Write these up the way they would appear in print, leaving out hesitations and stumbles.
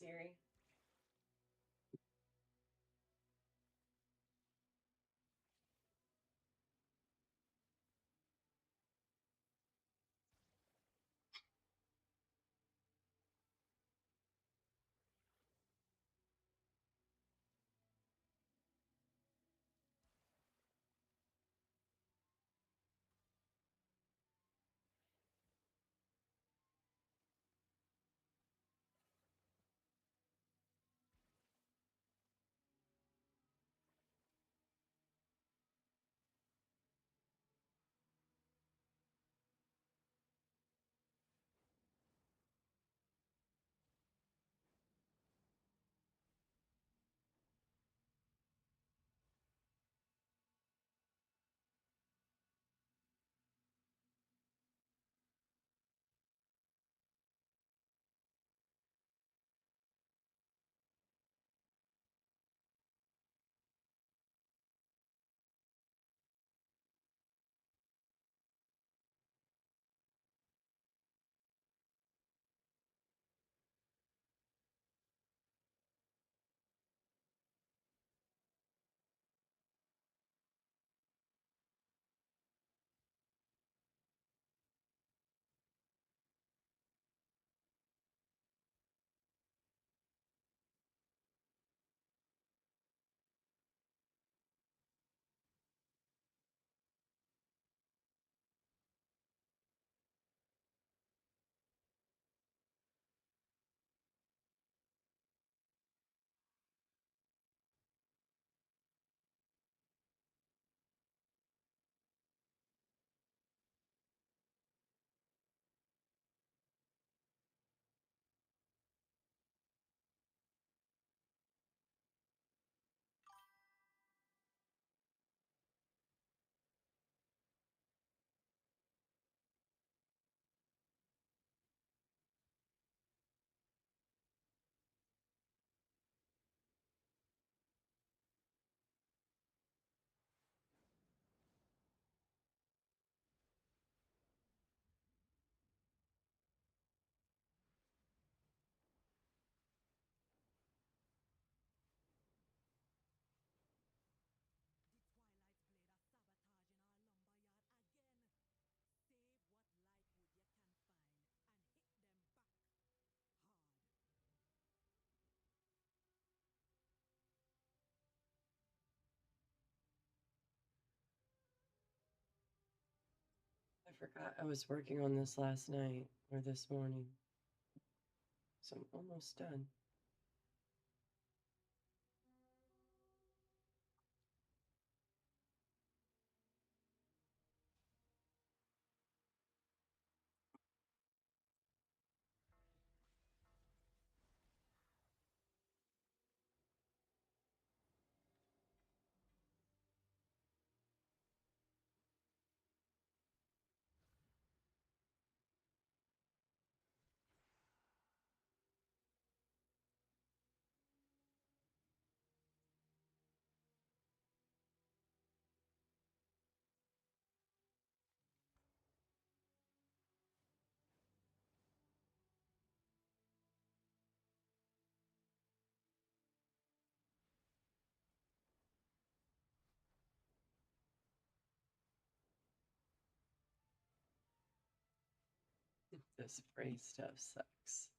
Siri. I forgot I was working on this last night or this morning. So I'm almost done. This phrase stuff sucks.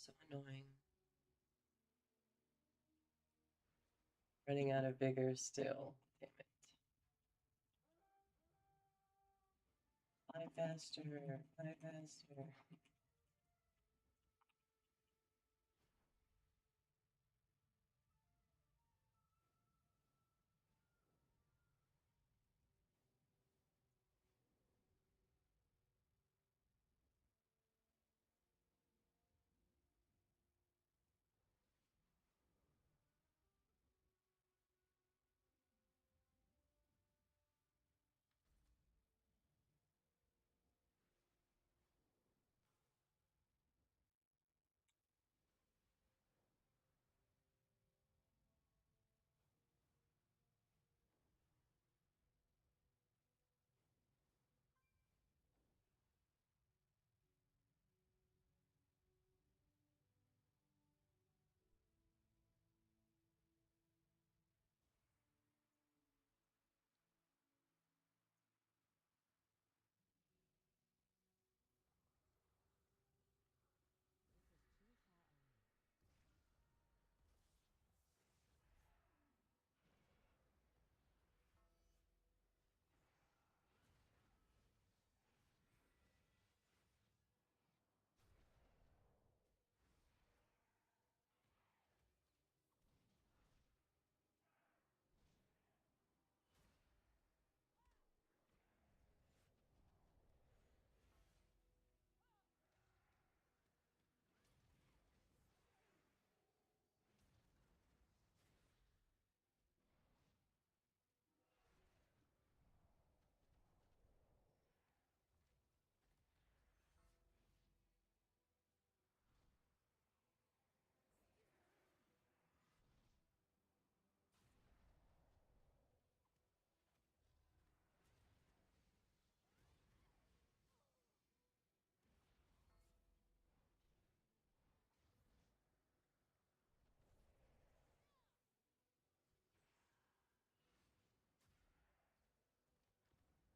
So annoying. Running out of vigor still. Damn it. Fly faster. Fly faster.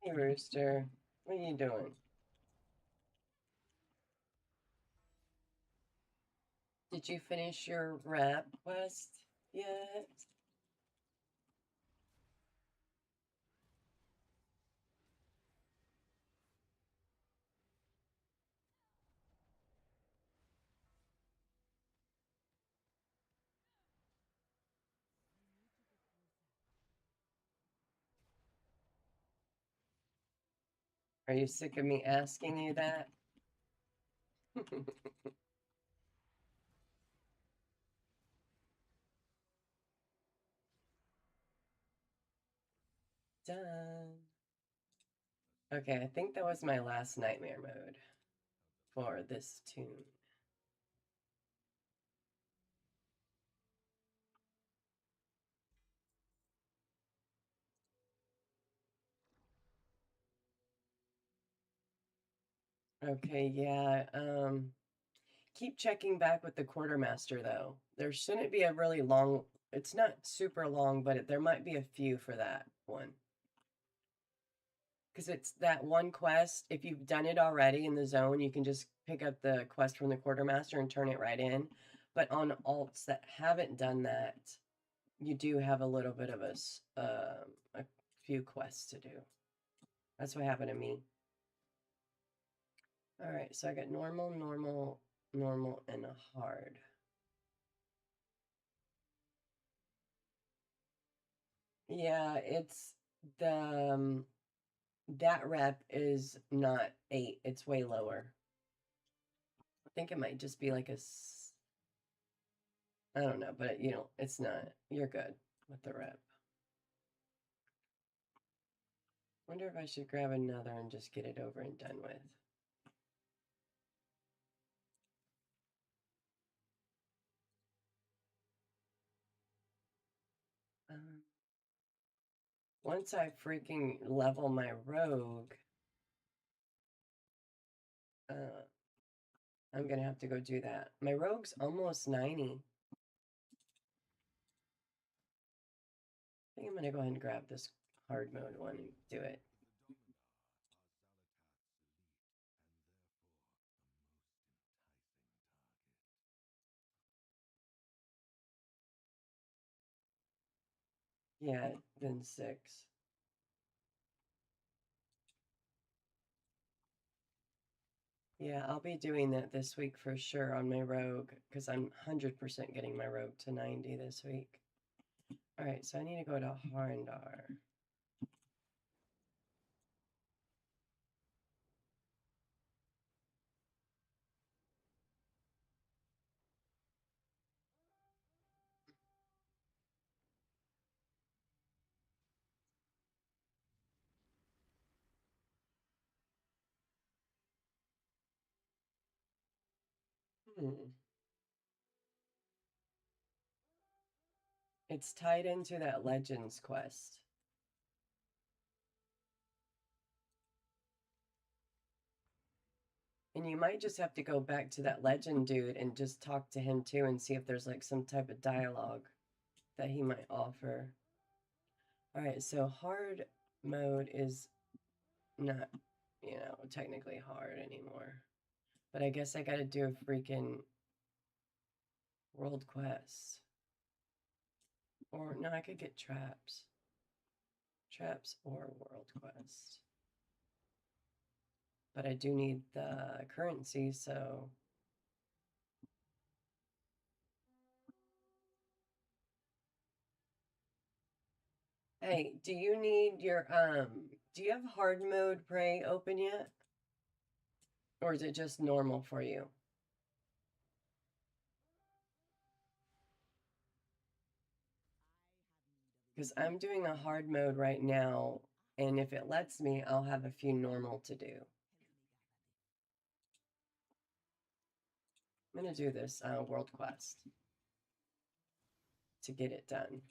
Hey, Rooster. What are you doing? Did you finish your rap quest yet? Are you sick of me asking you that? Done. Okay, I think that was my last nightmare mode for this tune. Okay, yeah. Keep checking back with the quartermaster though. There shouldn't be a really long. It's not super long, but there might be a few for that one. Because it's that one quest. If you've done it already in the zone, you can just pick up the quest from the quartermaster and turn it right in. But on alts that haven't done that, you do have a little bit of a few quests to do. That's what happened to me. All right, so I got normal, normal, normal, and a hard. Yeah, it's the that rep is not 8, it's way lower. I think it might just be like I don't know, but you know, it's not. You're good with the rep. Wonder if I should grab another and just get it over and done with. Um, once I freaking level my rogue, uh, I'm gonna have to go do that. My rogue's almost 90. I think I'm gonna go ahead and grab this hard mode one and do it. Yeah, then 6. Yeah, I'll be doing that this week for sure on my rogue because I'm 100% getting my rogue to 90 this week. All right, so I need to go to Harndar. Hmm. It's tied into that Legends quest. And you might just have to go back to that legend dude and just talk to him too and see if there's like some type of dialogue that he might offer. All right, so hard mode is not, technically hard anymore. But I guess I gotta do a freaking world quest. Or, no, I could get traps. Traps or world quest. But I do need the currency, so hey, do you need your do you have hard mode prey open yet? Or is it just normal for you? Because I'm doing a hard mode right now, and if it lets me, I'll have a few normal to do. I'm gonna do this world quest to get it done.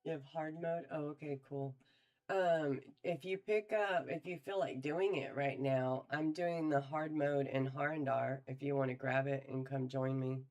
You have hard mode? Oh, okay, cool. If you feel like doing it right now, I'm doing the hard mode in Harndar if you want to grab it and come join me.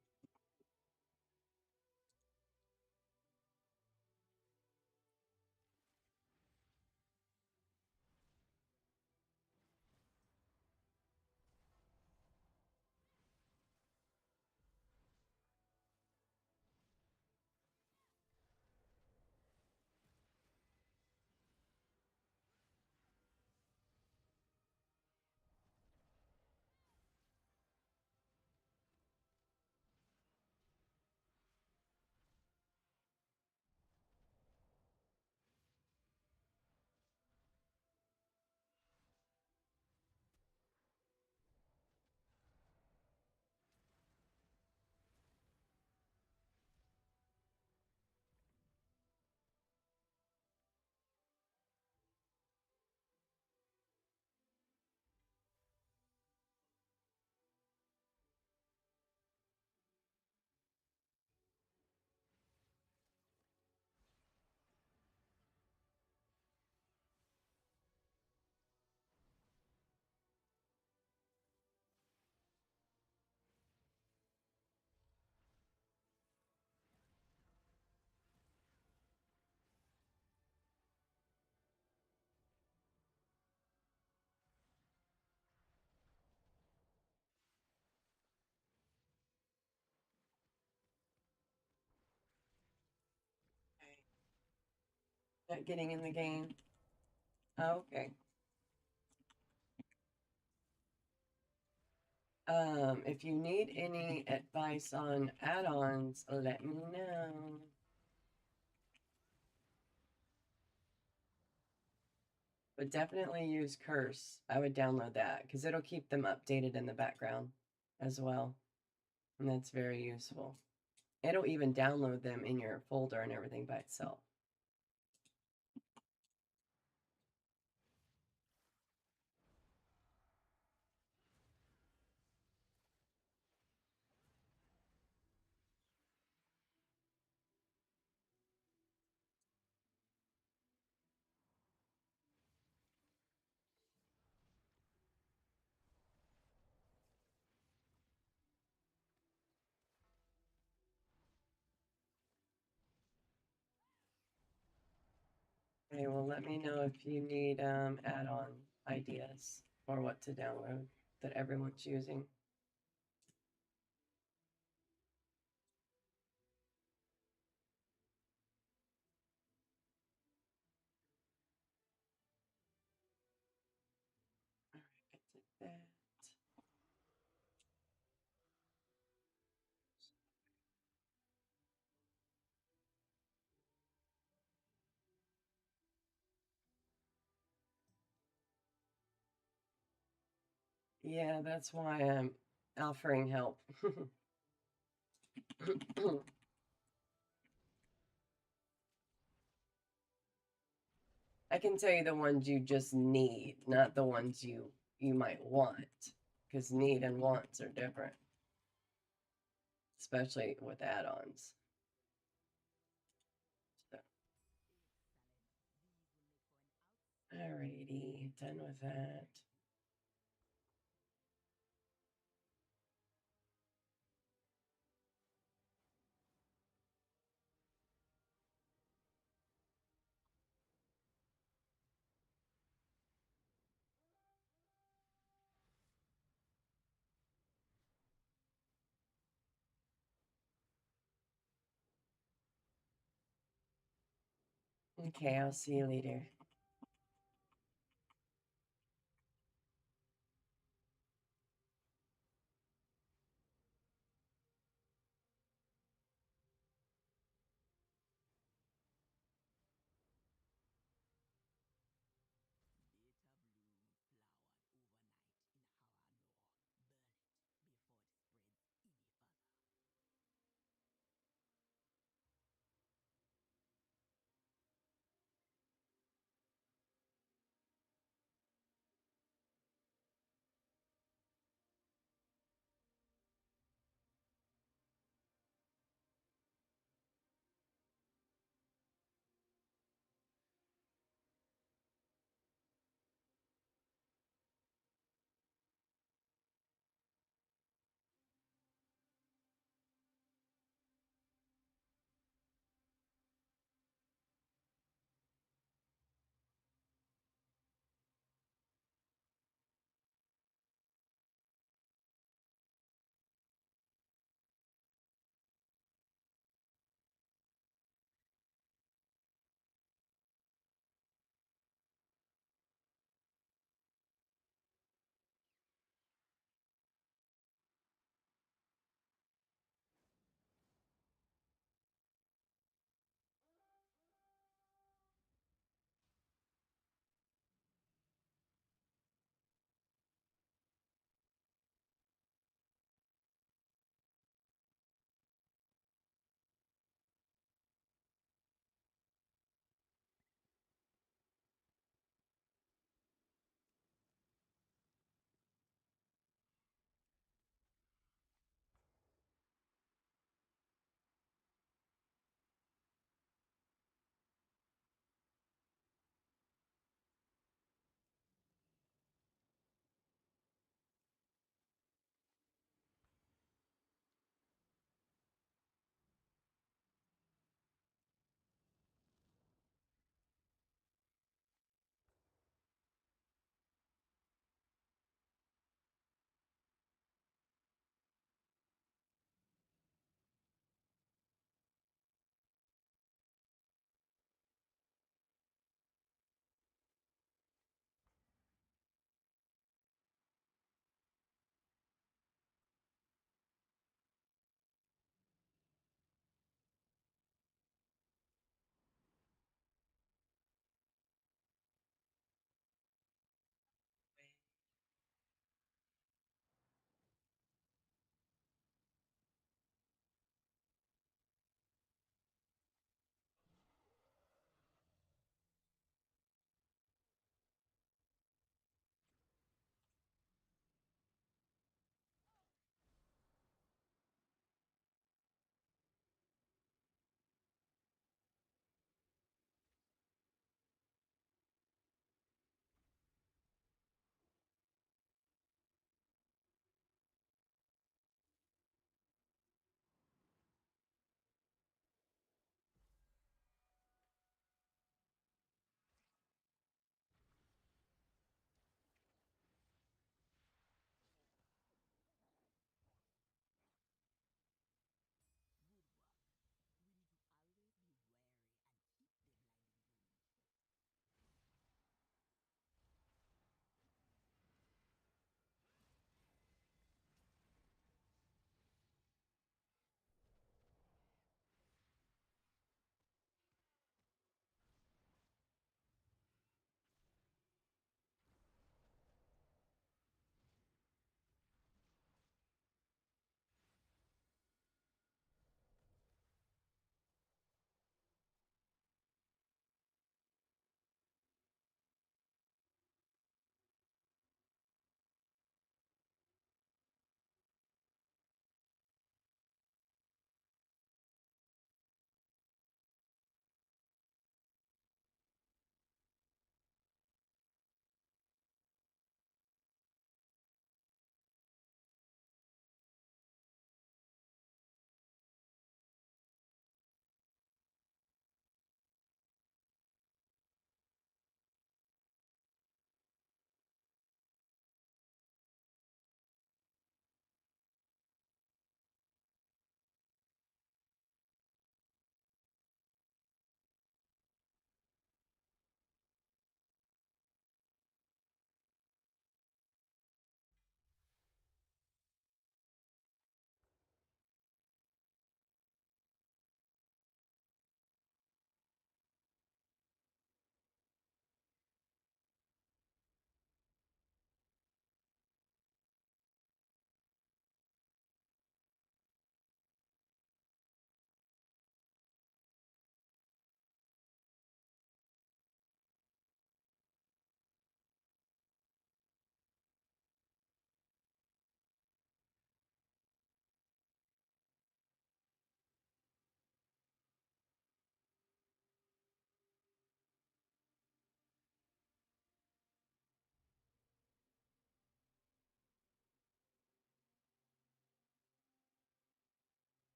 Okay. Not getting in the game. Oh, okay. If you need any advice on add-ons, let me know. But definitely use Curse. I would download that because it'll keep them updated in the background as well. And that's very useful. It'll even download them in your folder and everything by itself. Okay, well, let me know if you need add-on ideas or what to download that everyone's using. All right, I did that. Yeah, that's why I'm offering help. I can tell you the ones you just need, not the ones you might want, because need and wants are different, especially with add-ons. So, alrighty, done with that. Okay, I'll see you later.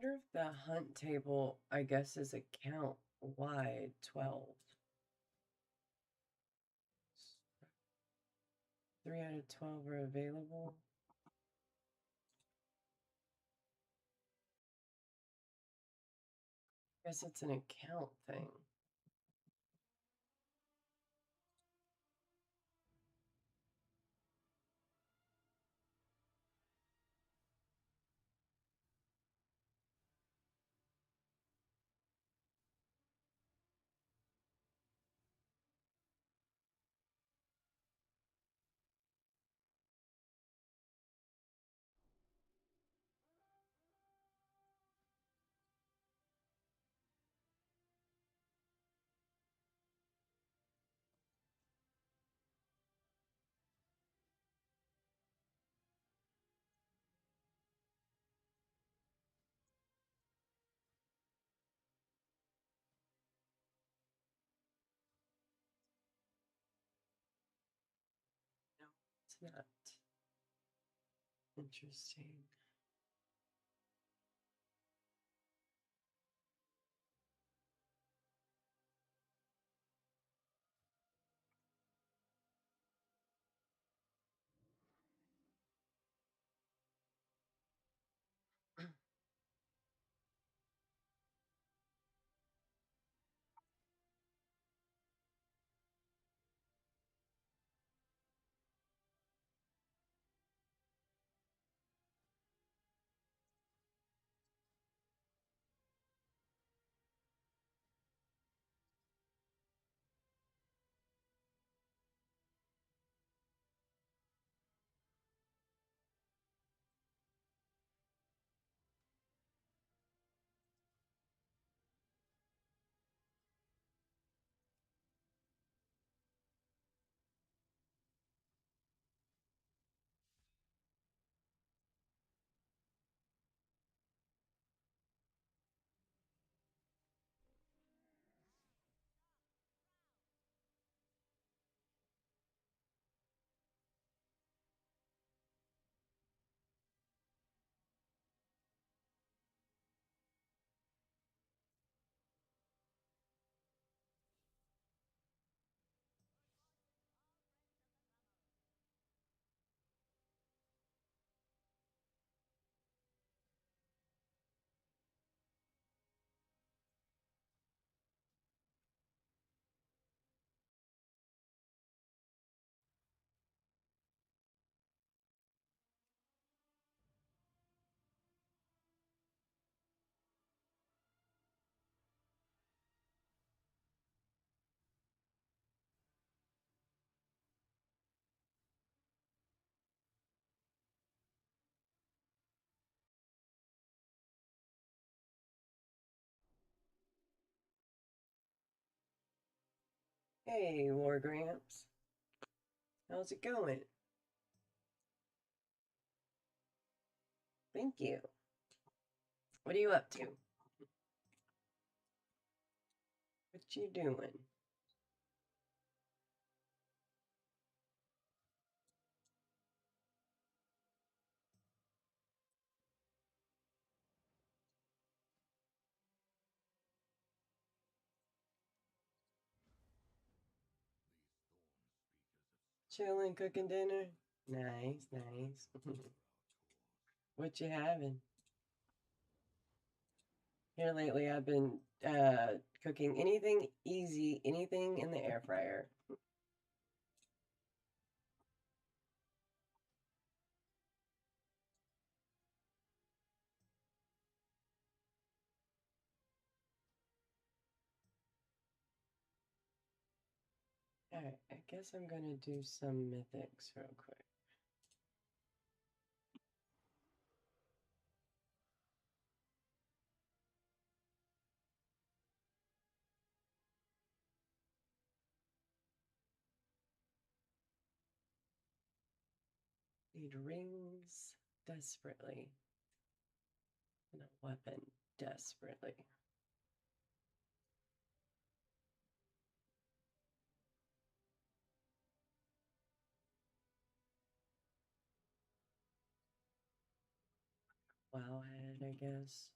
Wonder if the hunt table, I guess, is a count wide 12. 3 out of 12 are available. I guess it's an account thing. No, it's not. Interesting. Hey, War Gramps. How's it going? Thank you. What are you up to? What you doing? Chilling, cooking dinner? Nice, nice. What you having? Here lately, I've been cooking anything easy, anything in the air fryer. Alright, I guess I'm gonna do some mythics real quick. Need rings desperately and a weapon desperately. Wowhead, I guess.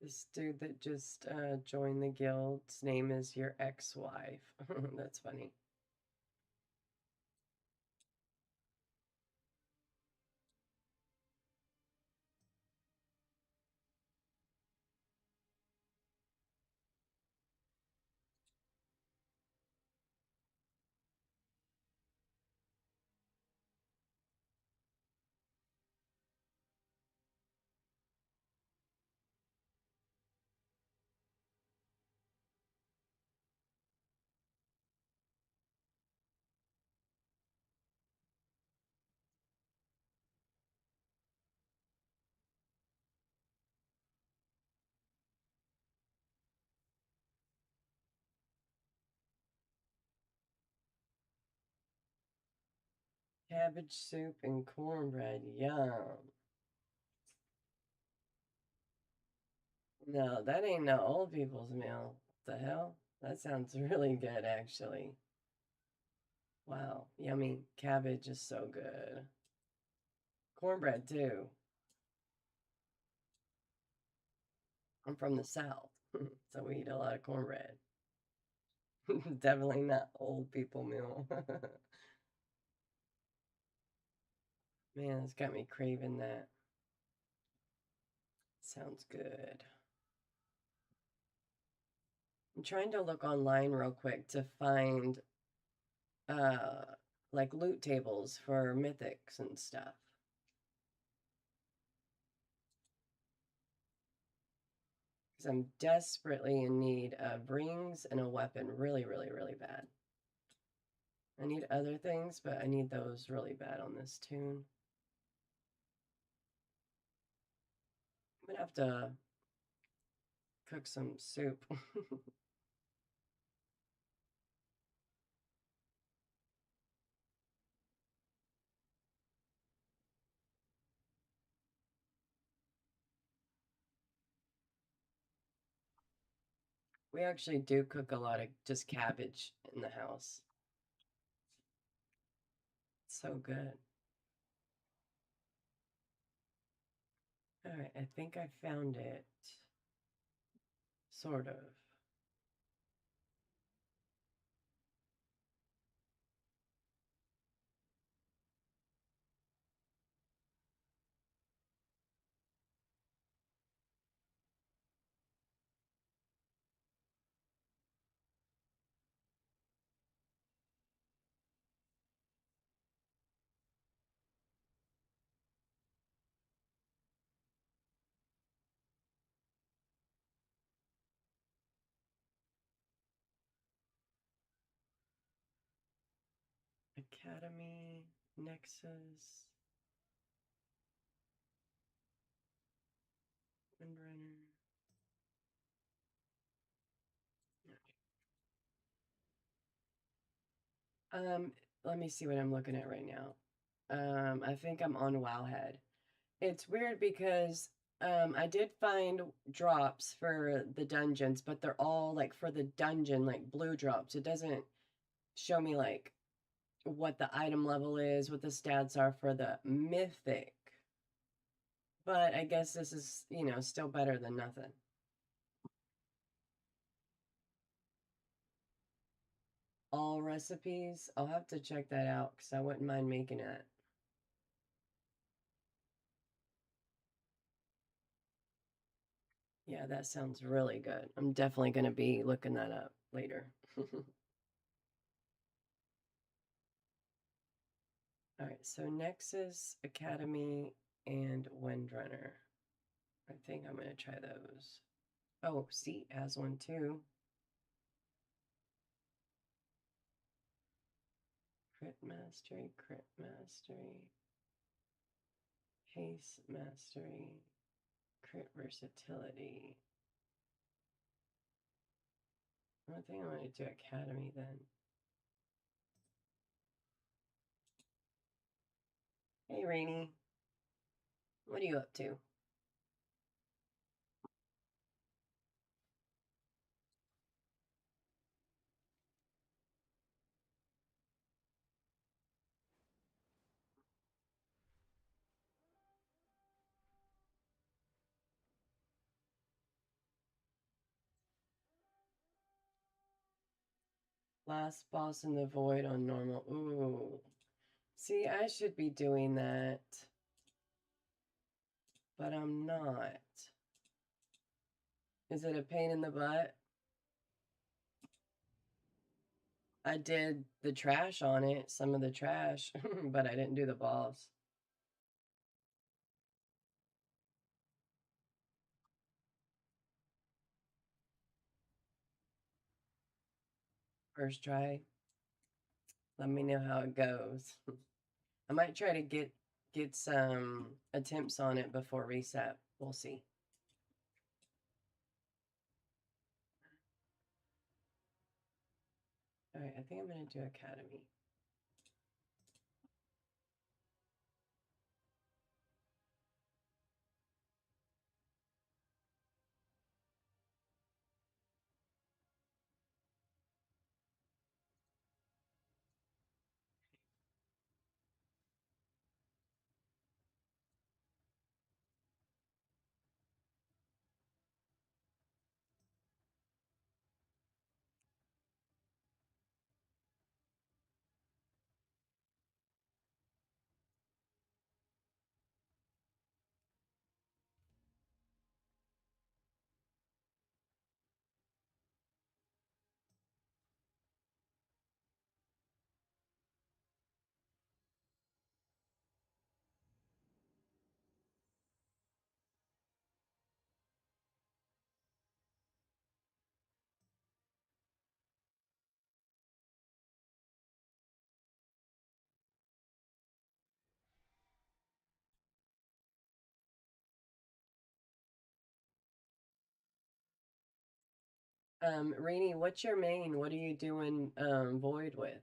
This dude that just joined the guild's name is your ex-wife. That's funny. Cabbage soup and cornbread. Yum. No, that ain't no old people's meal. What the hell? That sounds really good, actually. Wow, yummy. Cabbage is so good. Cornbread, too. I'm from the South, so we eat a lot of cornbread. Definitely not old people meal. Man, it's got me craving that. Sounds good. I'm trying to look online real quick to find uh like loot tables for mythics and stuff. Because I'm desperately in need of rings and a weapon really, really, really bad. I need other things, but I need those really bad on this tune. I'm gonna have to cook some soup. We actually do cook a lot of just cabbage in the house. It's so good. All right, I think I found it. Sort of. Academy, Nexus, Windrunner. Um, Let me see what I'm looking at right now. I think I'm on Wowhead. It's weird because I did find drops for the dungeons, but they're all like for the dungeon, like blue drops. It doesn't show me like what the item level is, what the stats are for the mythic. But I guess this is, still better than nothing. All recipes, I'll have to check that out because I wouldn't mind making it. Yeah, that sounds really good. I'm definitely going to be looking that up later. All right, so Nexus, Academy, and Windrunner. I think I'm going to try those. Oh, Seat has one too. Crit mastery, haste mastery, crit versatility. I think I'm going to do Academy then. Hey, Rainy. What are you up to? Last boss in the void on normal. Ooh. See, I should be doing that, but I'm not. Is it a pain in the butt? I did the trash on it, some of the trash, but I didn't do the boss. First try. Let me know how it goes. I might try to get some attempts on it before reset. We'll see. All right, I think I'm gonna do Academy. Rainy, what's your main? What are you doing Void with?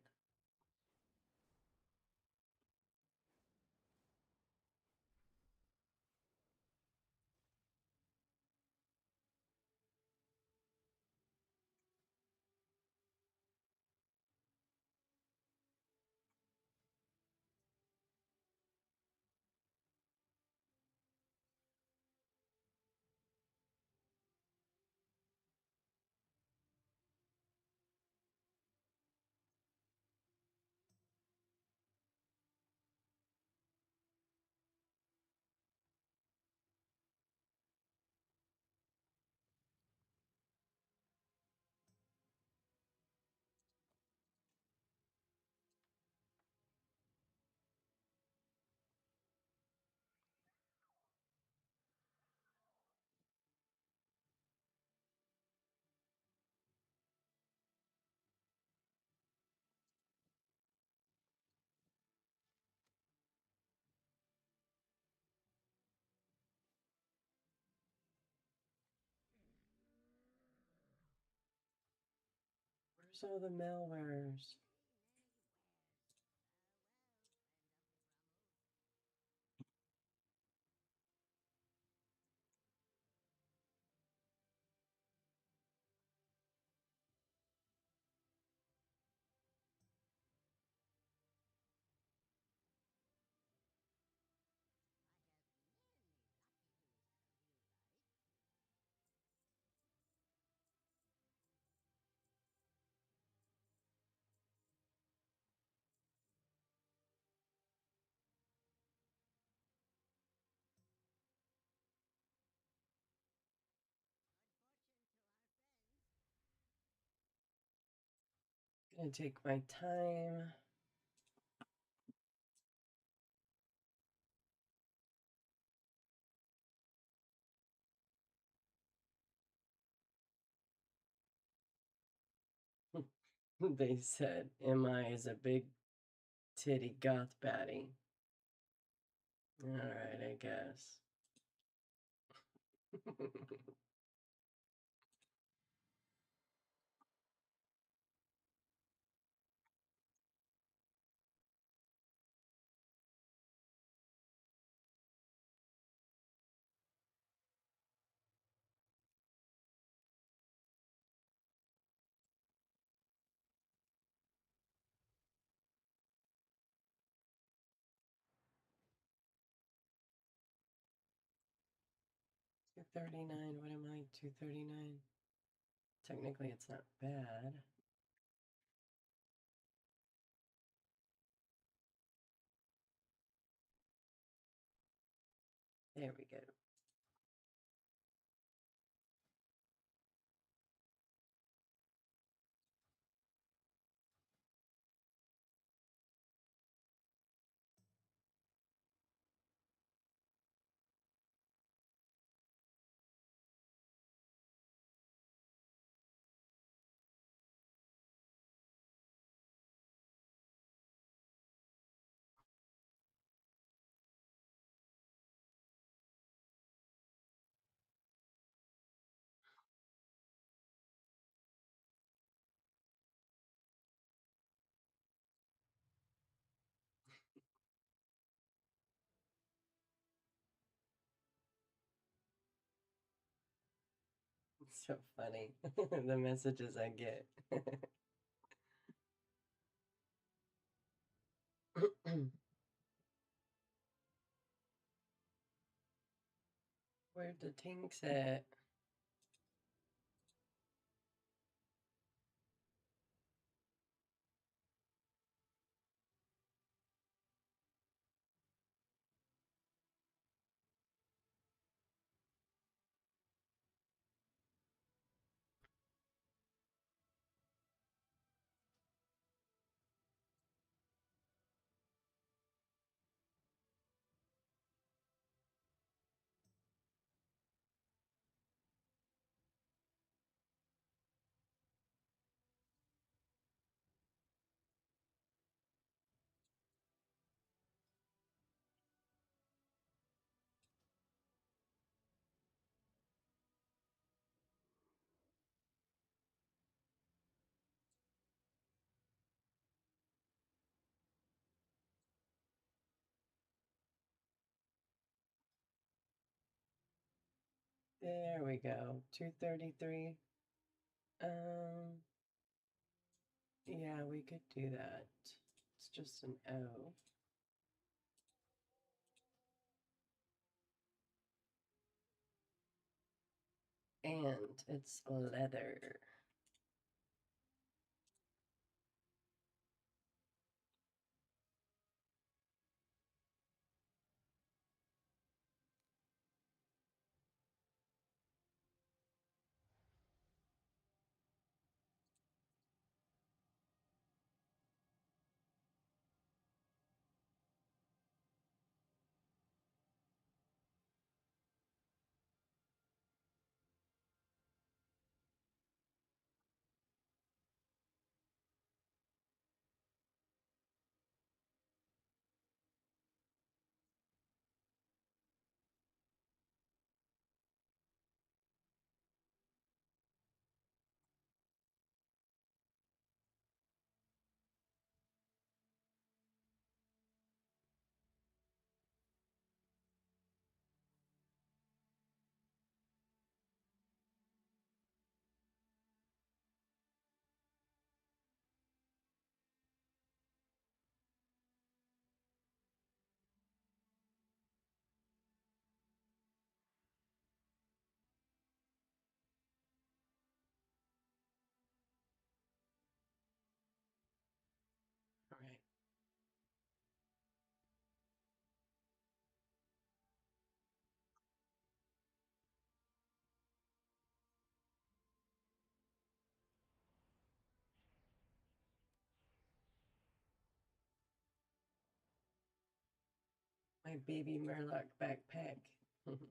Where's all the malwares? Gonna take my time. They said MI is a big titty goth baddie. Alright, I guess. 239, what am I? 239? Technically, it's not bad. There we go. It's so funny. The messages I get. Where'd the tinks at? There we go. 233. Um, yeah, we could do that. It's just an O. And it's leather. All right. My baby Murloc backpack. Where's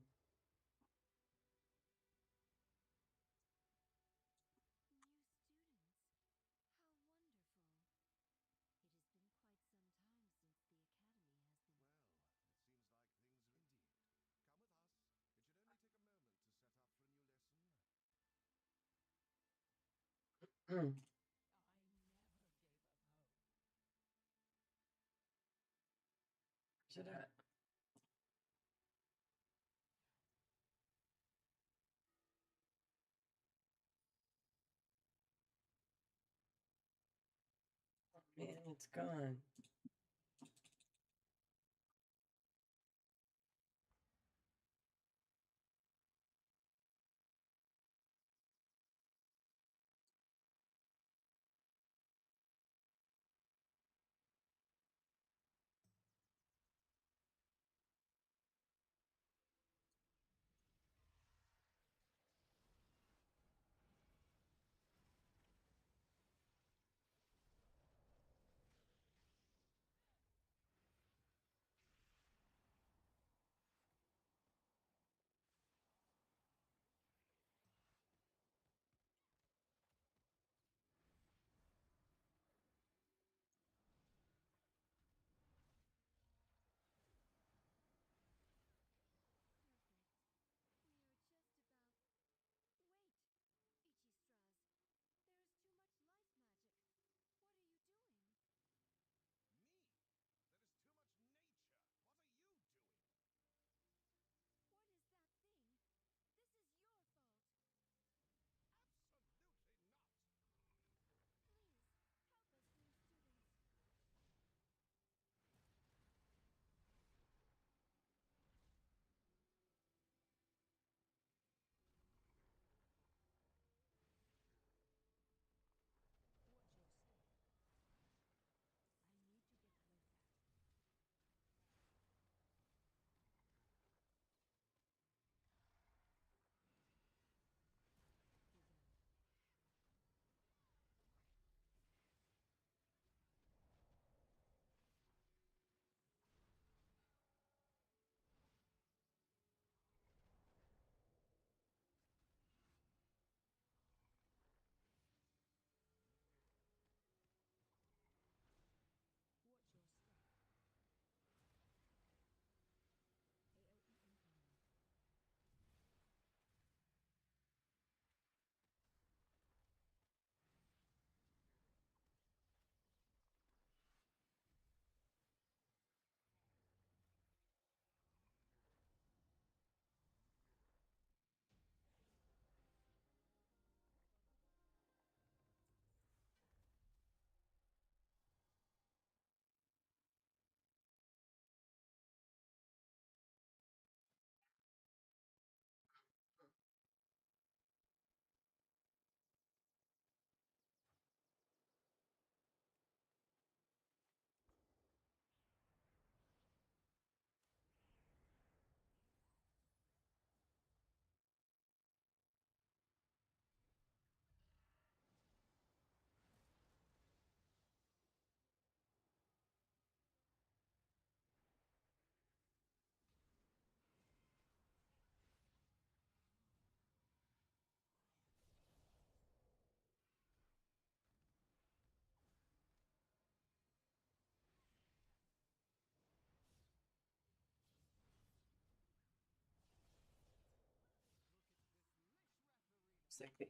it at? Oh, man, it's gone. Looks like they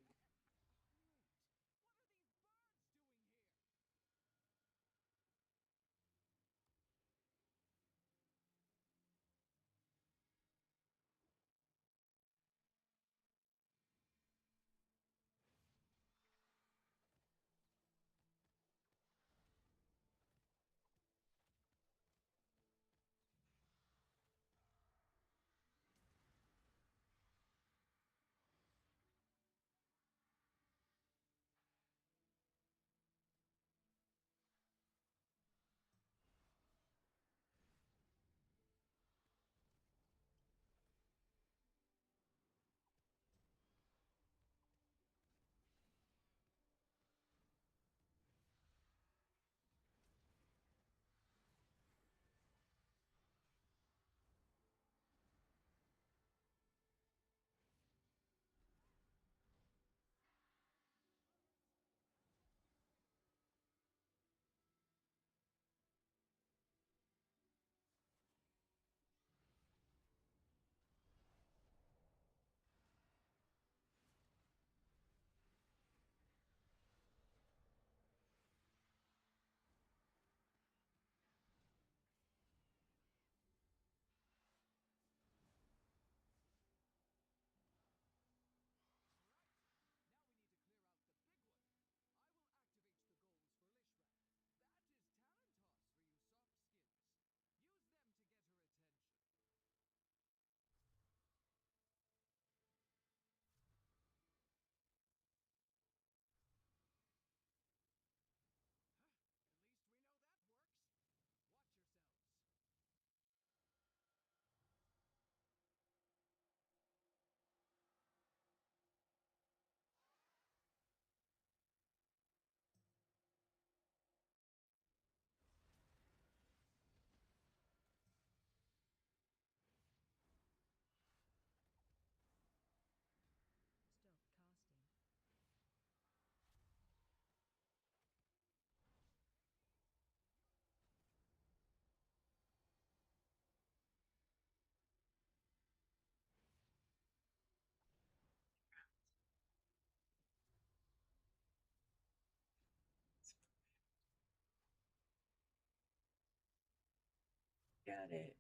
got it.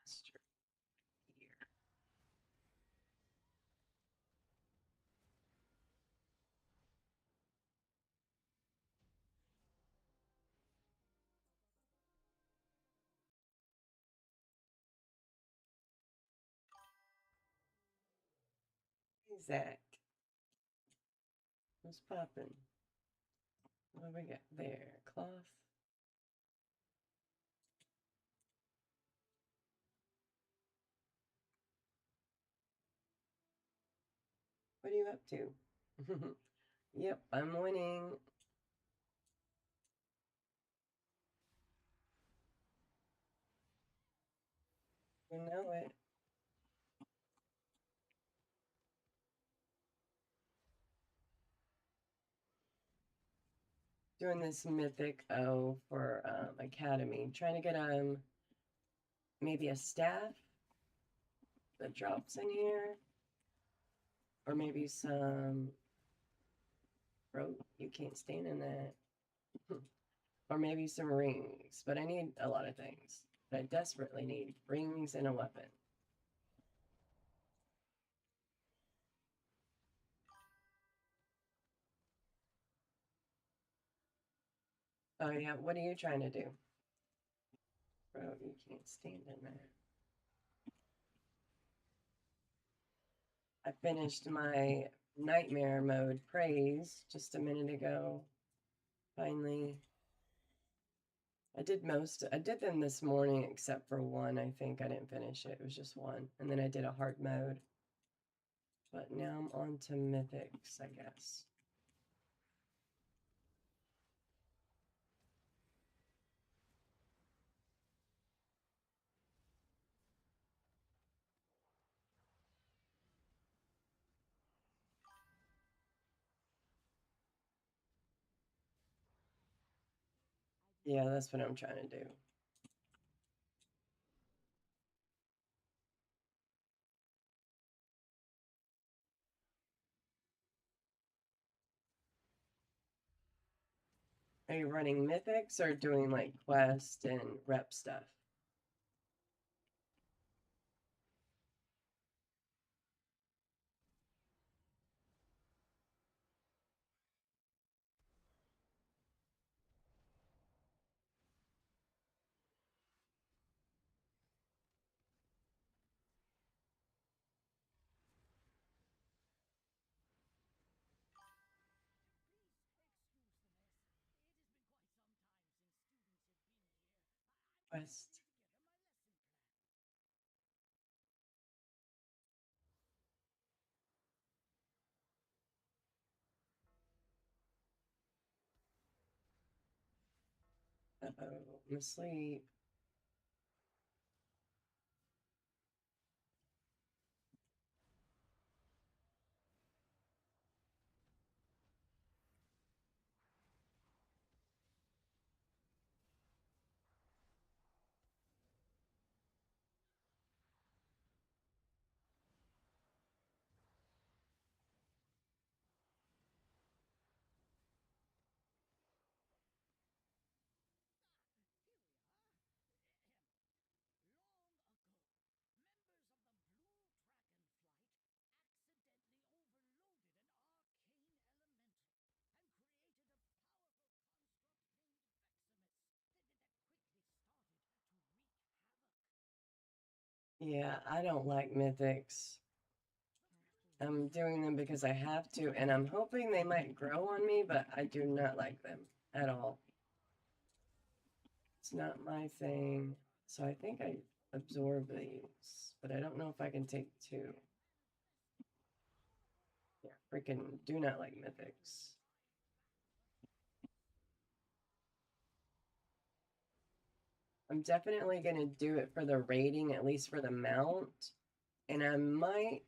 Master here. Hey, Zach. What's poppin'? What do we got there? Cloth? What are you up to? Yep, I'm winning. You know it. Doing this mythic for academy. Trying to get maybe a staff that drops in here. Or maybe some rope. You can't stand in that. Or maybe some rings. But I need a lot of things. But I desperately need rings and a weapon. Oh yeah, what are you trying to do? Bro, you can't stand in there. I finished my nightmare mode praise just a minute ago. Finally. I did them this morning except for one, I think. I didn't finish it. It was just one. And then I did a hard mode. But now I'm on to Mythics, I guess. Yeah, that's what I'm trying to do. Are you running Mythics or doing like quest and rep stuff? Quest. Uh-oh, I'm asleep. Yeah, I don't like Mythics. I'm doing them because I have to, and I'm hoping they might grow on me, but I do not like them at all. It's not my thing. So I think I absorb these, but I don't know if I can take two. Yeah, freaking do not like Mythics. I'm definitely going to do it for the rating, at least for the mount. And I might,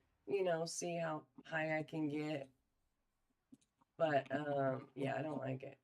see how high I can get. But yeah, I don't like it.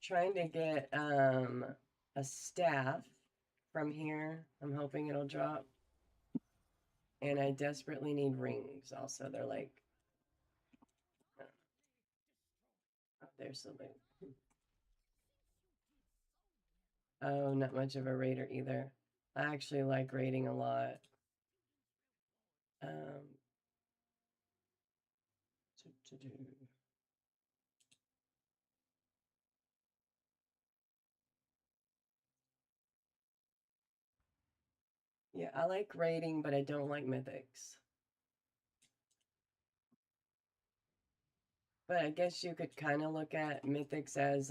Trying to get a staff from here. I'm hoping it'll drop. And I desperately need rings also. They're like, oh, there's something. Oh, not much of a raider either. I actually like raiding a lot. Um, to do. Yeah, I like raiding, but I don't like mythics. But I guess you could kind of look at mythics as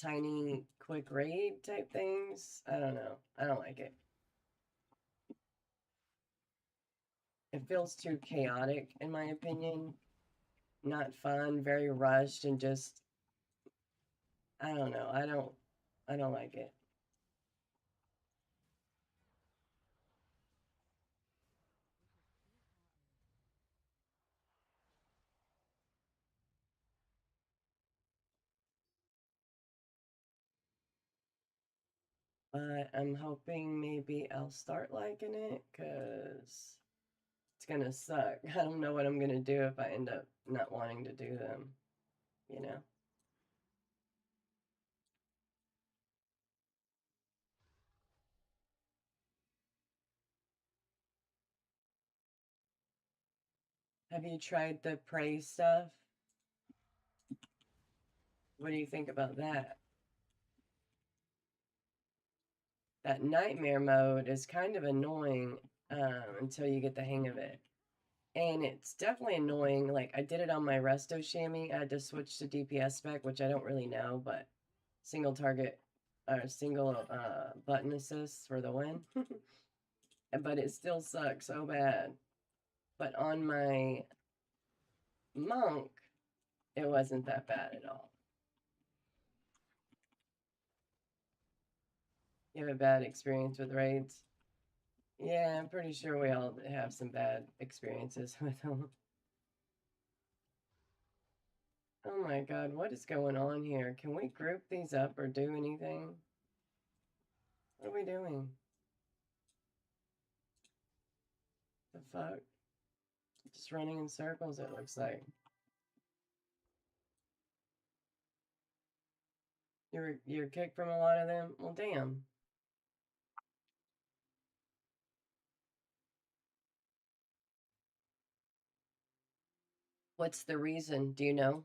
tiny quick raid type things. I don't know. I don't like it. It feels too chaotic in my opinion. Not fun, very rushed and just I don't know. I don't like it. But I'm hoping maybe I'll start liking it cuz it's gonna suck. I don't know what I'm gonna do if I end up not wanting to do them, you know? Have you tried the prey stuff? What do you think about that? That nightmare mode is kind of annoying until you get the hang of it. And it's definitely annoying. Like, I did it on my Resto Chamois. I had to switch to DPS spec, which I don't really know, but single target or single button assists for the win. But it still sucks so bad. But on my monk, it wasn't that bad at all. You have a bad experience with raids? Yeah, I'm pretty sure we all have some bad experiences with them. Oh my god, what is going on here? Can we group these up or do anything? What are we doing? The fuck? Just running in circles, it looks like. You're kicked from a lot of them? Well, damn. What's the reason? Do you know?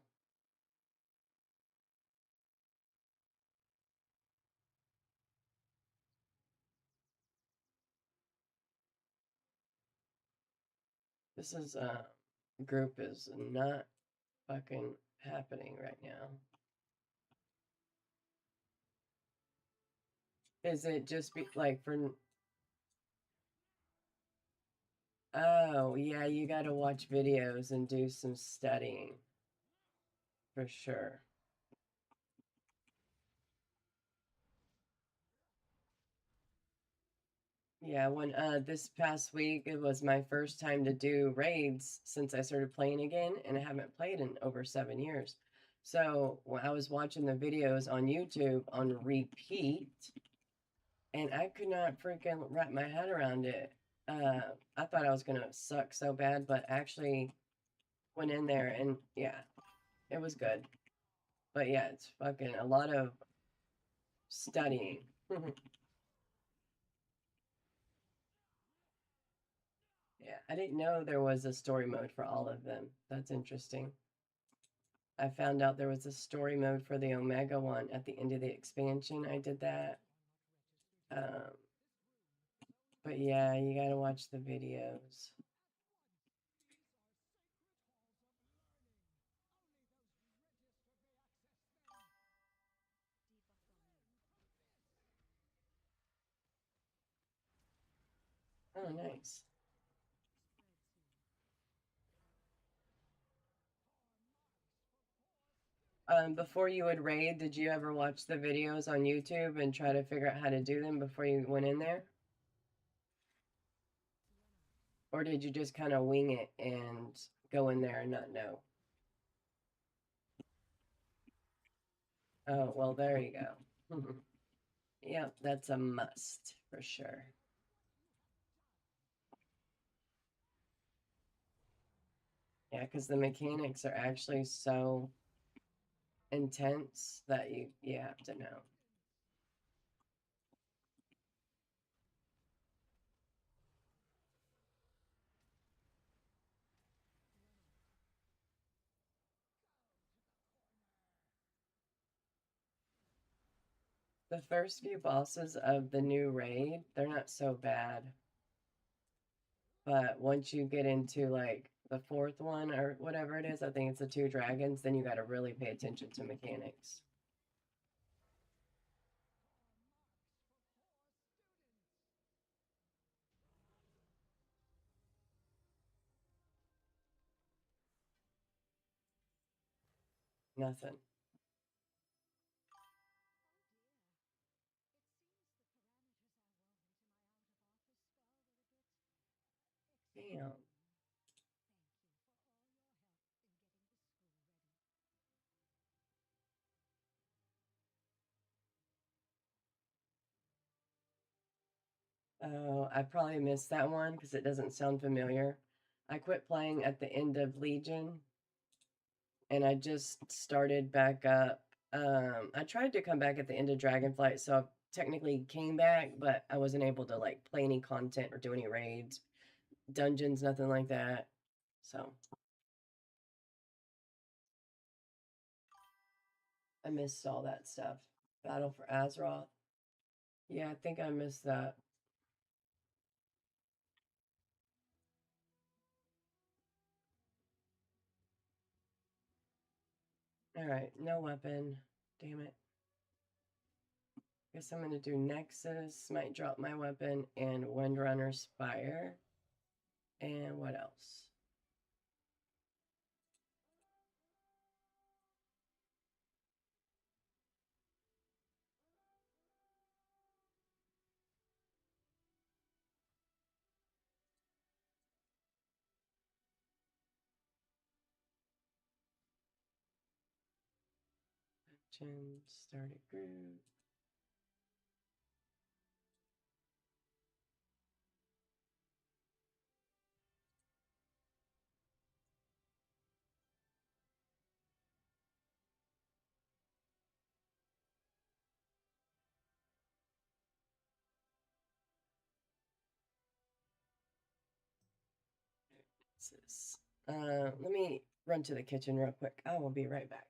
This is group is not fucking happening right now. Is it just be like for oh, yeah, you got to watch videos and do some studying for sure. Yeah, when this past week it was my first time to do raids since I started playing again, and I haven't played in over 7 years. So when I was watching the videos on YouTube on repeat, and I could not freaking wrap my head around it. I thought I was gonna suck so bad, but actually went in there and yeah, it was good. But yeah, it's fucking a lot of studying. Yeah, I didn't know there was a story mode for all of them. That's interesting. I found out there was a story mode for the Omega one at the end of the expansion. I did that. Um, but yeah, you gotta watch the videos. Oh, nice. Before you would raid, did you ever watch the videos on YouTube and try to figure out how to do them before you went in there? Or did you just kind of wing it and go in there and not know? Oh, well, there you go. Yep, that's a must for sure. Yeah, because the mechanics are actually so intense that you have to know. The first few bosses of the new raid, they're not so bad. But once you get into like the fourth one or whatever it is, I think it's the two dragons, then you got to really pay attention to mechanics. Nothing. Damn. Oh, I probably missed that one because it doesn't sound familiar. I quit playing at the end of Legion and I just started back up. I tried to come back at the end of Dragonflight, so I technically came back, but I wasn't able to like play any content or do any raids, dungeons, nothing like that. So I missed all that stuff. Battle for Azeroth. Yeah, I think I missed that. All right, no weapon. Damn it. Guess I'm gonna do Nexus. Might drop my weapon and Windrunner Spire. And what else? Start a group. Let me run to the kitchen real quick. I will be right back.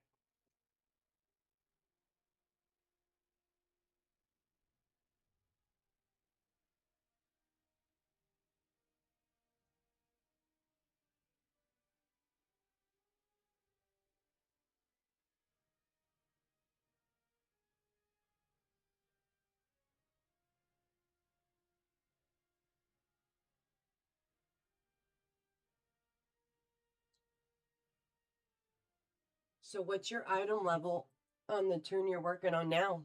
So, what's your item level on the tune you're working on now?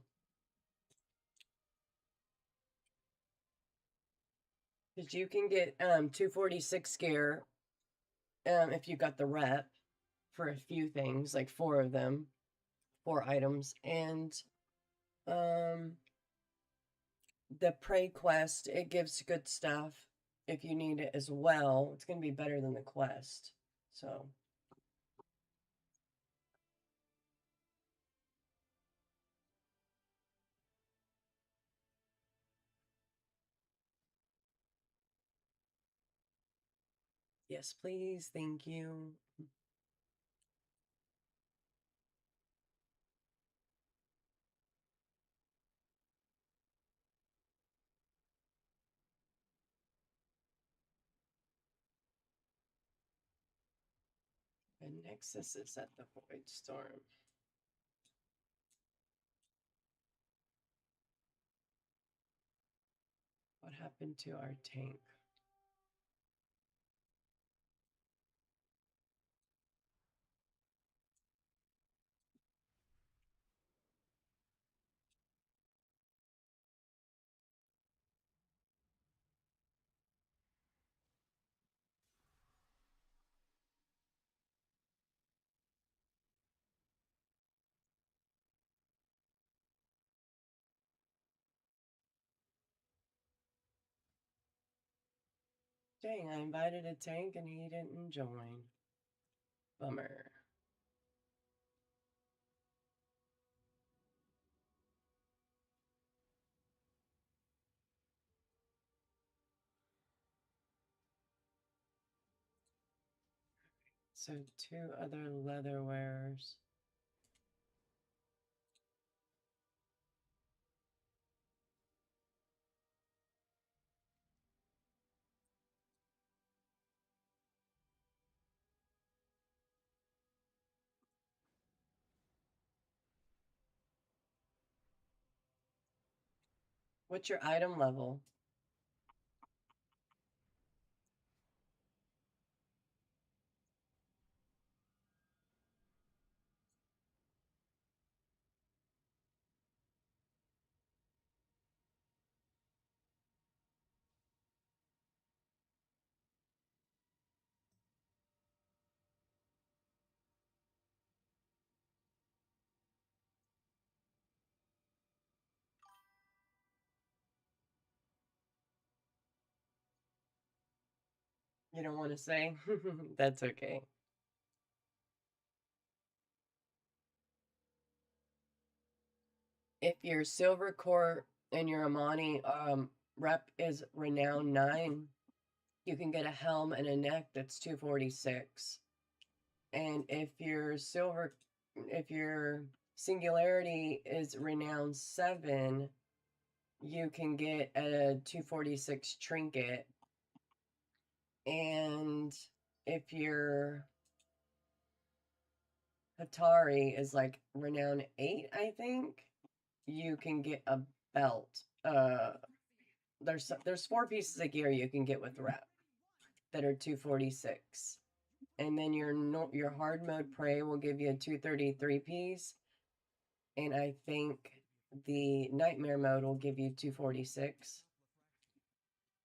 Because you can get 246 scare if you got the rep for a few things, like four of them, four items, and um, the Prey quest, it gives good stuff if you need it as well. It's going to be better than the quest. So, yes, please. Thank you. And Nexus is at the Void Storm. What happened to our tank? Dang, I invited a tank and he didn't join. Bummer. So two other leather wearers. What's your item level? You don't want to say? That's okay. If your silver core and your Amani rep is renown 9, you can get a helm and a neck that's 246. And if your singularity is renown 7, you can get a 246 trinket. And if your Hatari is like renown 8, I think, you can get a belt. There's 4 pieces of gear you can get with rep that are 246. And then your hard mode prey will give you a 233 piece, and I think the nightmare mode will give you 246.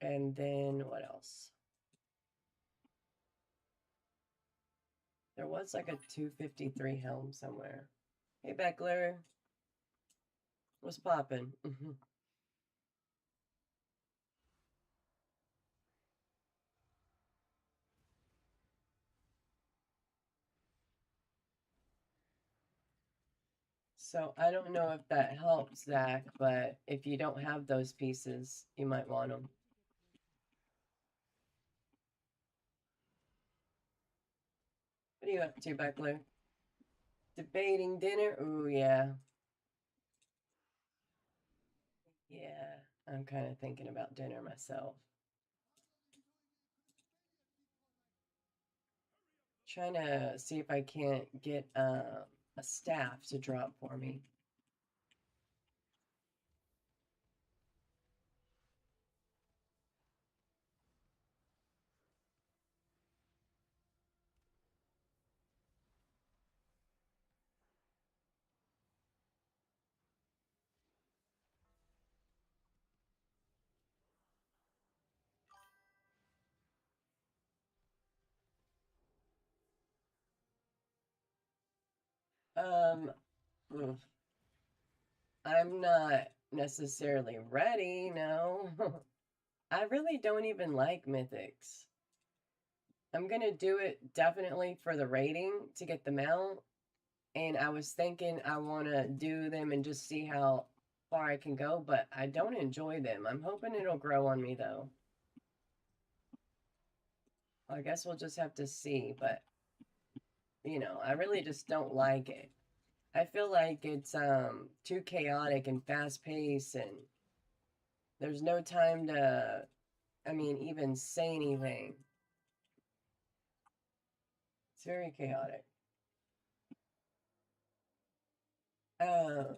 And then what else? There was like a 253 helm somewhere. Hey, Beckler, what's poppin'? So I don't know if that helps, Zach, but if you don't have those pieces, you might want them. What are you up to, Beckler? Debating dinner? Ooh, yeah. Yeah, I'm kind of thinking about dinner myself. Trying to see if I can't get a staff to drop for me. Um, I'm not necessarily ready, no. I really don't even like Mythics. I'm gonna do it definitely for the rating to get the mount. And I was thinking I want to do them and just see how far I can go, but I don't enjoy them. I'm hoping it'll grow on me though. I guess we'll just have to see, but I really just don't like it. I feel like it's too chaotic and fast paced, and there's no time to even say anything. It's very chaotic. Uh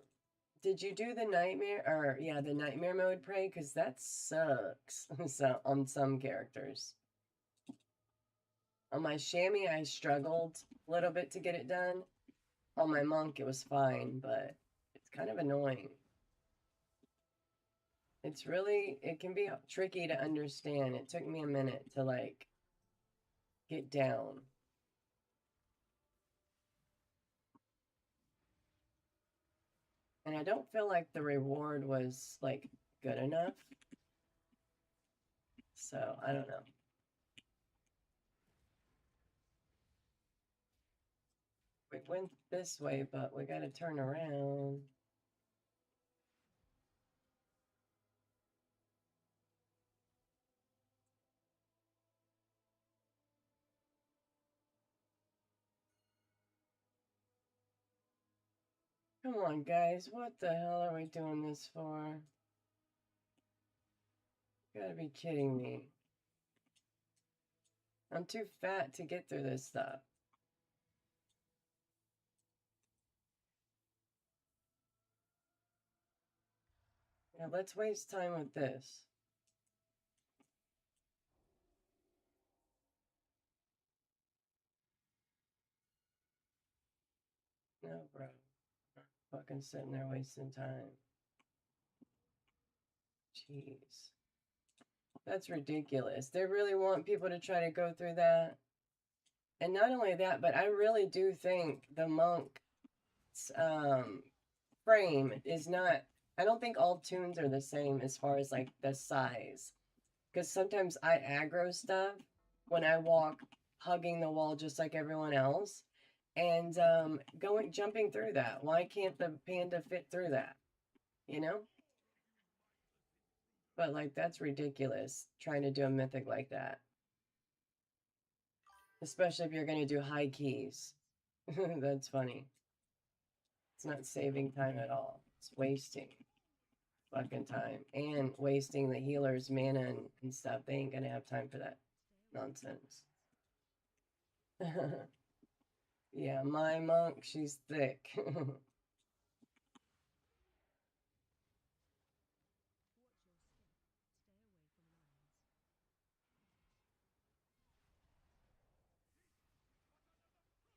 did you do the nightmare or yeah, the nightmare mode pray? Because that sucks. So on some characters. On my chamois, I struggled a little bit to get it done. On my monk, it was fine, but it's kind of annoying. It can be tricky to understand. It took me a minute to like get down. And I don't feel like the reward was like good enough. So I don't know. We went this way, but we gotta turn around. Come on, guys. What the hell are we doing this for? You gotta be kidding me. I'm too fat to get through this stuff. Yeah, let's waste time with this. No, bro. Fucking sitting there wasting time. Jeez. That's ridiculous. They really want people to try to go through that. And not only that, but I really do think the monk's frame is not. I don't think all tunes are the same as far as like the size. Because sometimes I aggro stuff when I walk hugging the wall just like everyone else and going jumping through that. Why can't the panda fit through that? You know? But like that's ridiculous trying to do a mythic like that. Especially if you're going to do high keys. That's funny. It's not saving time at all. It's wasting fucking time and wasting the healer's mana and stuff. They ain't going to have time for that nonsense. Yeah, my monk, she's thick.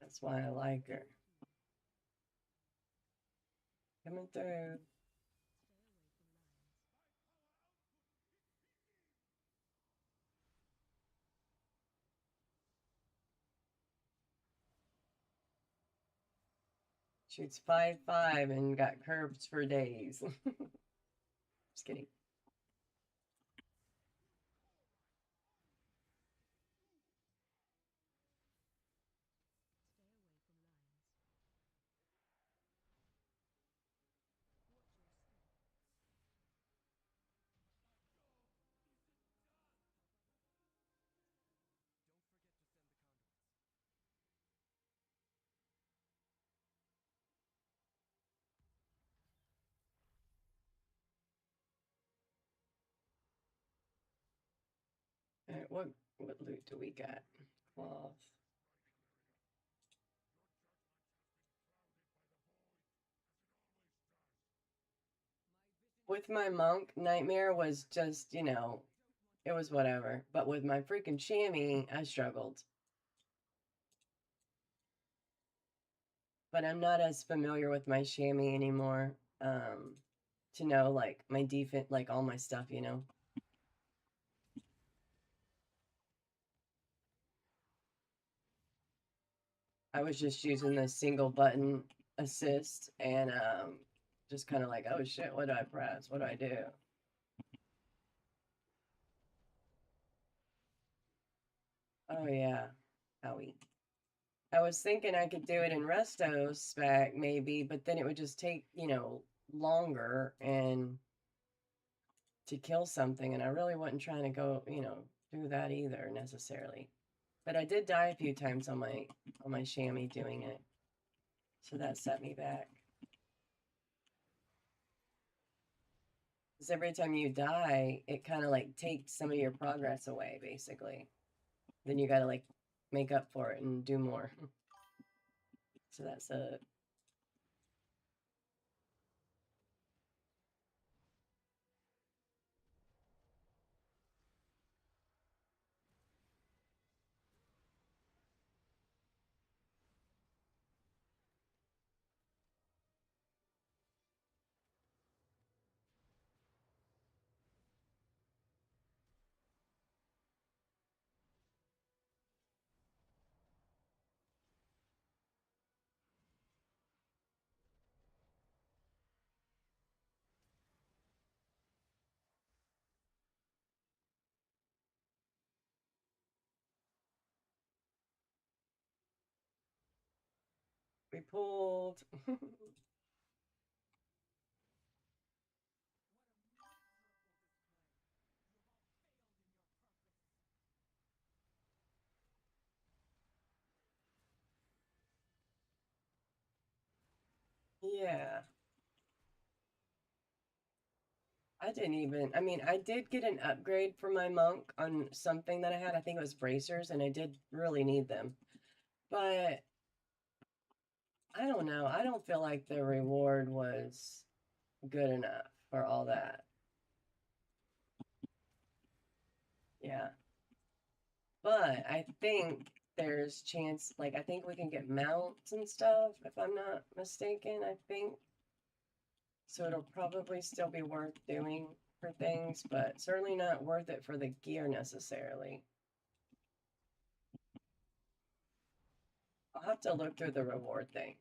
That's why I like her. Coming through. Shoots 5/5 and got curves for days. Just kidding. All right, what loot do we got? Cloth. With my monk, Nightmare was just, it was whatever. But with my freaking chamois, I struggled. But I'm not as familiar with my chamois anymore. To know like my defense, like all my stuff. I was just using the single button assist and just kind of like, oh shit, what do I press? What do I do? Oh yeah, owie. I was thinking I could do it in Resto spec maybe, but then it would just take, longer and to kill something, and I really wasn't trying to go, do that either necessarily. But I did die a few times on my chamois doing it. So that set me back. Because every time you die, it kind of like takes some of your progress away, basically. Then you gotta like make up for it and do more. So that's a we pulled. Yeah. I didn't even, I mean, I did get an upgrade for my monk on something that I had. I think it was bracers, and I did really need them. But I don't know. I don't feel like the reward was good enough for all that. Yeah. But I think there's chance, like, I think we can get mounts and stuff, if I'm not mistaken, I think. So it'll probably still be worth doing for things, but certainly not worth it for the gear necessarily. I'll have to look through the reward thing.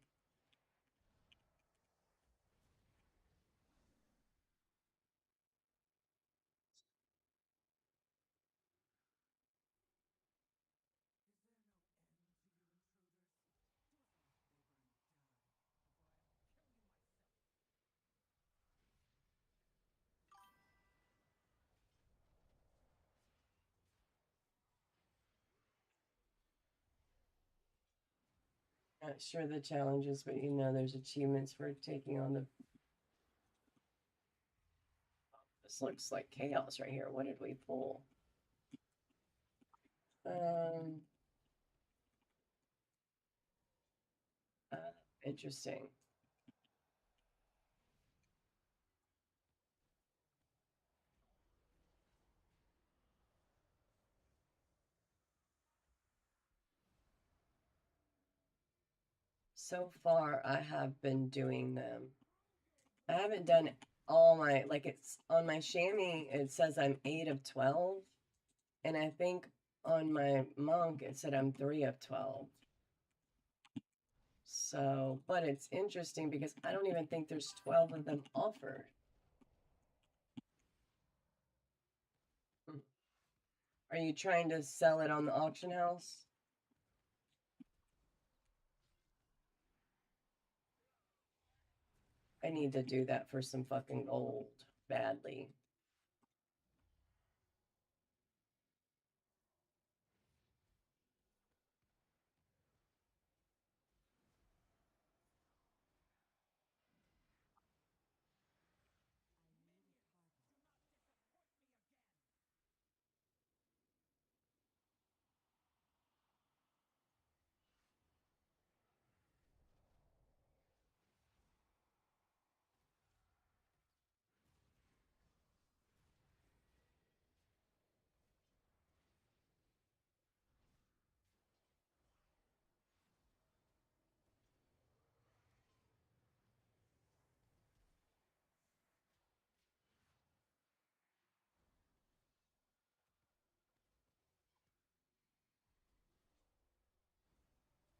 Not sure the challenges, but you know there's achievements for taking on the. This looks like chaos right here. What did we pull? Um, uh, Interesting. So far, I have been doing them. I haven't done all my, like it's on my chamois, it says I'm 8 of 12. And I think on my monk, it said I'm 3 of 12. So, but it's interesting because I don't even think there's 12 of them offered. Hmm. Are you trying to sell it on the auction house? I need to do that for some fucking gold badly.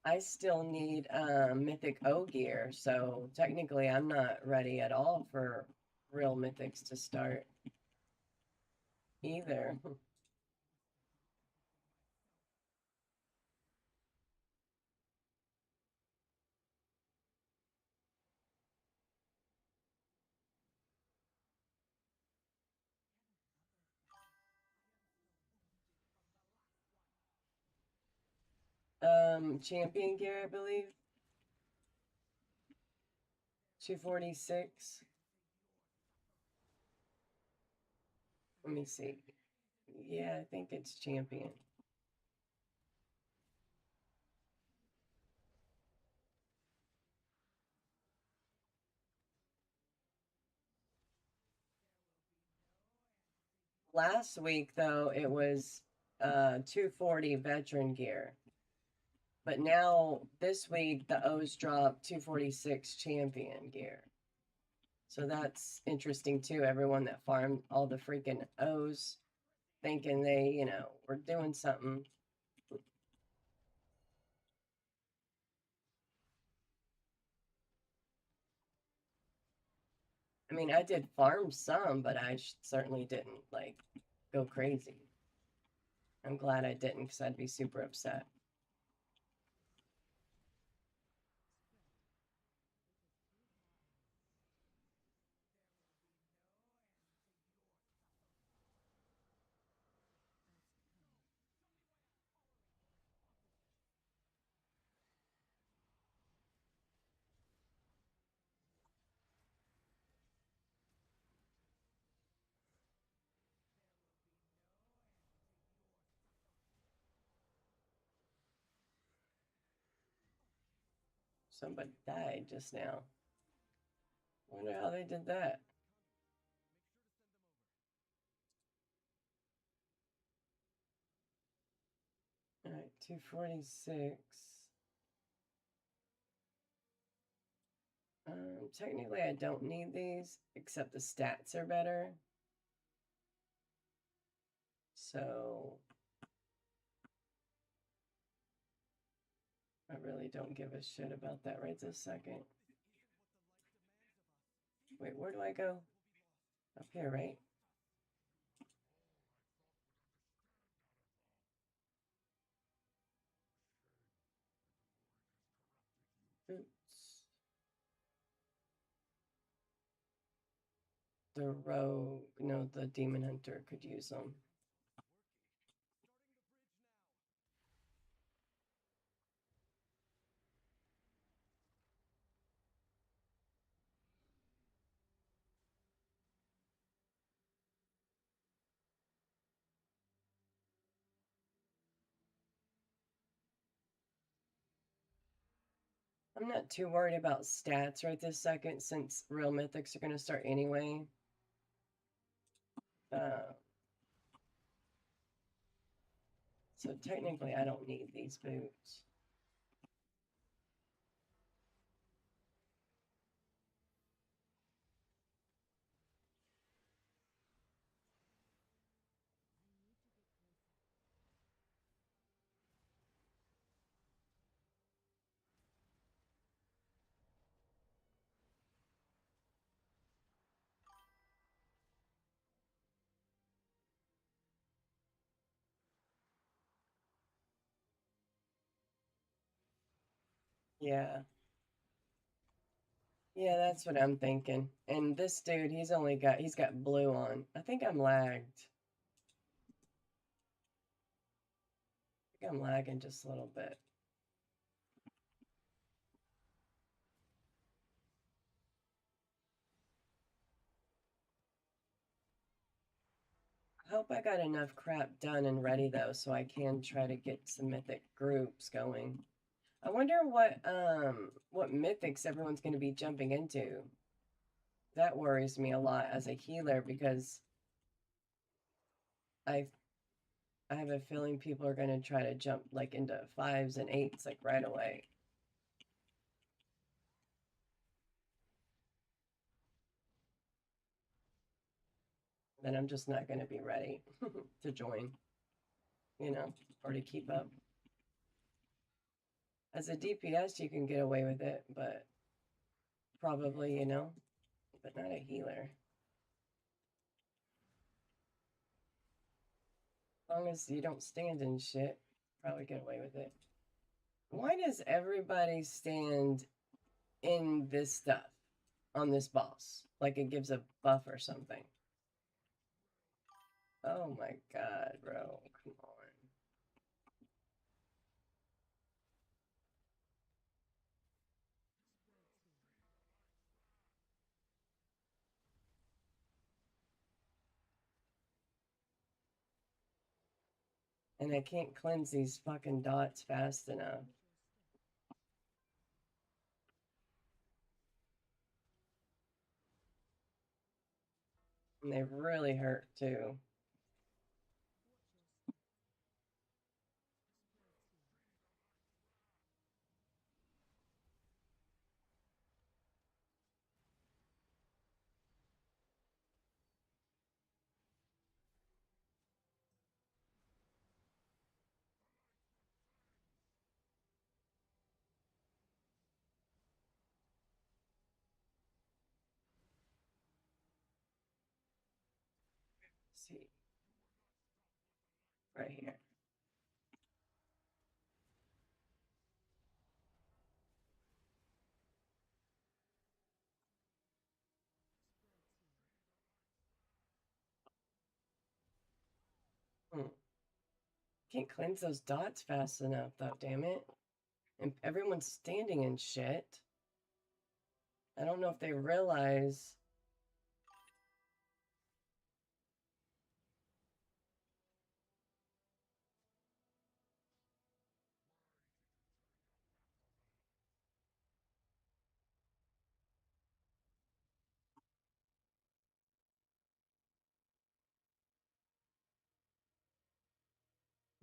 I still need Mythic O gear, so technically I'm not ready at all for real Mythics to start either. Champion gear, I believe. 246. Let me see. Yeah, I think it's champion. Last week though, it was 240 veteran gear. But now this week the O's dropped 246 champion gear. So that's interesting too. Everyone that farmed all the freaking O's thinking they, were doing something. I mean, I did farm some, but I certainly didn't like go crazy. I'm glad I didn't because I'd be super upset. Somebody died just now. Wonder how they did that. All right, 246. Technically, I don't need these, except the stats are better. So I really don't give a shit about that right this second. Wait, where do I go? Up here, right? Boots. The rogue, no, the demon hunter could use them. I'm not too worried about stats right this second since real mythics are going to start anyway. So technically I don't need these boots. Yeah. Yeah, that's what I'm thinking. And this dude, he's got blue on. I think I'm lagged. I think I'm lagging just a little bit. I hope I got enough crap done and ready though, so I can try to get some mythic groups going. I wonder what mythics everyone's going to be jumping into. That worries me a lot as a healer because I I have a feeling people are going to try to jump like into 5s and 8s like right away. Then I'm just not going to be ready to join, or to keep up. As a DPS, you can get away with it, but probably, but not a healer. As long as you don't stand in shit, probably get away with it. Why does everybody stand in this stuff on this boss? Like it gives a buff or something. Oh my god, bro. Come on. And I can't cleanse these fucking dots fast enough. And they really hurt too. Let's see, right here. Hmm. Can't cleanse those dots fast enough, though, damn it. And everyone's standing in shit. I don't know if they realize.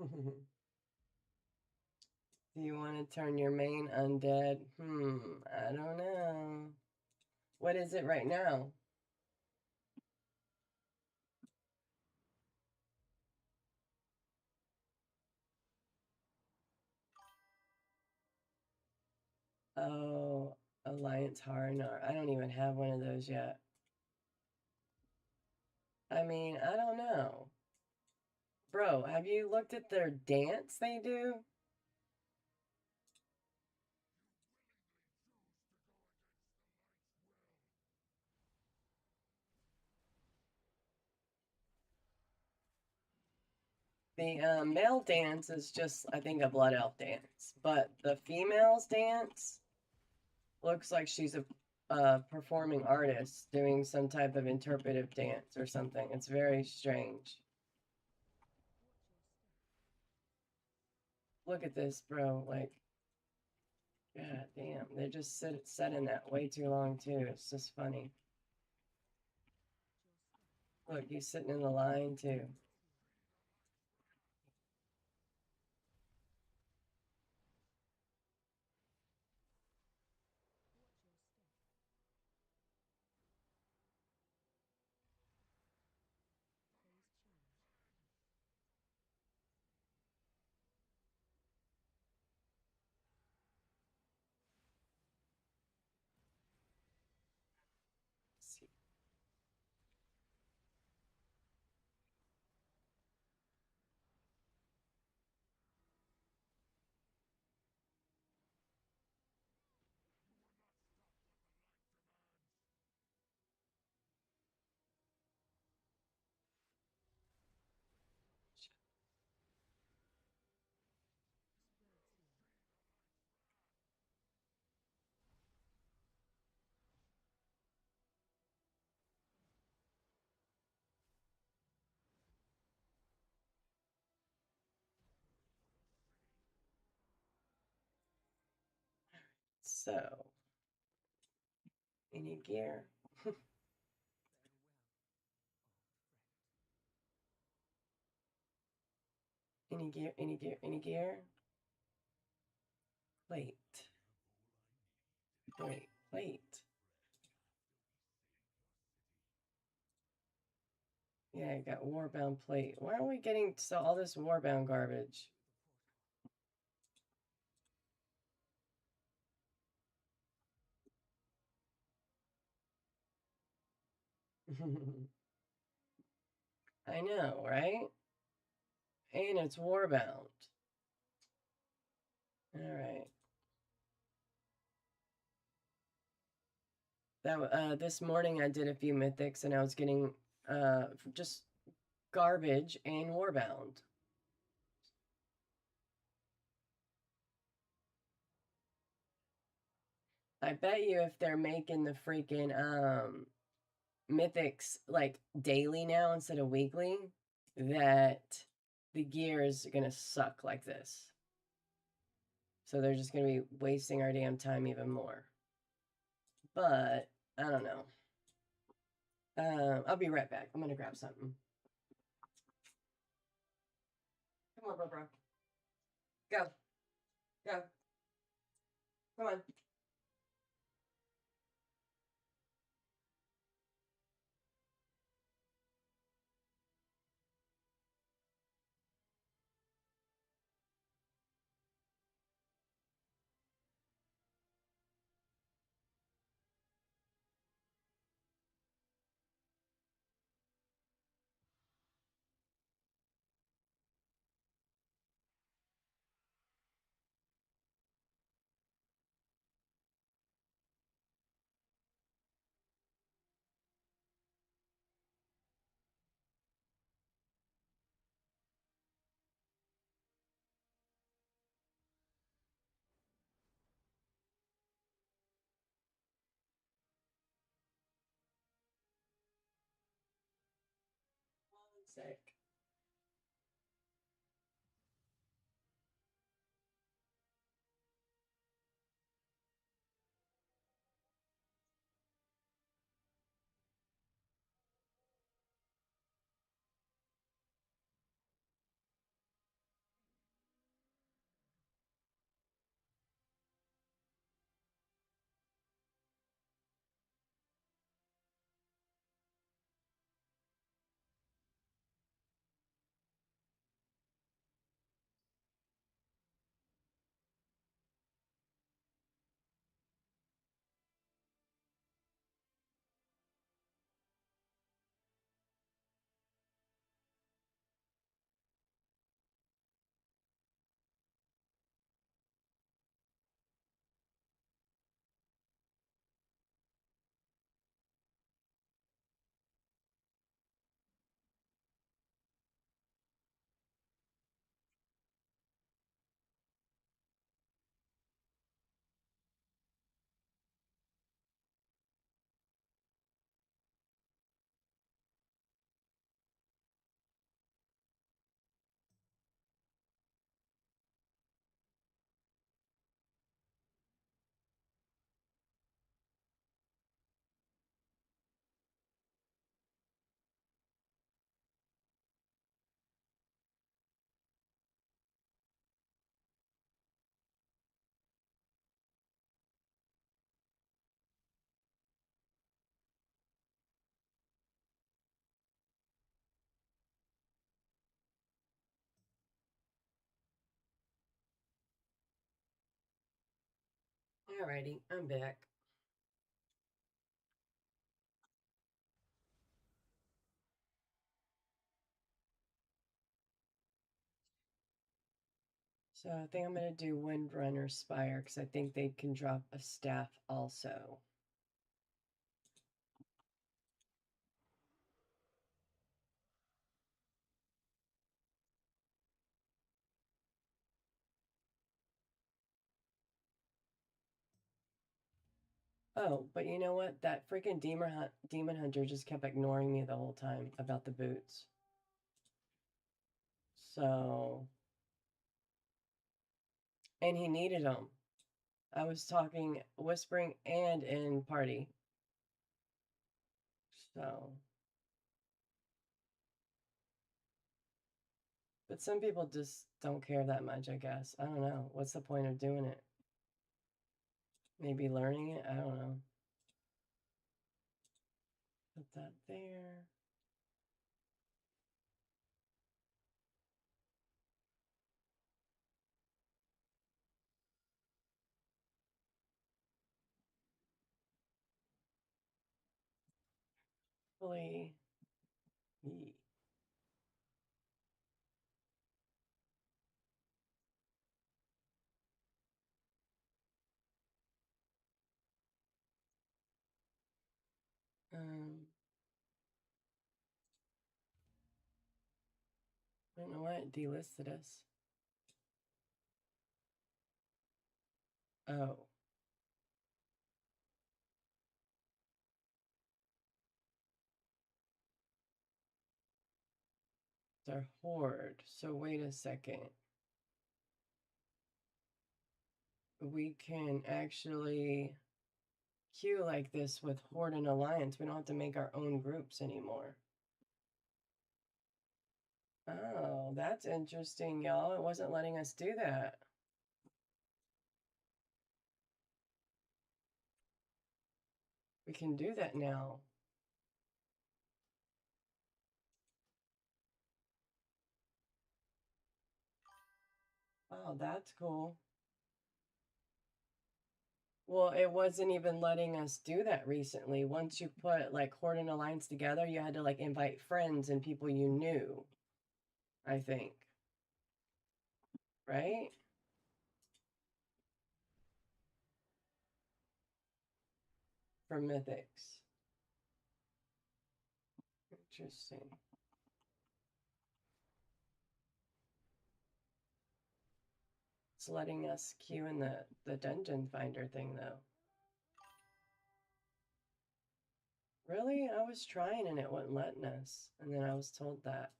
Do you want to turn your main undead? I don't know. What is it right now? Oh, Alliance Harnar. I don't even have one of those yet. I mean, I don't know. Bro, have you looked at their dance they do? The male dance is just, I think, a blood elf dance, but the females dance looks like she's a performing artist doing some type of interpretive dance or something. It's very strange. Look at this, bro. Like, God damn, they're just set in that way too long too. It's just funny. Look, he's sitting in the line too. So, any gear? Any gear? Any gear? Any gear? Plate. Wait, plate. Yeah, I got warbound plate. Why are we getting all this warbound garbage? I know, right? And it's warbound. All right. This morning I did a few mythics and I was getting just garbage and warbound. I bet you if they're making the freaking mythics like daily now instead of weekly, that the gear is gonna suck like this. So they're just gonna be wasting our damn time even more. But I don't know. I'll be right back. I'm gonna grab something. Come on, bro. Go. Go. Come on. One sec. Alrighty, I'm back. So I think I'm going to do Windrunner Spire because I think they can drop a staff also. Oh, but you know what? That freaking demon hunter just kept ignoring me the whole time about the boots. So, and he needed them. I was talking, whispering, and in party. So, but some people just don't care that much, I guess. I don't know. What's the point of doing it? Maybe learning it? I don't know. Put that there. Hopefully, um, I don't know why it delisted us. Oh. It's our horde. So wait a second. We can actually queue like this with Horde and Alliance. We don't have to make our own groups anymore. Oh, that's interesting, y'all. It wasn't letting us do that. We can do that now. Oh, that's cool. Well, it wasn't even letting us do that recently. Once you put like Horde and Alliance together, you had to like invite friends and people you knew, I think. Right? For Mythics. Interesting. It's letting us queue in the dungeon finder thing though. Really? I was trying and it wasn't letting us. And then I was told that.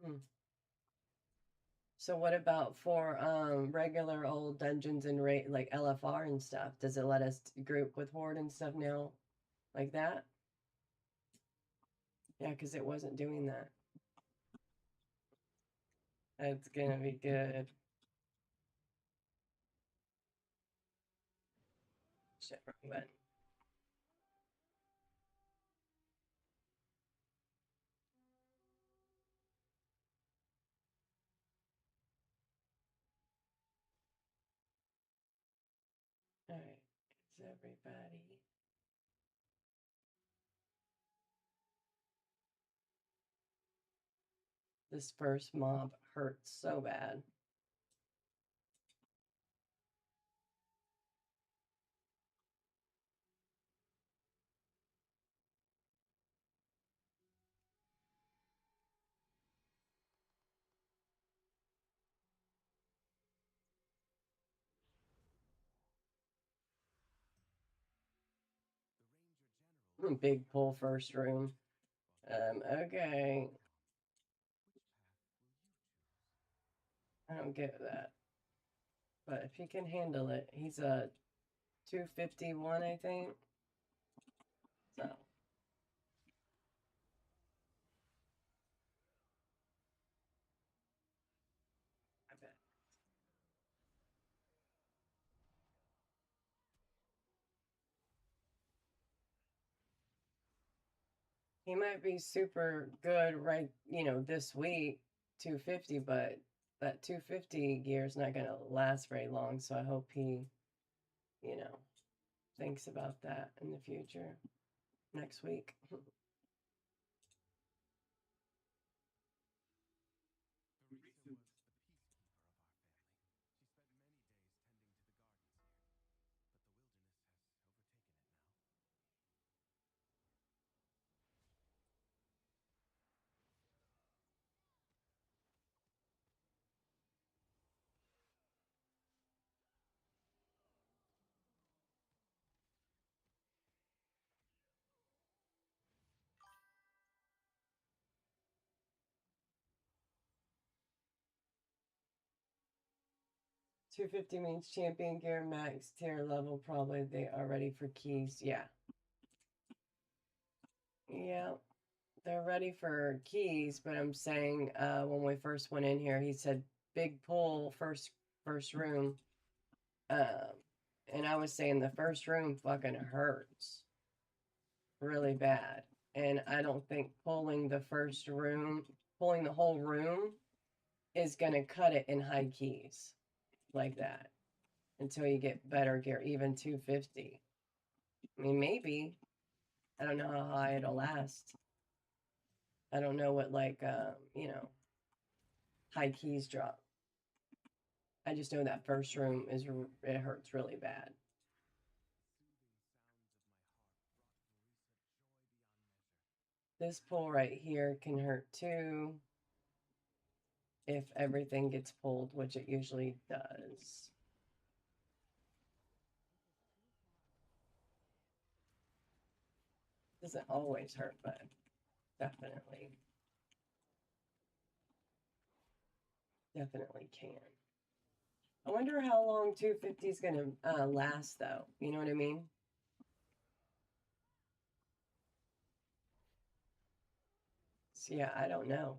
Hmm. So what about for regular old dungeons and like LFR and stuff? Does it let us group with Horde and stuff now? Like that? Yeah, because it wasn't doing that. That's gonna be good. Shit, wrong button. Alright, is everybody? This first mob hurts so bad. Big pull first room. Okay. I don't get that. But if he can handle it, he's a 251, I think. So, I bet. He might be super good right, this week, 250, but that 250 gear is not going to last very long, so I hope he, you know, thinks about that in the future next week. $250 means champion gear max tier level. Probably they are ready for keys. Yeah. Yeah. They're ready for keys, but I'm saying when we first went in here, he said big pull first room. Um, and I was saying the first room fucking hurts really bad. And I don't think pulling the first room, pulling the whole room is going to cut it in high keys like that until you get better gear, even 250. I mean, maybe. I don't know how high it'll last. I don't know what, like, high keys drop. I just know that first room it hurts really bad. This pull right here can hurt too if everything gets pulled, which it usually does. Doesn't always hurt, but definitely can. I wonder how long 250 is gonna last, though. You know what I mean? So, yeah, I don't know.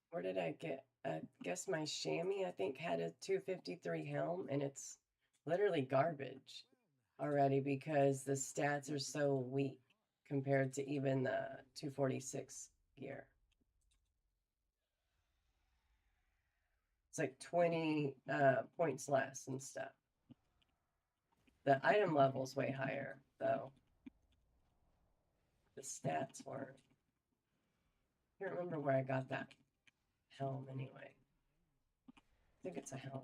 Where did I get? I guess my chamois, I think, had a 253 helm, and it's literally garbage already because the stats are so weak compared to even the 246 gear. It's like 20 points less and stuff. The item level's way higher, though. The stats weren't. I can't remember where I got that helm anyway. I think it's a helm.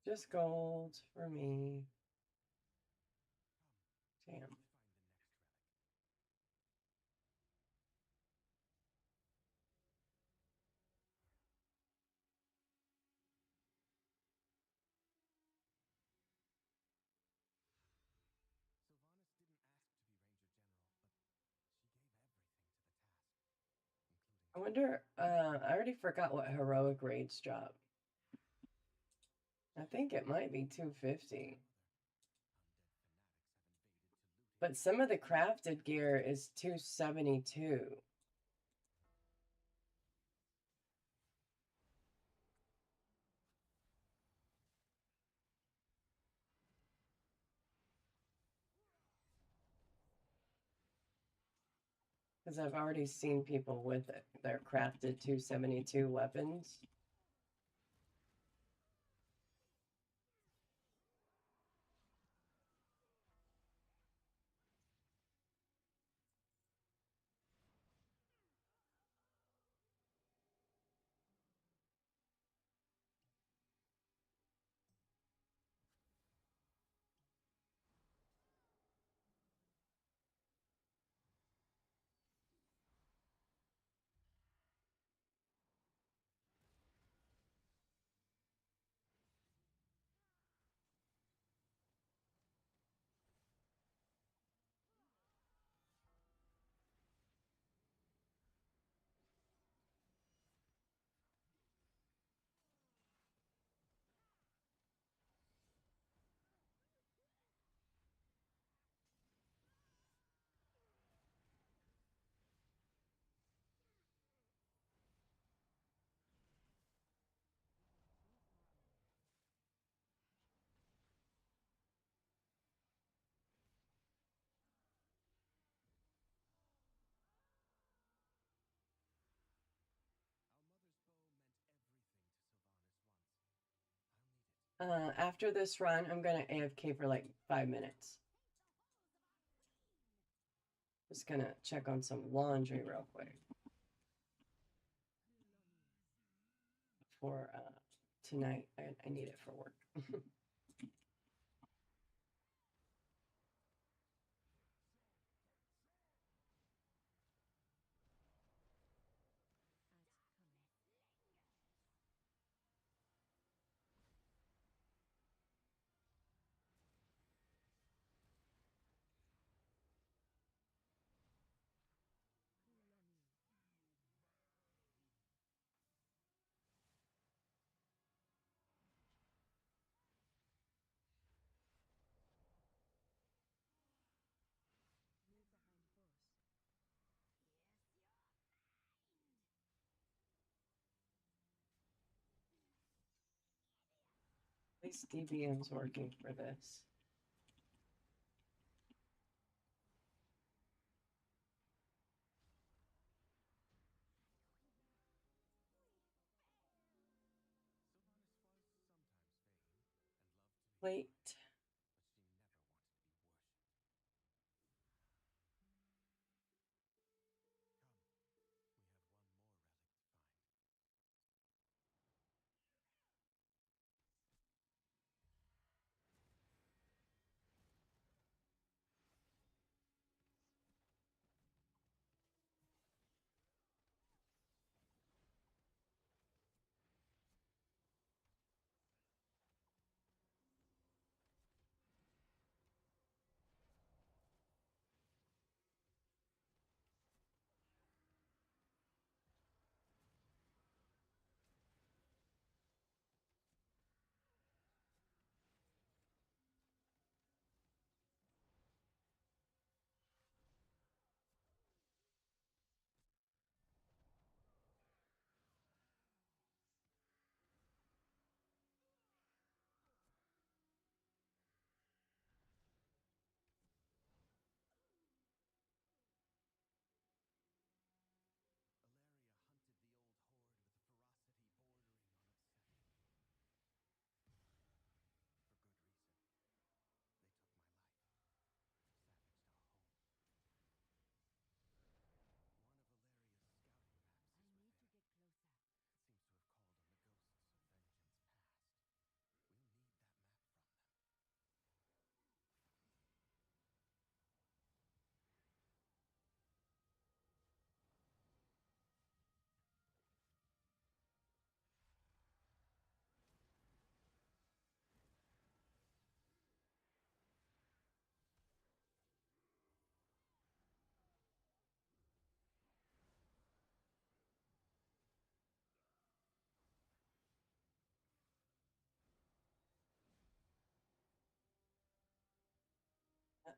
Just gold for me. Damn. I wonder, I already forgot what heroic raids drop. I think it might be 250. But some of the crafted gear is 272. Because I've already seen people with it. Their crafted 272 weapons. After this run, I'm gonna AFK for like 5 minutes. Just gonna check on some laundry real quick for tonight. I need it for work. At least DBM's working for this. Wait.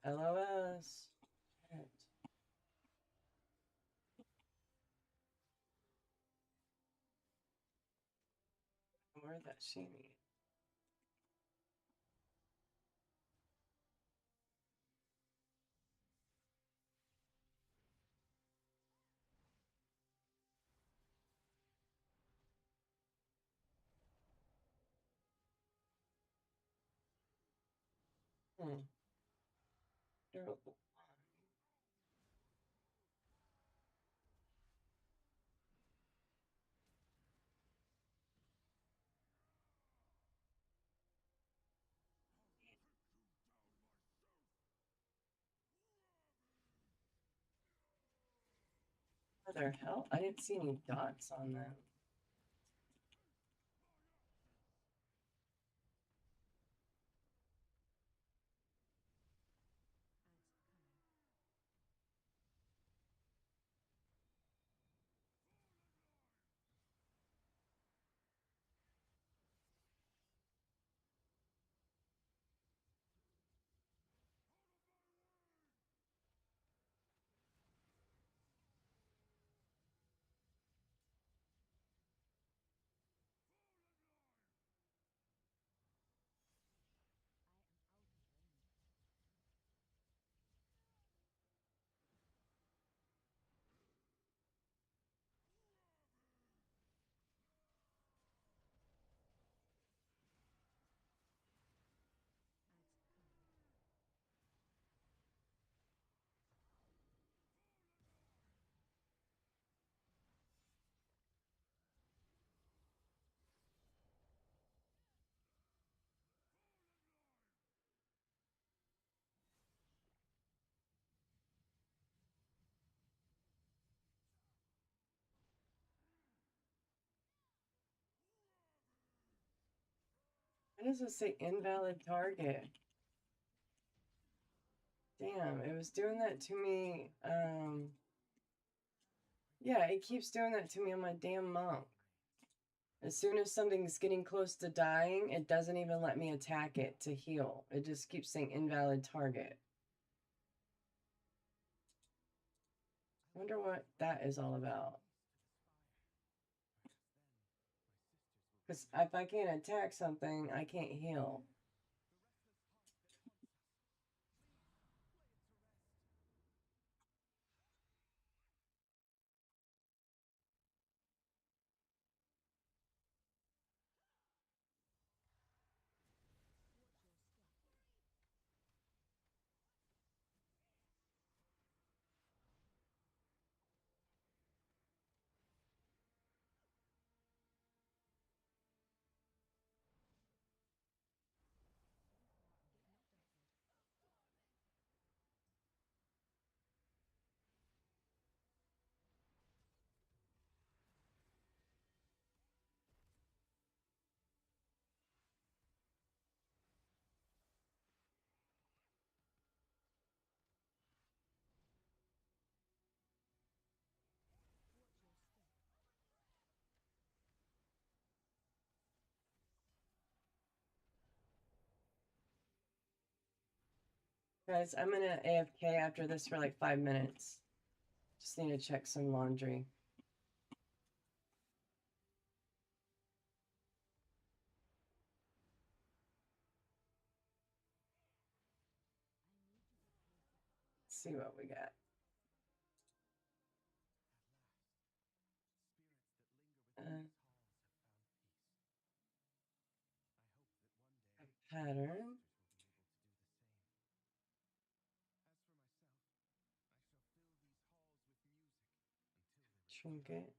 LOS. Shit. Where'd that see me? Hmm. Durable. What the hell? I didn't see any dots on them. Why does it say invalid target? Damn, it was doing that to me. Yeah, it keeps doing that to me on my damn monk. As soon as something's getting close to dying, it doesn't even let me attack it to heal. It just keeps saying invalid target. Wonder what that is all about. Because if I can't attack something, I can't heal. Guys, I'm gonna AFK after this for like 5 minutes. Just need to check some laundry. Let's see what we got. A pattern. Trinket.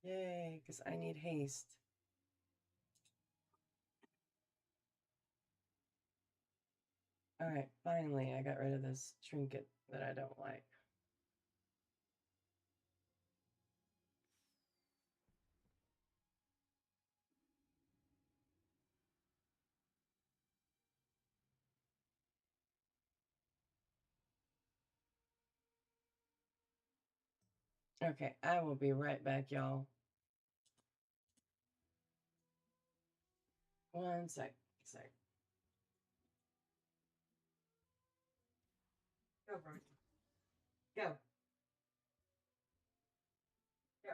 Yay, because I need haste. Alright, finally I got rid of this trinket that I don't like. Okay, I will be right back, y'all. One sec. Go, bro. Go. Go.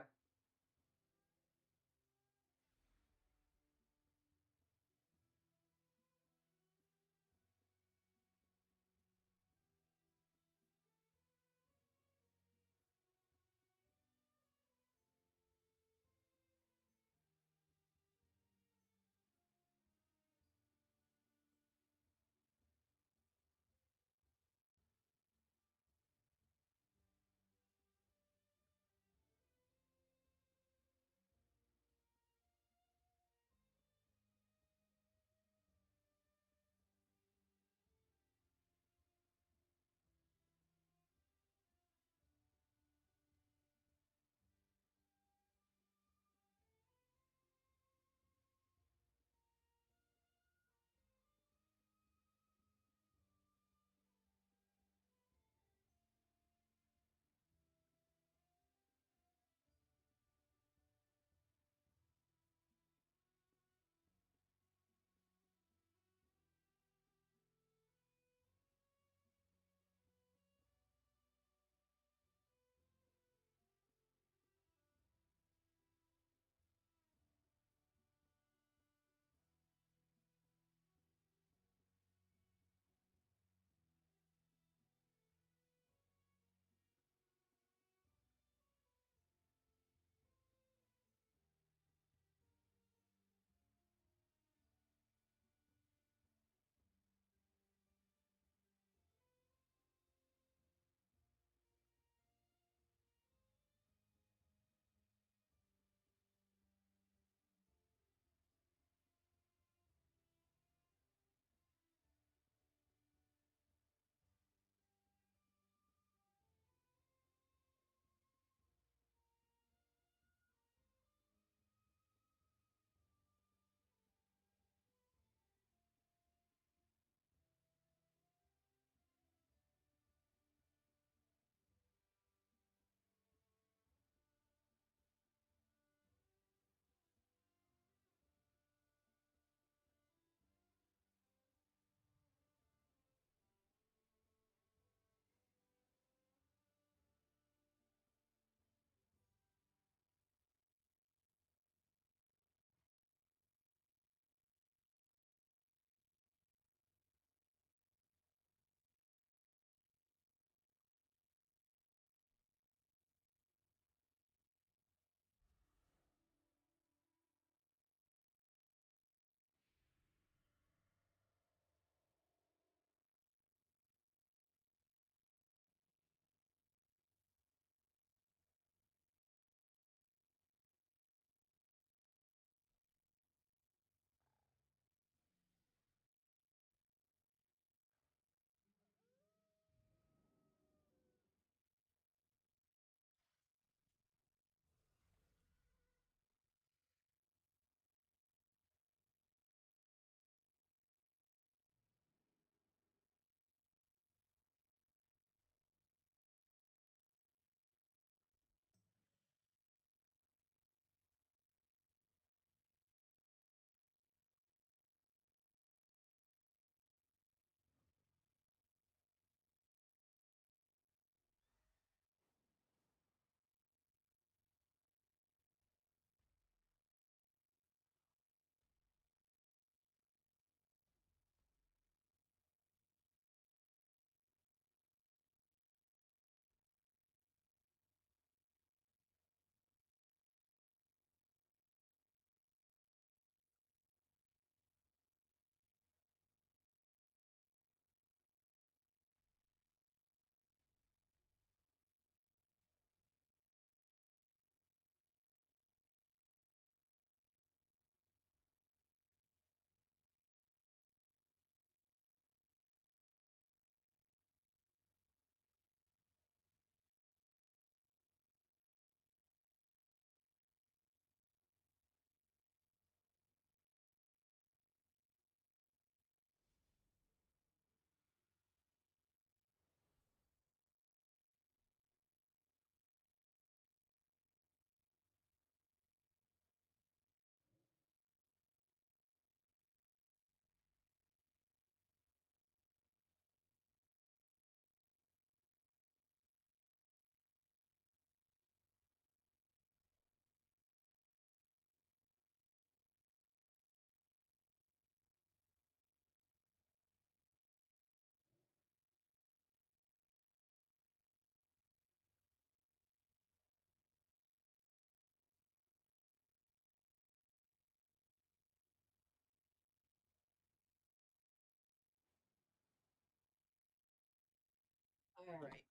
All right.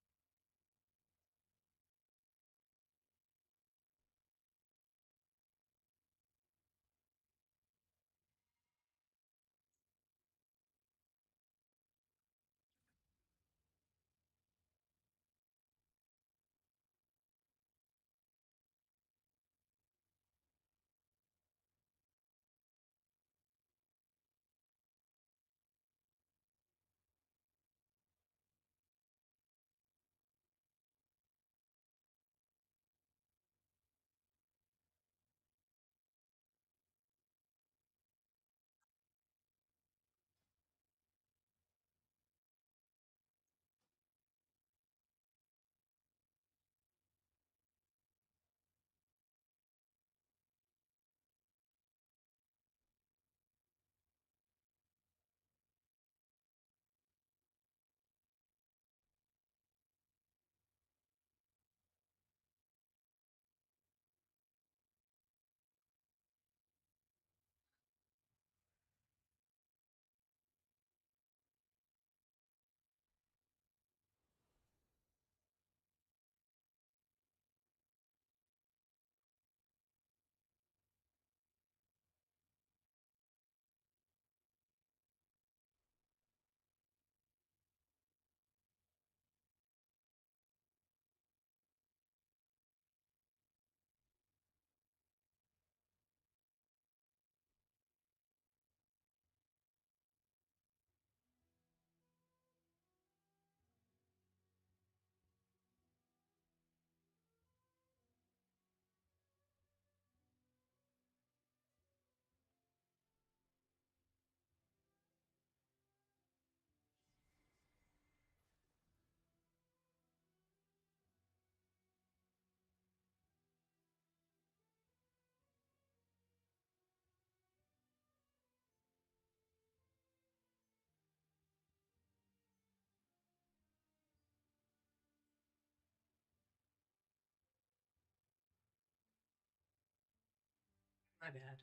My bad.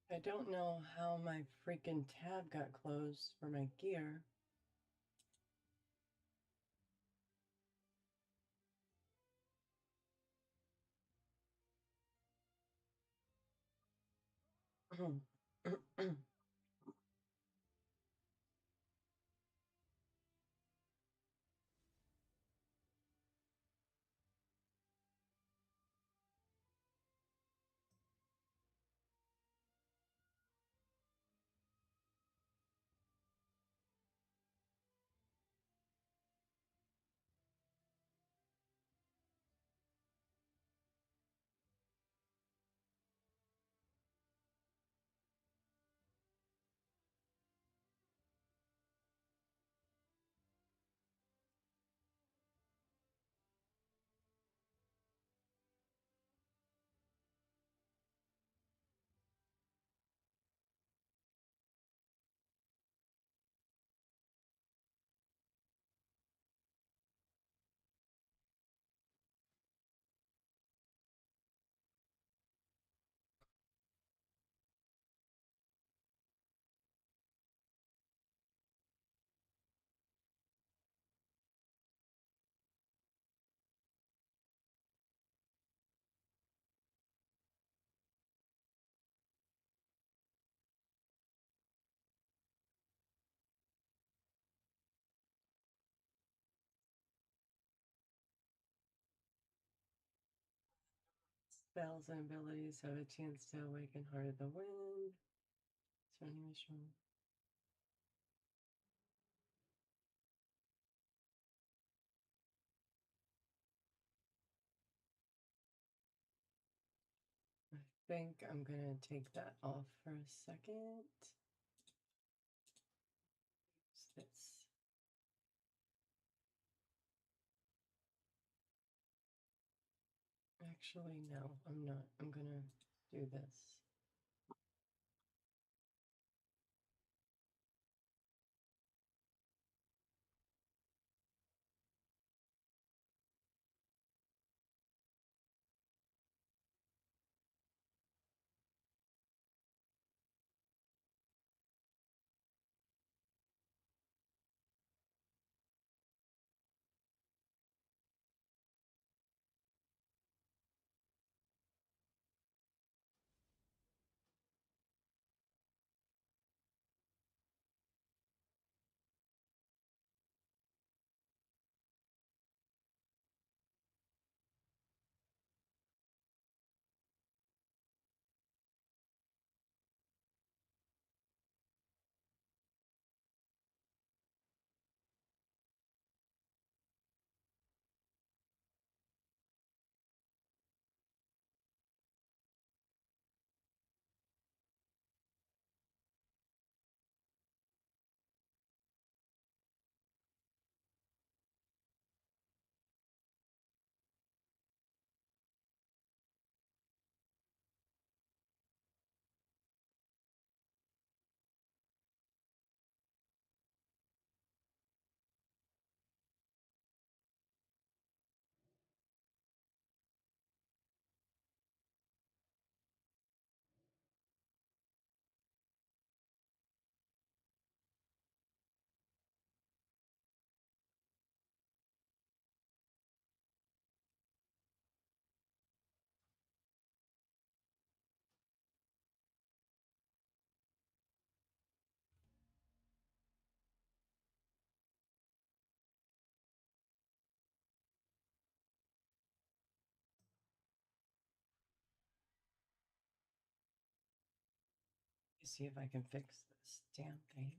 I don't know how my freaking tab got closed for my gear. Spells and abilities have a chance to awaken Heart of the Wind. So mission. I think I'm gonna take that off for a second. Use this. Actually, no, I'm not. I'm gonna do this. See if I can fix this damn thing.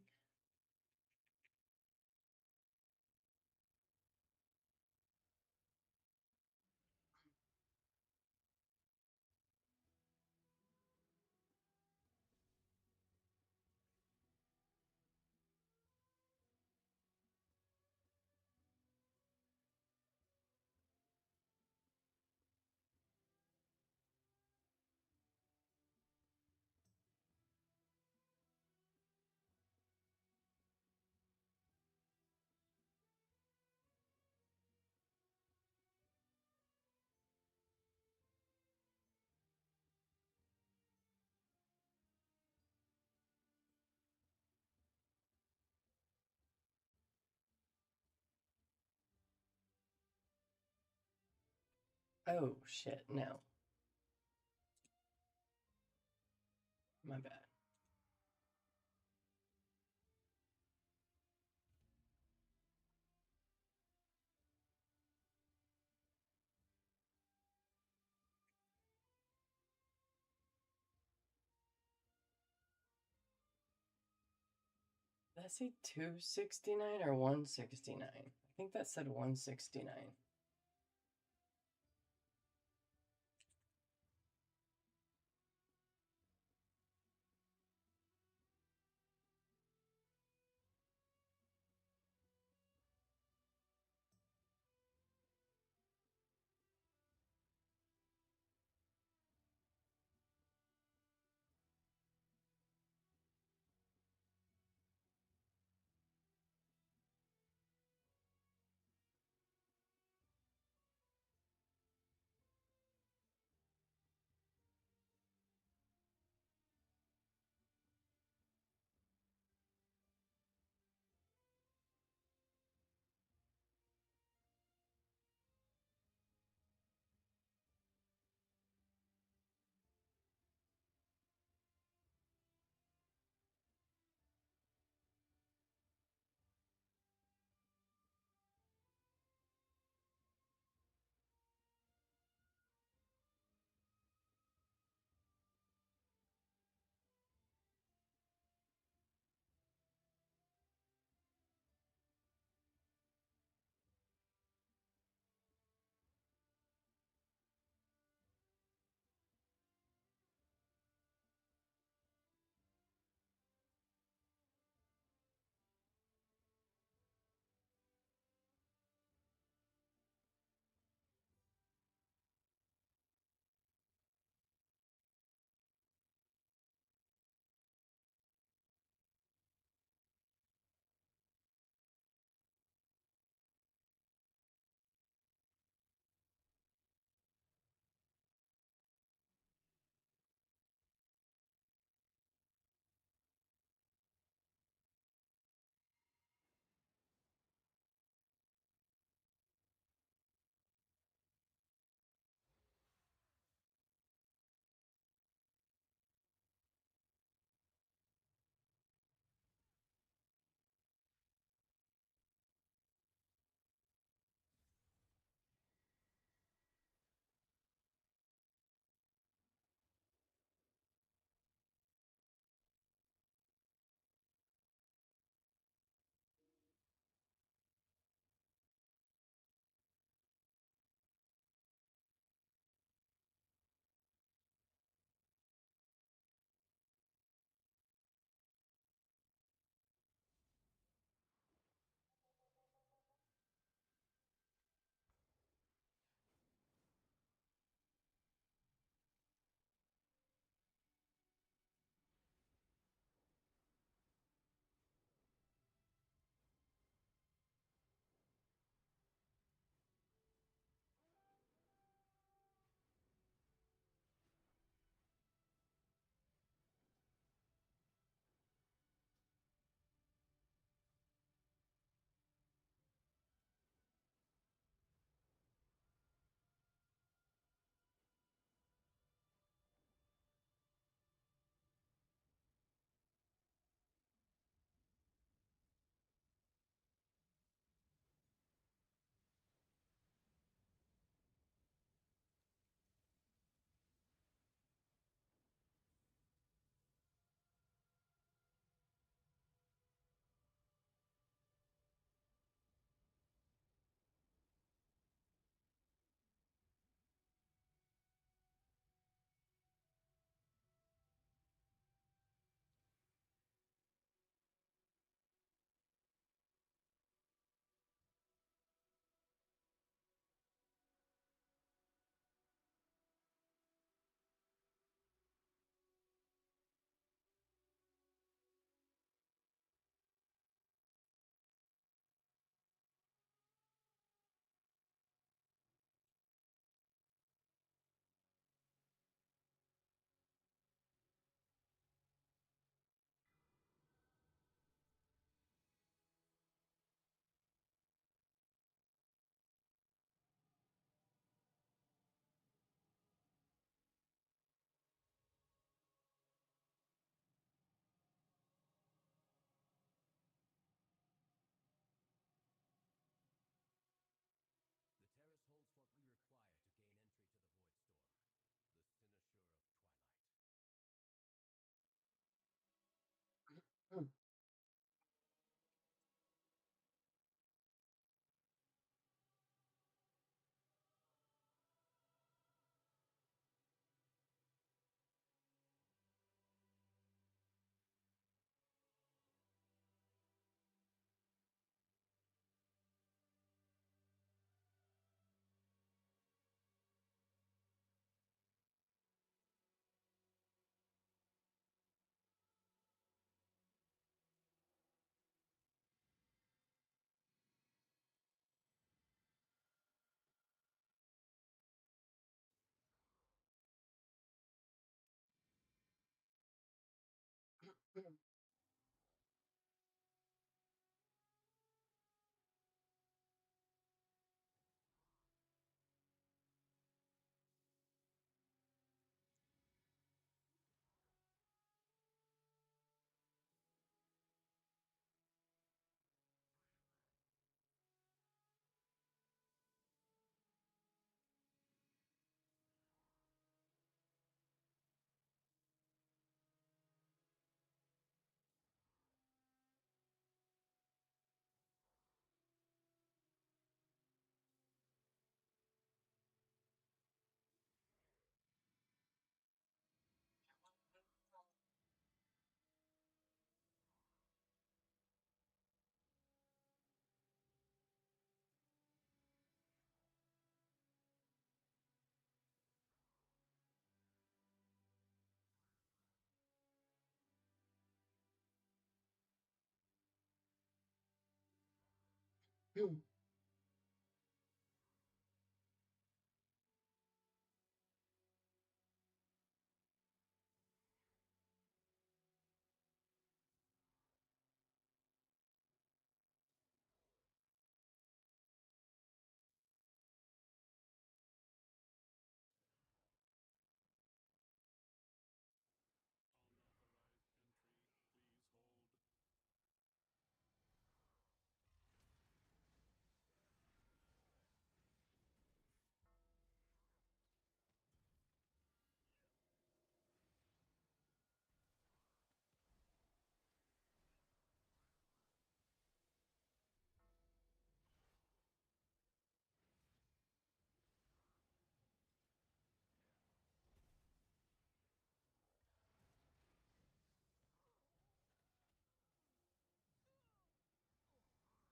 Oh shit, no. My bad. Did I say 269 or 169? I think that said 169.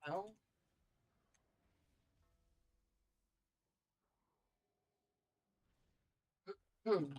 Well, hmm.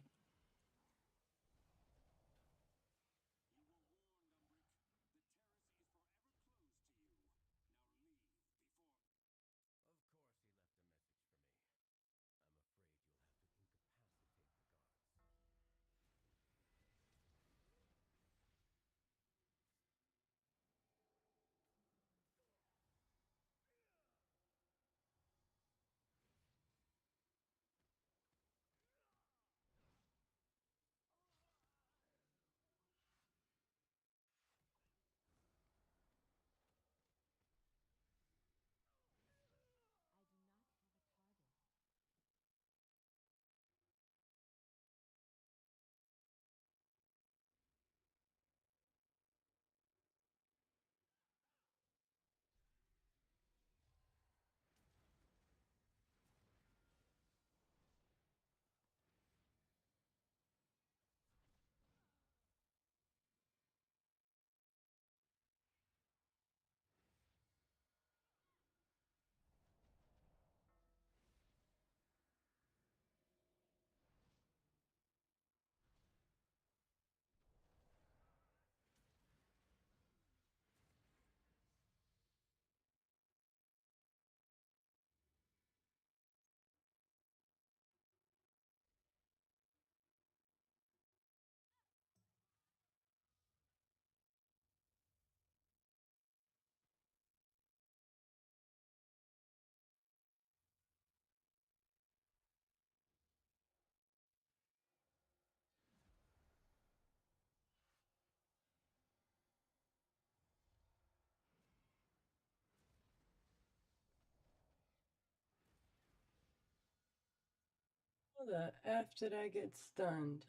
How the F did I get stunned?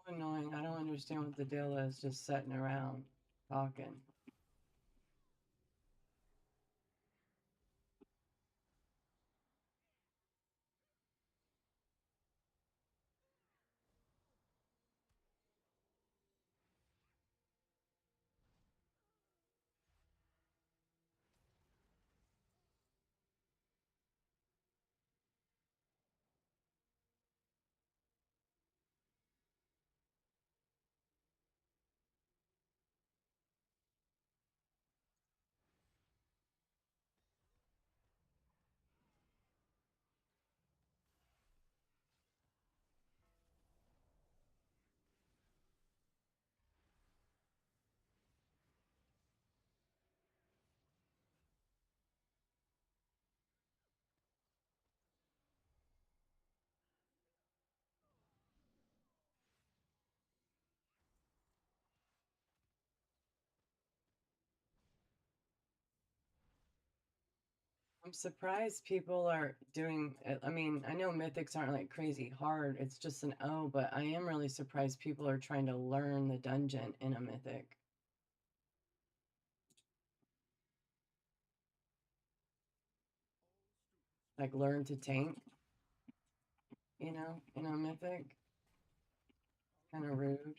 Annoying. I don't understand what the deal is, just sitting around talking. I'm surprised people are doing it. I mean, I know mythics aren't like crazy hard. It's just an O, but I am really surprised people are trying to learn the dungeon in a mythic. Like learn to tank, in a mythic. Kind of rude.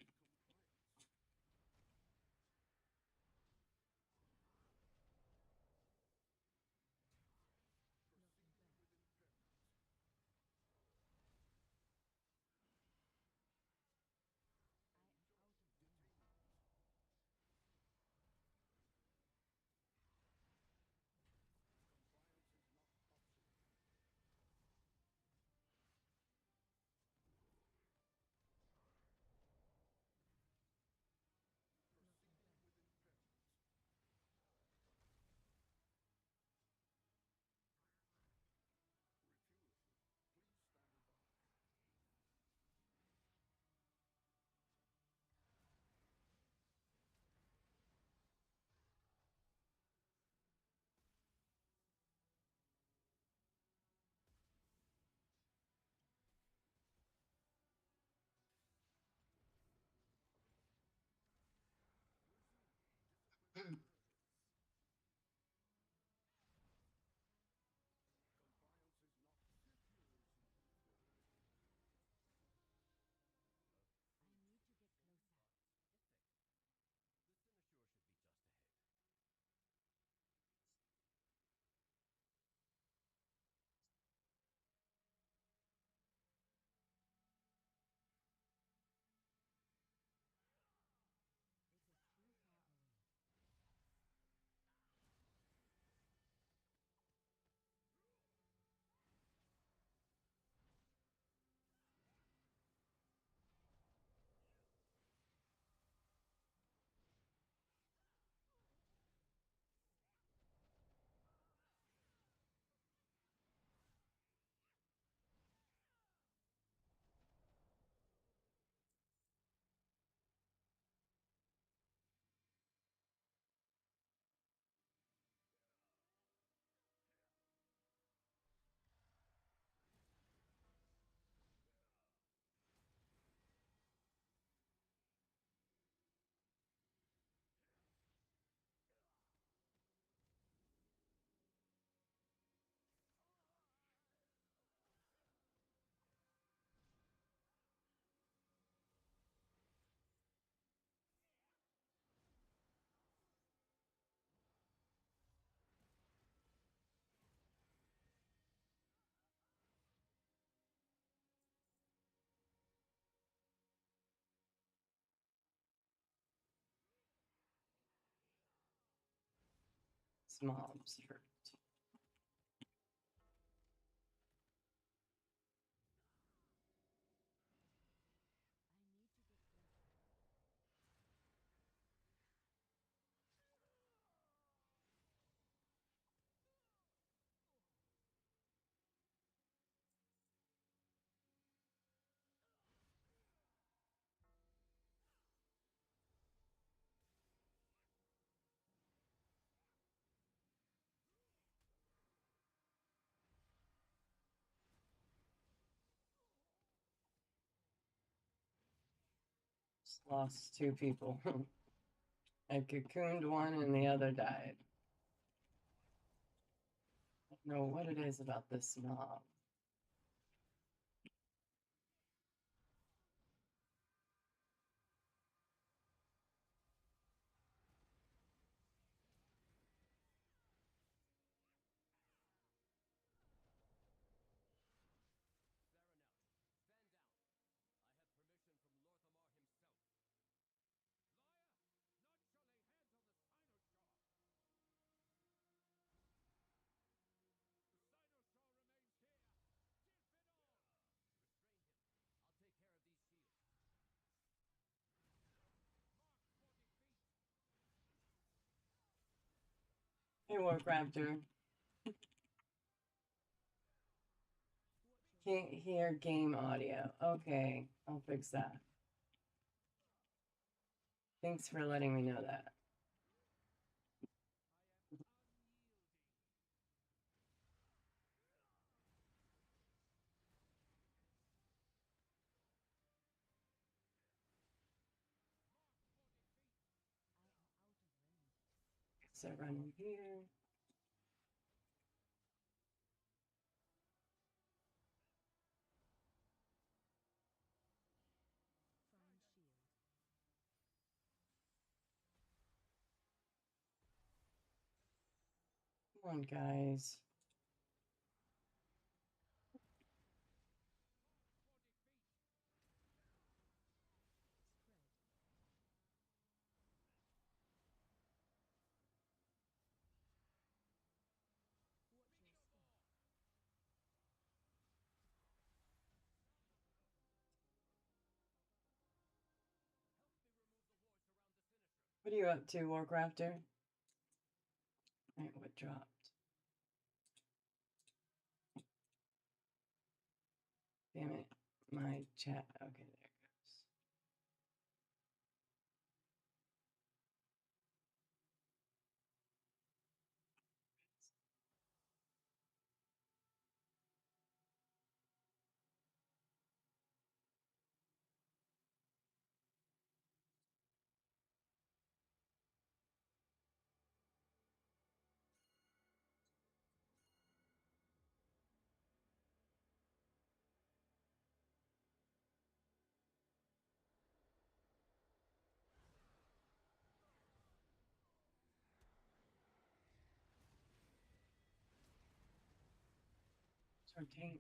Mobs hurt. Lost two people. I cocooned one and the other died. I don't know what it is about this mob. Hey, Warcrafter. Can't hear game audio. Okay, I'll fix that. Thanks for letting me know that. So running here. Come on, guys. What are you up to, Warcrafter? Alright, what dropped? Damn it. My chat. Okay, there it goes. Sorting.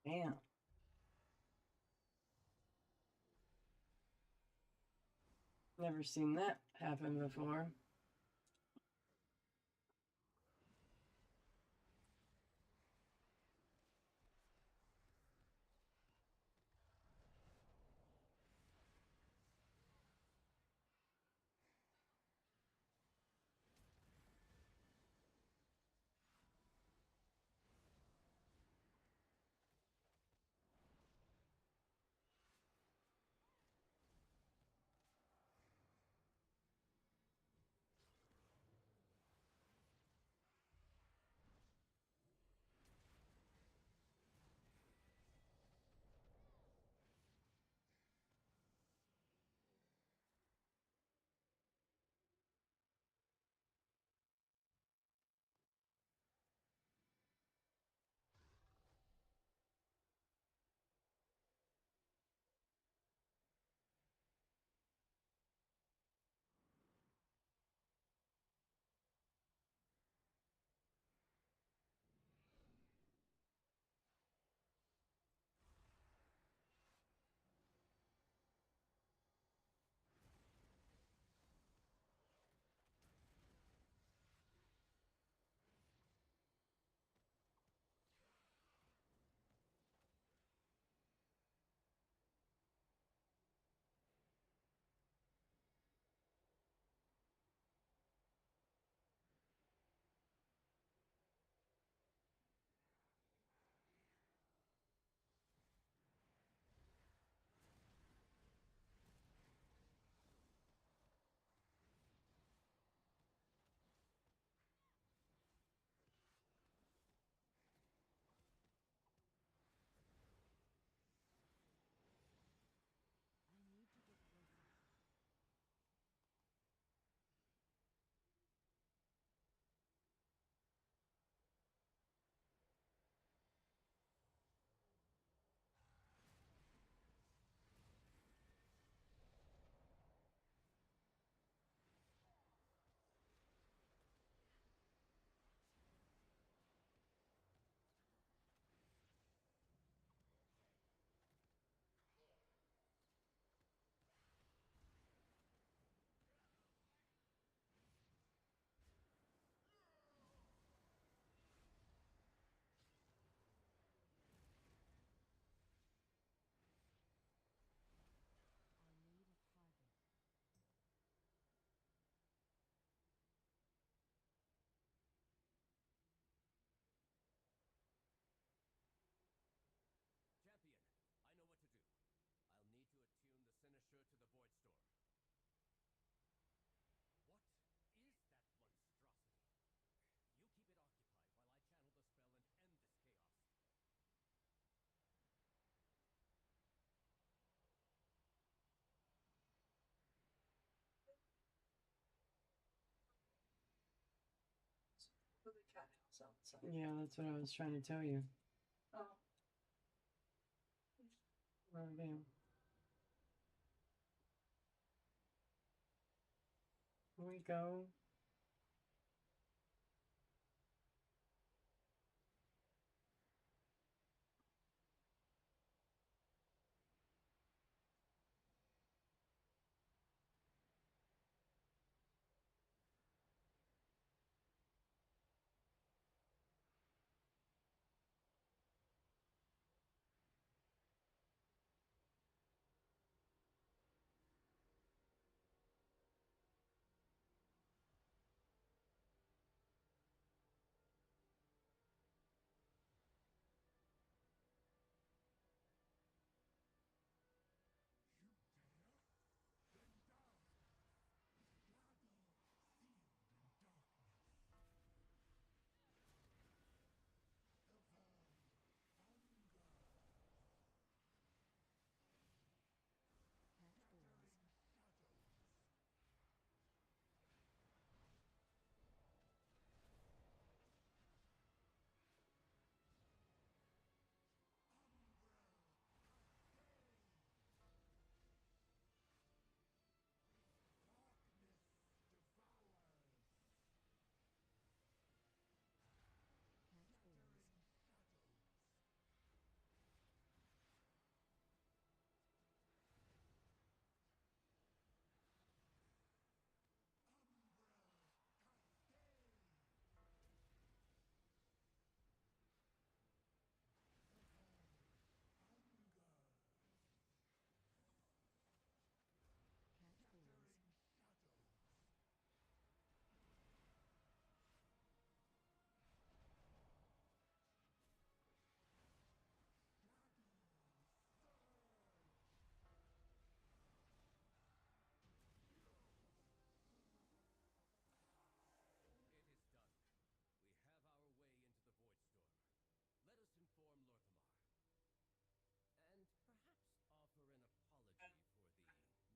Damn. Never seen that happen before. Yeah, that's what I was trying to tell you. Oh, damn. Here we go.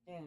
Yeah.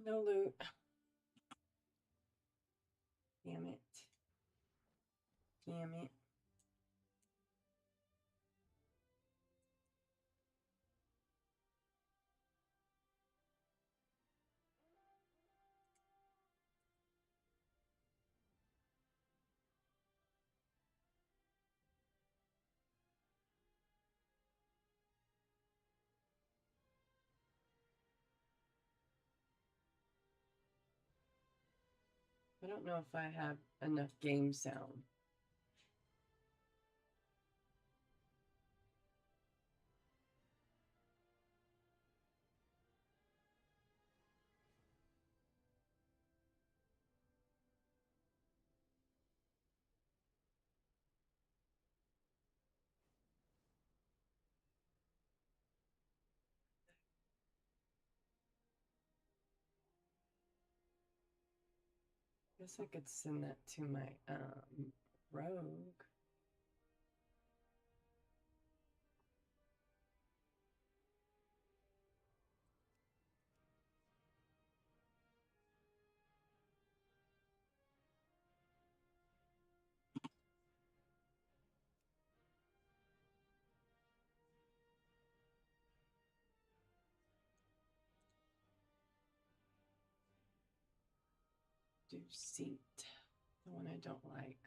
No loot. Damn it. Damn it. I don't know if I have enough game sound. Guess I could send that to my rogue. Do seat. The one I don't like.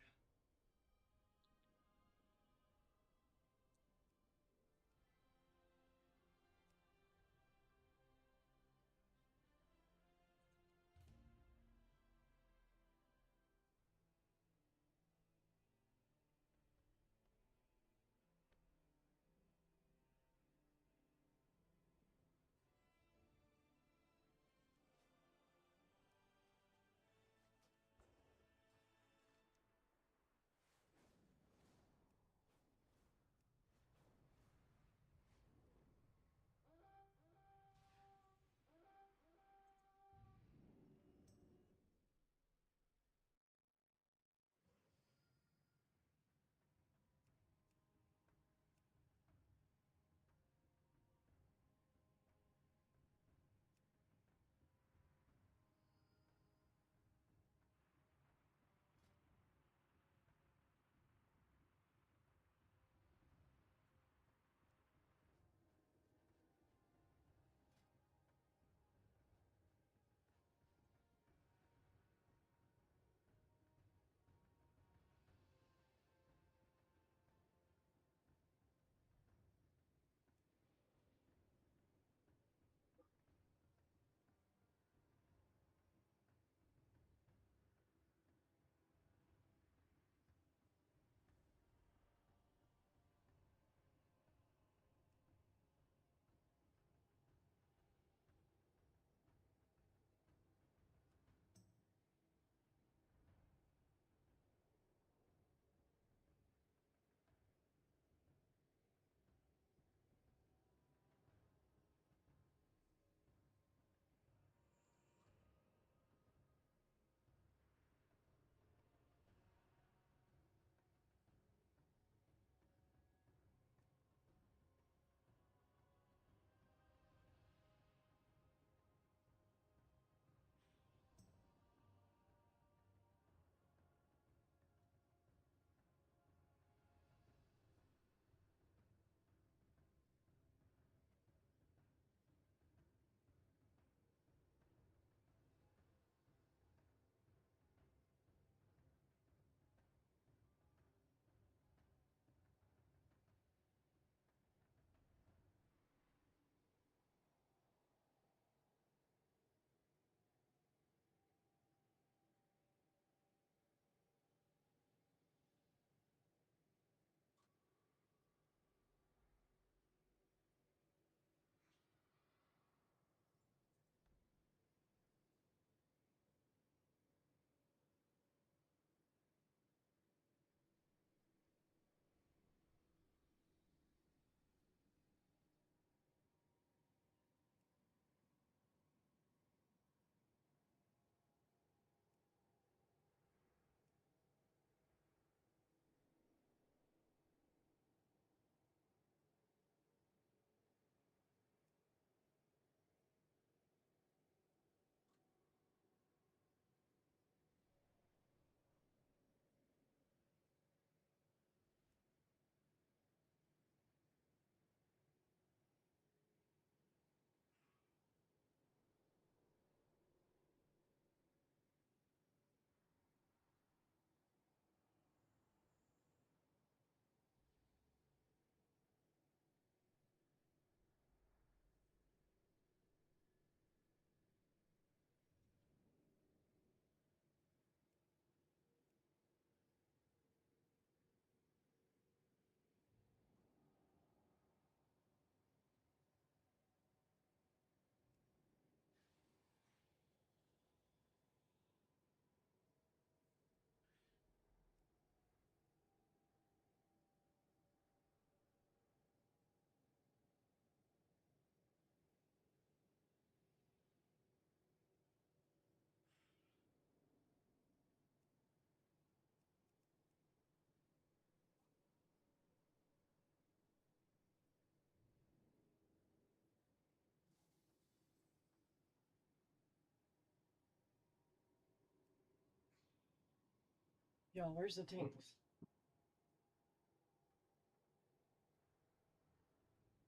Yo, where's the tanks?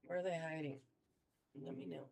Where are they hiding? Let me know.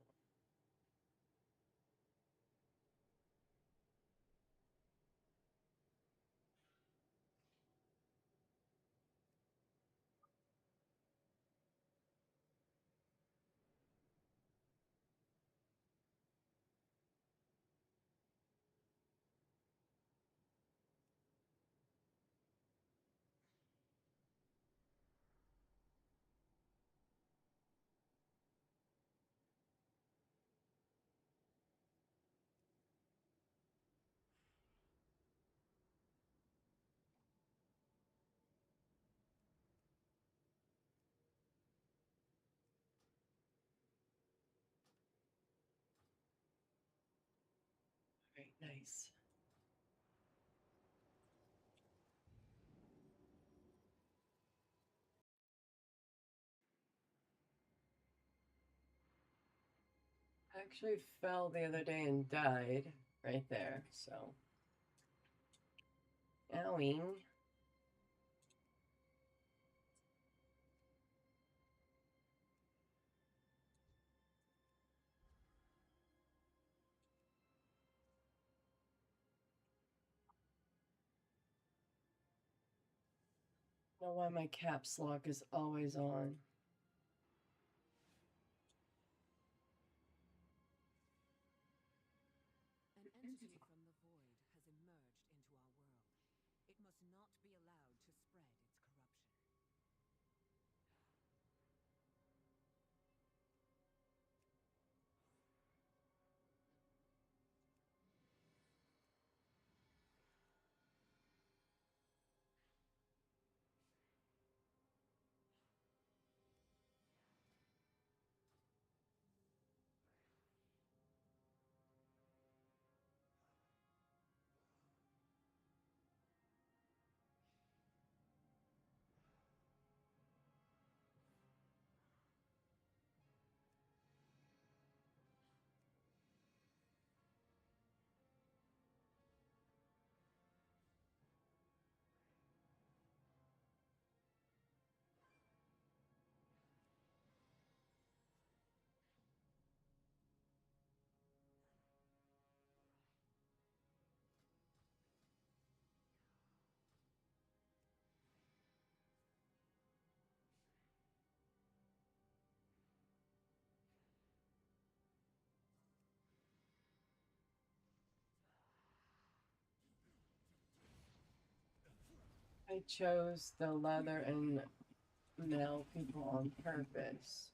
Right, nice. I actually fell the other day and died right there, so. Owing. I don't know why my caps lock is always on. An entity from the void has emerged into our world. It must not be allowed to spread its corruption. I chose the leather and male people on purpose.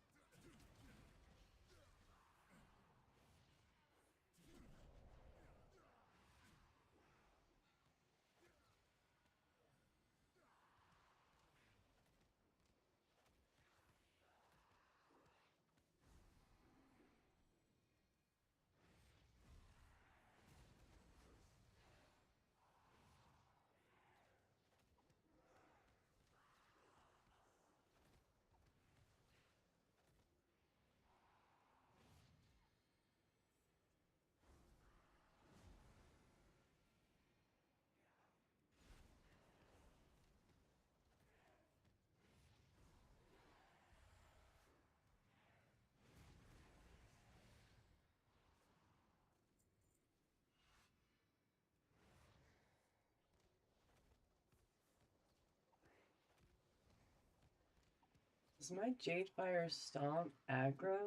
Is my Jadefire Stomp aggro?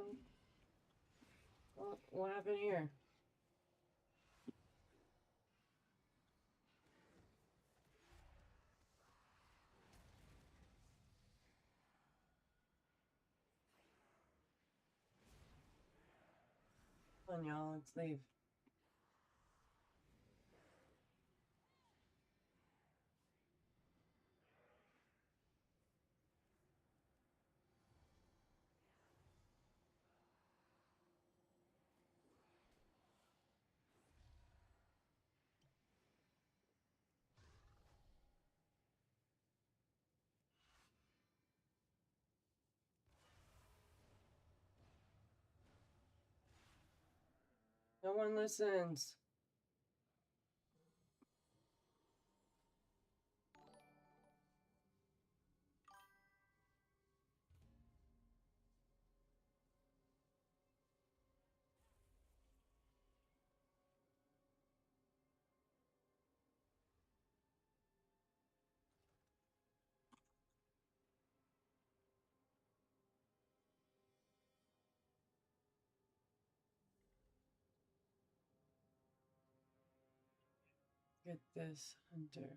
What happened here? Come on, y'all, let's leave. No one listens. Get this hunter.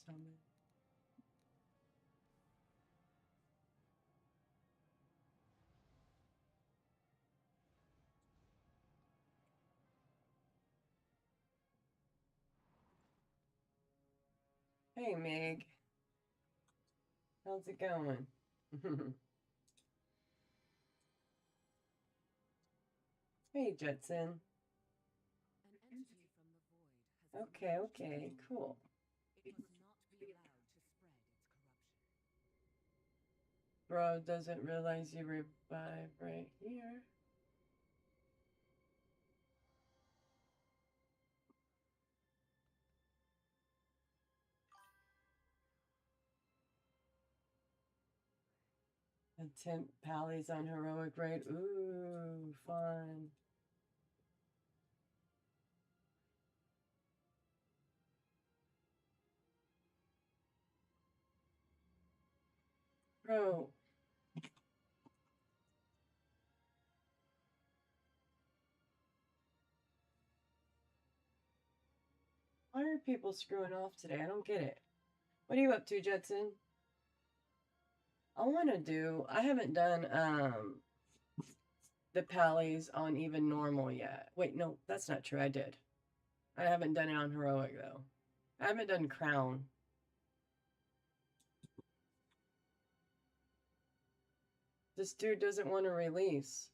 Summon. Hey, Meg. How's it going? Hey, Jetson. An entity from the void has Okay, emerged okay, into our cool. world. It must not be allowed to spread its corruption. Bro doesn't realize you revive right here. Attempt Pally's on heroic raid. Ooh, fun. Bro. Why are people screwing off today? I don't get it. What are you up to, Jetson? I haven't done the Pallies on even normal yet. Wait, no, that's not true. I did. I haven't done it on heroic though. I haven't done crown. This dude doesn't want to release.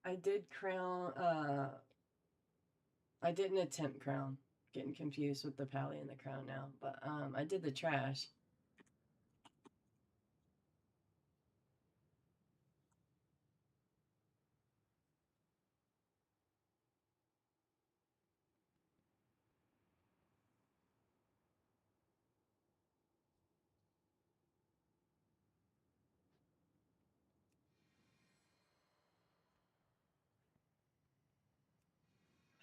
I did crown, I didn't attempt crown. Getting confused with the pally and the crown now. But I did the trash.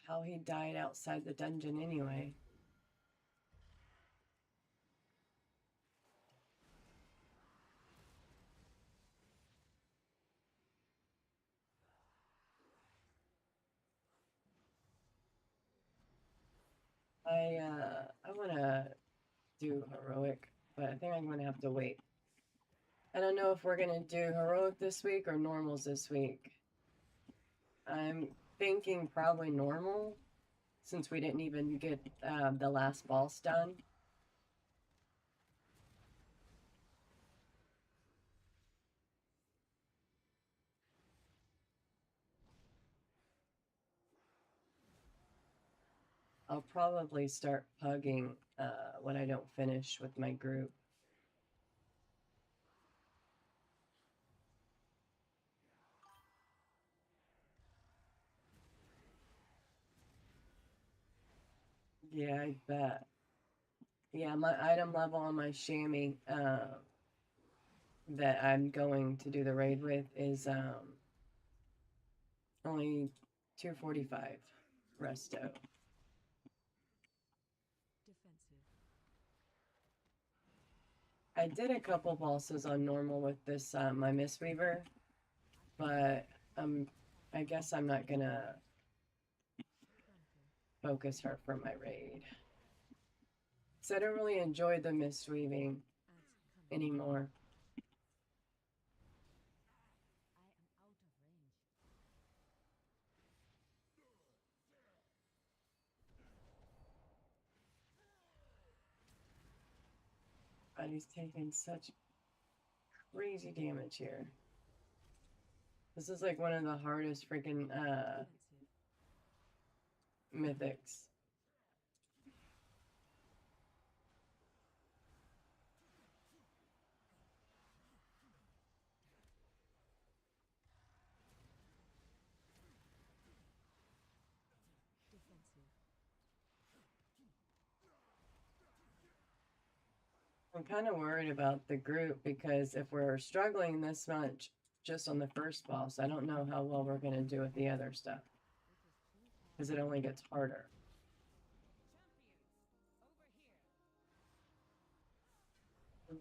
How he died outside the dungeon anyway. I wanna do heroic, but I think I'm gonna have to wait. I don't know if we're gonna do heroic this week or normals this week. I'm thinking probably normal, since we didn't even get the last boss done. I'll probably start pugging when I don't finish with my group. Yeah, I bet. Yeah, my item level on my chamois that I'm going to do the raid with is only 245 resto. Defensive. I did a couple bosses on normal with this my Mistweaver, but I guess I'm not gonna focus her for my raid. So I don't really enjoy the Mistweaving anymore. Everybody's taking such crazy damage here. This is like one of the hardest freaking Defensive. mythics. Defensive. I'm kind of worried about the group because if we're struggling this much just on the first boss, I don't know how well we're going to do with the other stuff It was too far. because it only gets harder. Champions, over here.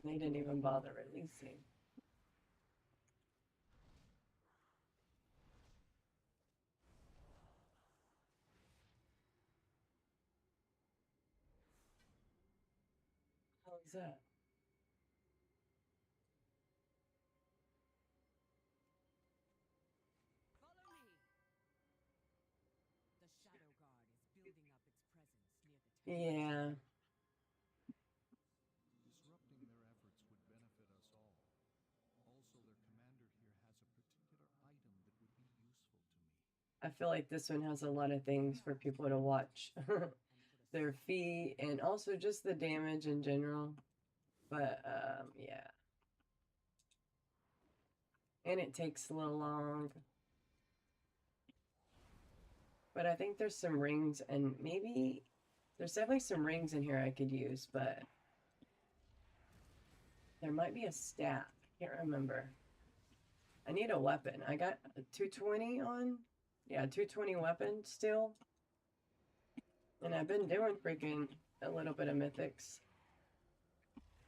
They didn't even bother releasing. How is that? Follow me. The Shadow Guard is building up its presence near the temple. Yeah. Disrupting their efforts would benefit us all. Also, their commander here has a particular item that would be useful to me. I feel like this one has a lot of things for people to watch. Their feet and also just the damage in general. But yeah. And it takes a little long. But I think there's some rings and maybe there's definitely some rings in here I could use, but there might be a staff. Can't remember. I need a weapon. I got a 220 on. Yeah, 220 weapon still. And I've been doing freaking a little bit of mythics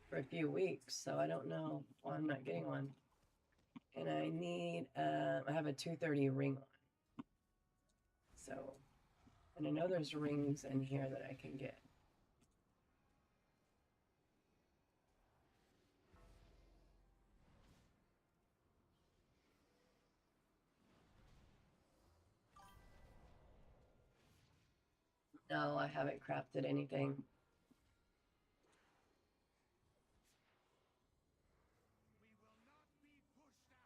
for a few weeks, so I don't know why I'm not getting one. And I need, I have a 230 ring on. So, and I know there's rings in here that I can get. No, I haven't crafted anything. We will not be pushed out.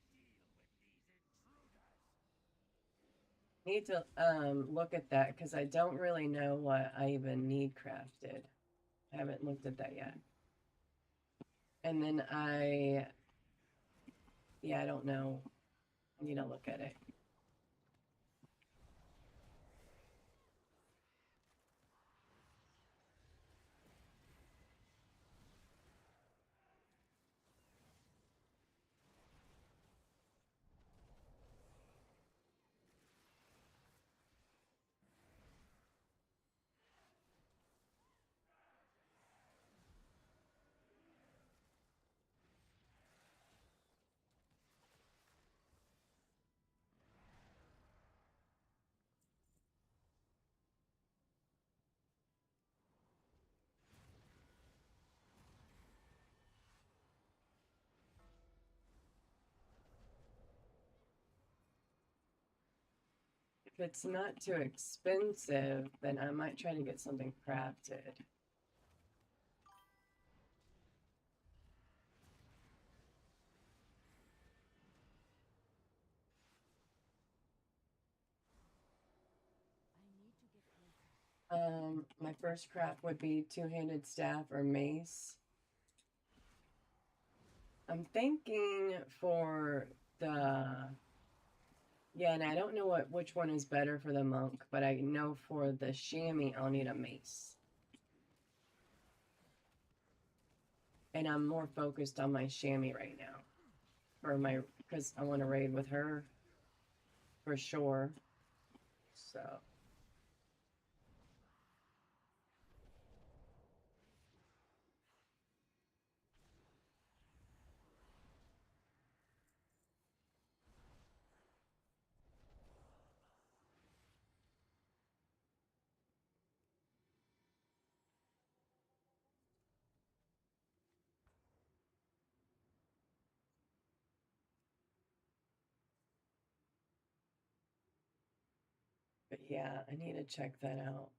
Bring in more forces from the void to deal with these intruders. Need to look at that because I don't really know what I even need crafted. I haven't looked at that yet. And then yeah, I don't know. I need to look at it. If it's not too expensive, then I might try to get something crafted. I need to get closer. My first craft would be two-handed staff or mace. I'm thinking for the yeah, and I don't know which one is better for the monk, but I know for the chamois I'll need a mace. And I'm more focused on my chamois right now. Or my because I want to raid with her for sure. So but yeah, I need to check that out.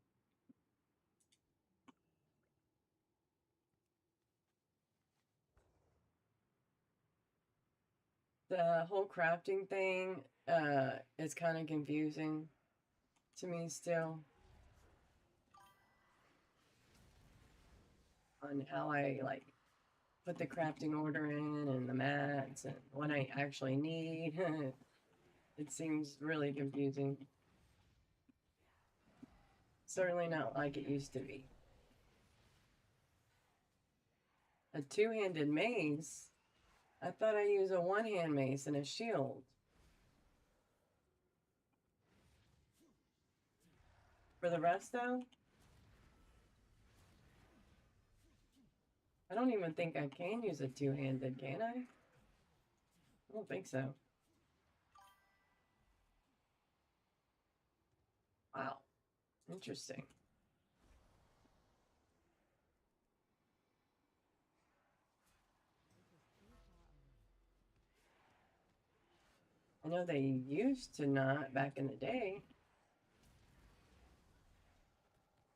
The whole crafting thing is kind of confusing to me still on how I like put the crafting order in and the mats and what I actually need. It seems really confusing. Certainly not like it used to be. A two-handed mace? I thought I use a one-hand mace and a shield. For the rest, though? I don't even think I can use a two-handed, can I? I don't think so. Wow. Interesting. I know they used to not back in the day.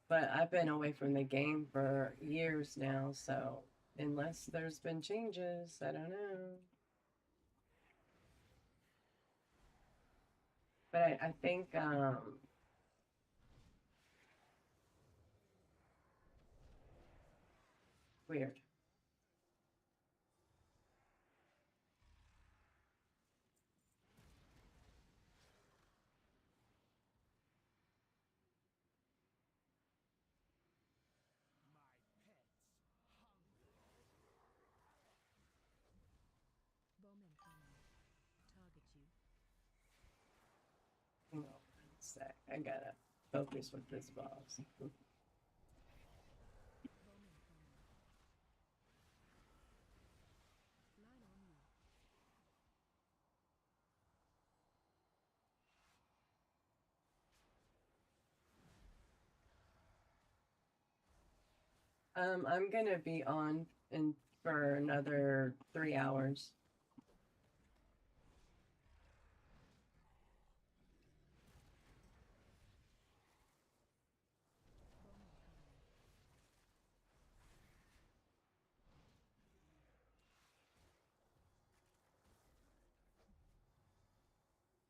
But I've been away from the game for years now, so unless there's been changes, I don't know. But I think weird. My pets hunger. Bowman coming. Target you. Hang on one sec. I gotta focus with this boss. Bowman coming. Line on you. I'm gonna be on in for another 3 hours.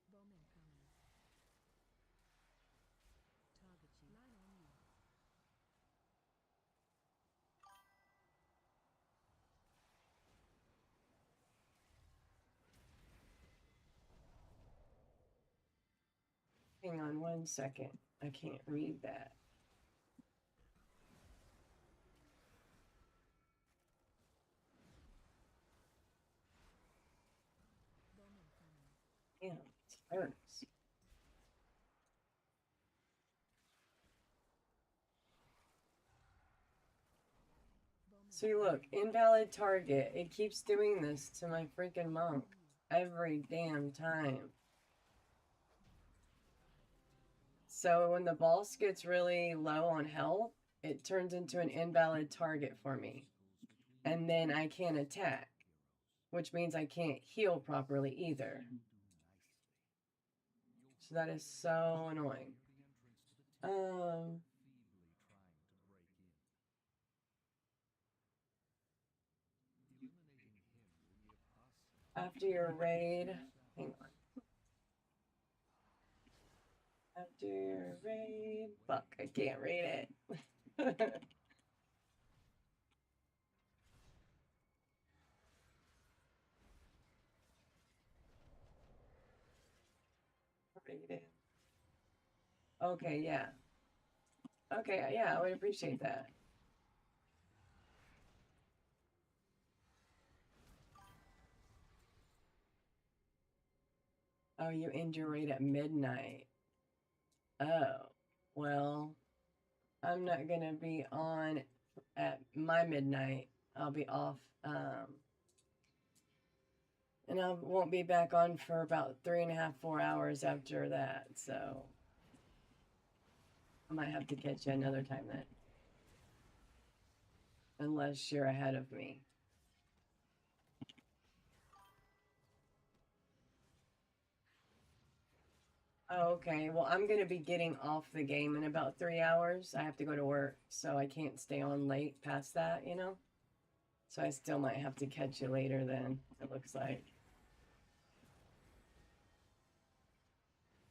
Bowman coming. Bowman coming. Target you. Line on you. Hang on one second. I can't read that. Bowman coming. Damn, it hurts. Bowman See, look, invalid target. It keeps doing this to my freaking monk every damn time. So when the boss gets really low on health, it turns into an invalid target for me. And then I can't attack, which means I can't heal properly either. So that is so annoying. After your raid, hang on. After your raid, fuck, I can't read it. Rated. Okay, yeah. Okay, yeah, I would appreciate that. Oh, you end your raid at midnight. Oh, well, I'm not gonna be on at my midnight. I'll be off, and I won't be back on for about 3.5, 4 hours after that. So I might have to catch you another time then, unless you're ahead of me. Oh, okay. Well, I'm going to be getting off the game in about 3 hours. I have to go to work, so I can't stay on late past that, you know? So I still might have to catch you later then, it looks like.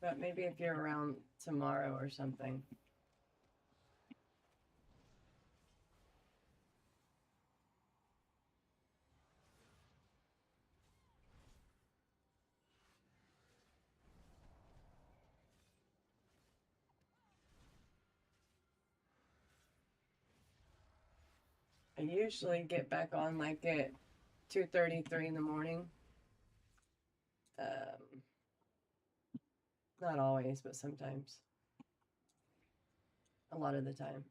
But maybe if you're around tomorrow or something. I usually get back on like at 2:33 in the morning. Not always, but sometimes. A lot of the time.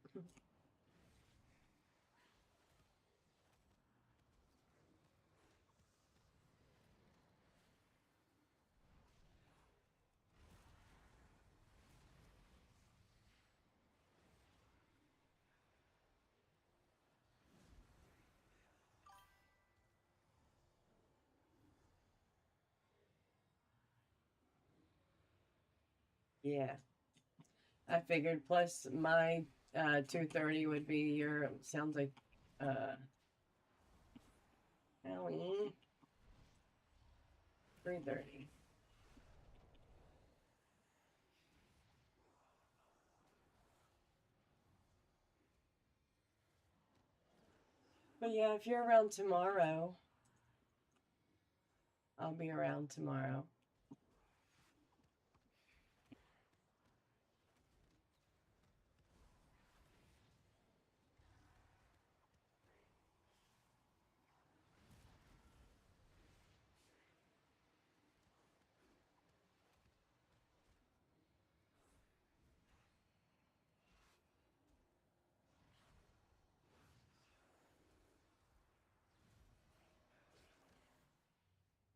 Yeah. I figured plus my 2:30 would be your sounds like Howie 3:30. But yeah, if you're around tomorrow, I'll be around tomorrow.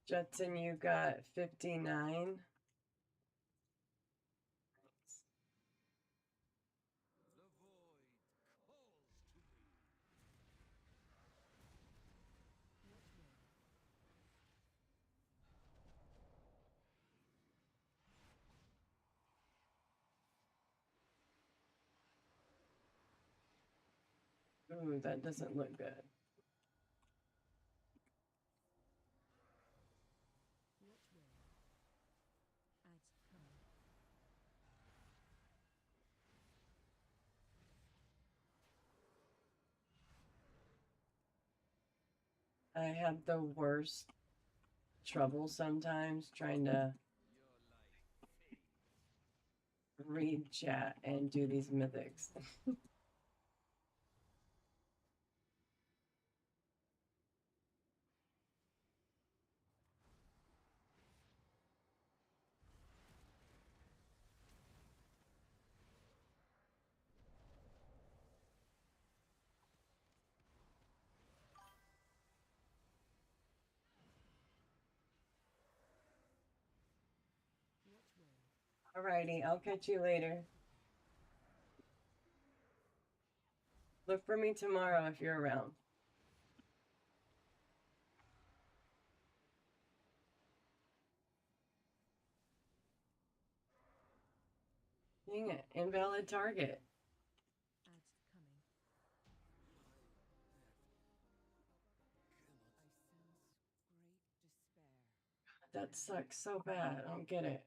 Judson, you got 59. The void calls to me. Ooh, that doesn't look good. I have the worst trouble sometimes trying to Your light fades. read chat and do these mythics. Alrighty, I'll catch you later. Look for me tomorrow if you're around. Dang it, invalid target. That sucks so bad. I don't get it.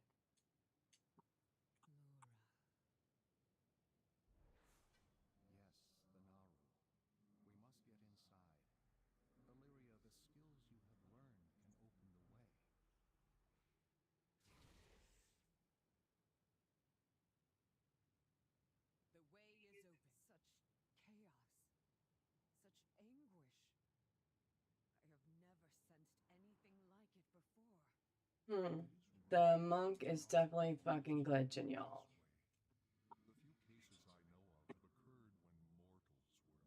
Yes, the Naru. We must get inside. Illyria, the skills you have learned can open the way. The way is open. Such chaos. Such anguish. I have never sensed anything like it before. The monk is definitely fucking glitching, y'all. The few cases I know of have occurred when mortals were involved.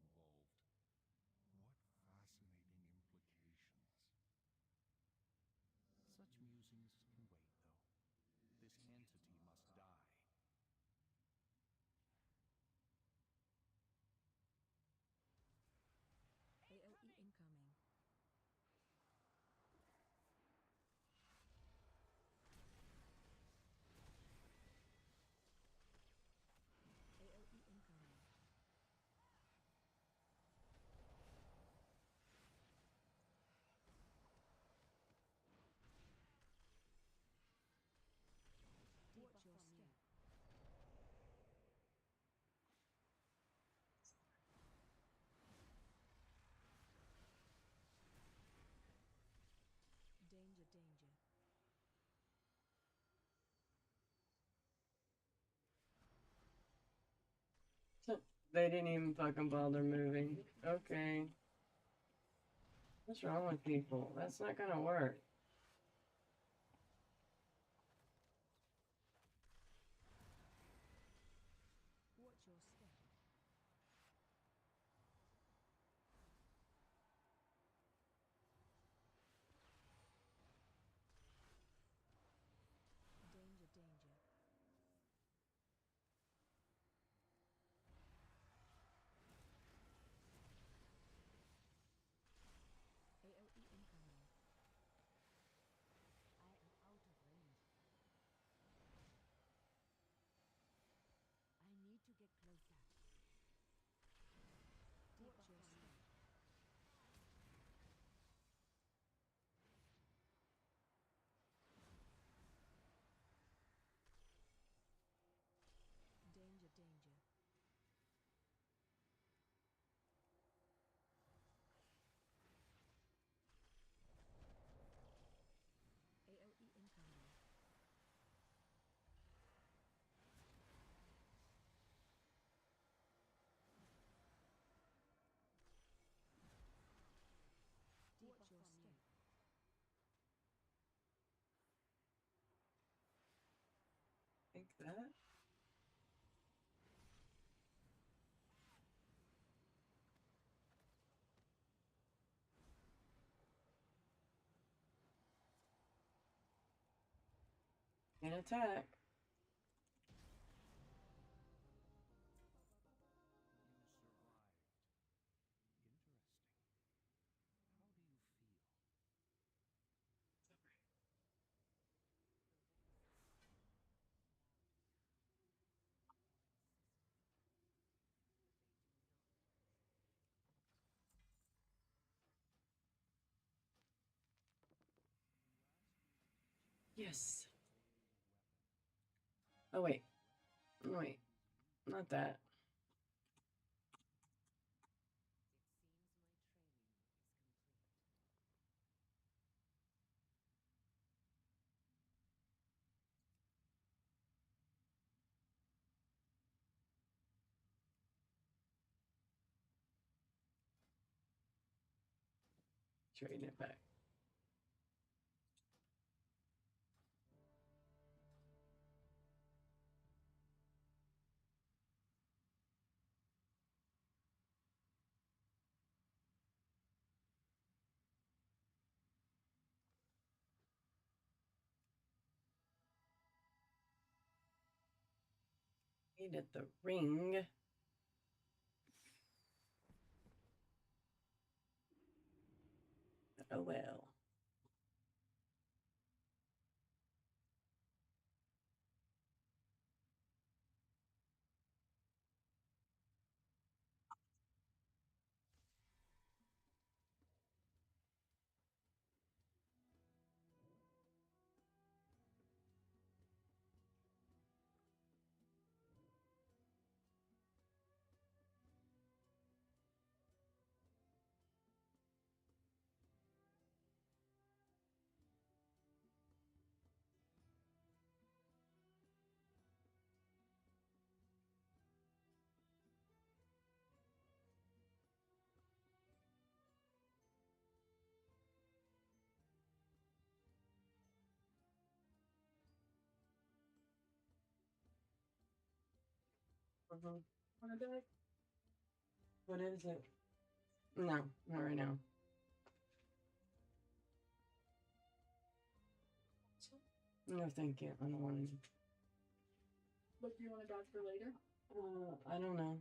What fascinating implications. Such musings can wait, though. This entity must die. AOE incoming. They didn't even fucking bother moving. Okay. What's wrong with people? That's not gonna work. Watch your step. Danger, danger. AOE incoming. I am out of range. I need to get closer. Watch your step. Danger, danger. AOE incoming. Watch your step. Think that. An attack. You survived. Interesting. How do you feel? Yes. Oh wait. Wait. Not that. Trading it back. Needed the ring. Oh well. Mm-hmm. What is it? No, not right now. No, thank you. I don't want any. What do you want to dodge for later? I don't know.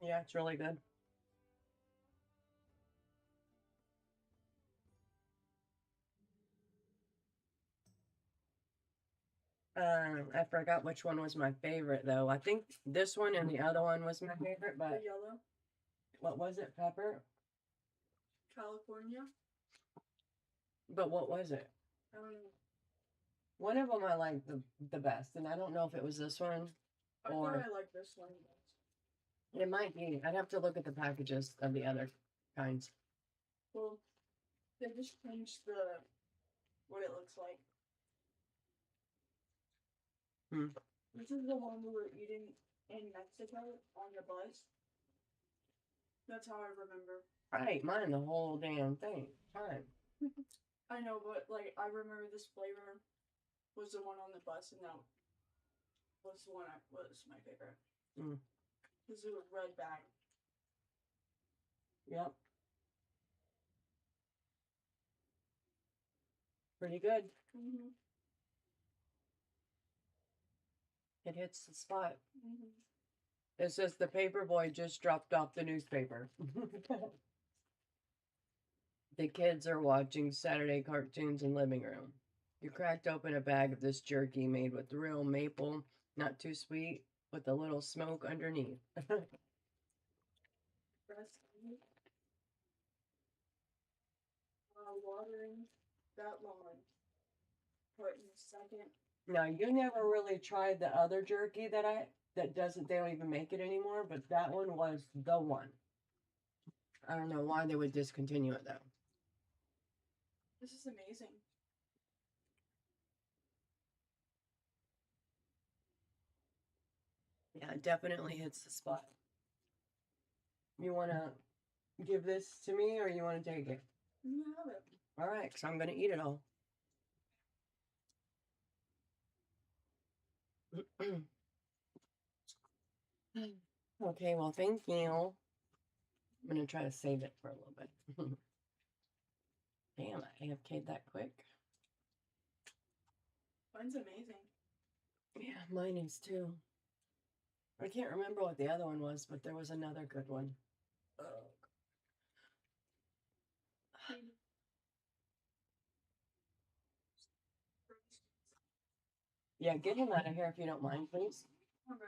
Yeah, it's really good. I forgot which one was my favorite though. I think this one and the other one was my favorite, The but yellow. what was it, Pepper? California. But what was it? I don't know. One of them I liked the best, and I don't know if it was this one I thought or I liked this one best. it might be. I'd have to look at the packages of the other kinds. Well, they just changed what it looks like. Hmm. This is the one we were eating in Mexico on the bus. That's how I remember. Right, mine the whole damn thing. Fine. I know, but like I remember this flavor was the one on the bus, and that was the one was my favorite. Mm. This is a red bag. Yep. Pretty good. Mm-hmm. It hits the spot. Mm-hmm. It says the paper boy just dropped off the newspaper. The kids are watching Saturday cartoons in living room. You cracked open a bag of this jerky made with real maple, not too sweet, with a little smoke underneath. Breast meat. Watering that lawn. Put in second. Now you never really tried the other jerky that doesn't they don't even make it anymore, but that one was the one. I don't know why they would discontinue it though. This is amazing. Yeah, it definitely hits the spot. You want to give this to me or you want to take it? You have it. All right, because I'm going to eat it all. Okay, well, thank you. I'm going to try to save it for a little bit. Damn, I AFK'd that quick. Mine's amazing. Yeah, mine is too. I can't remember what the other one was, but there was another good one. Yeah, get him out of here if you don't mind, please. Okay.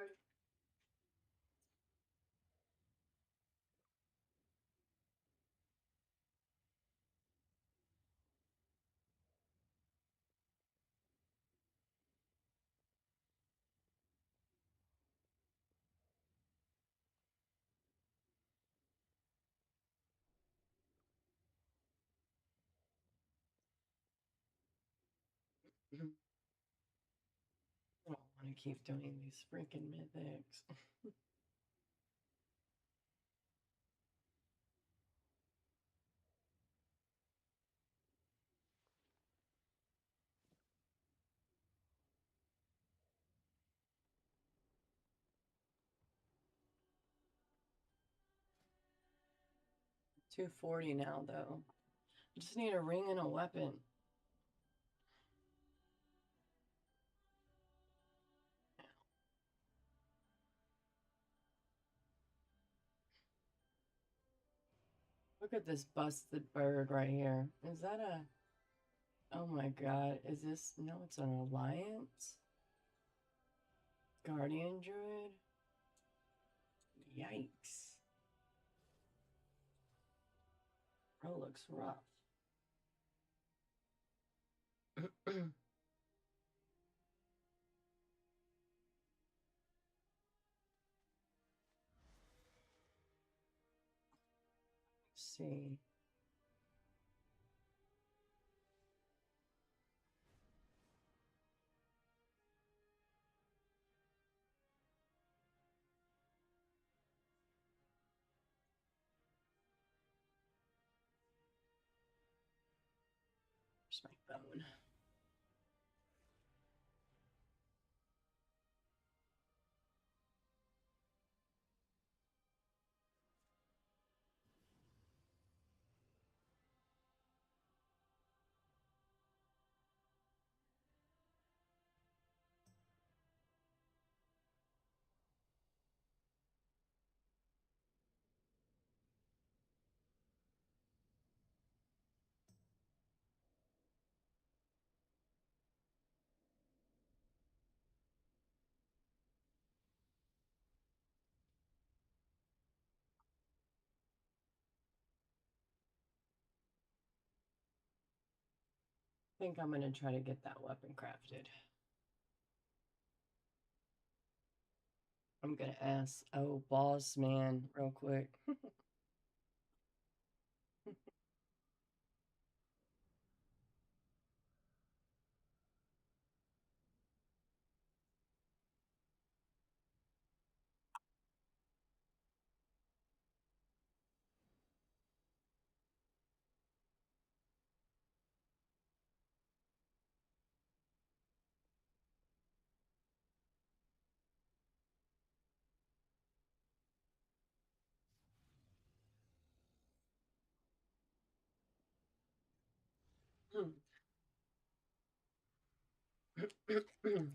I don't want to keep doing these freaking mythics. 240 now, though. I just need a ring and a weapon. Look at this busted bird right here. Is that a... Oh my god, is this... No, it's an alliance? Guardian Druid? Yikes. Bro looks rough. Let's see. Where's my phone? I think I'm gonna try to get that weapon crafted. I'm gonna ask, oh, boss man, real quick.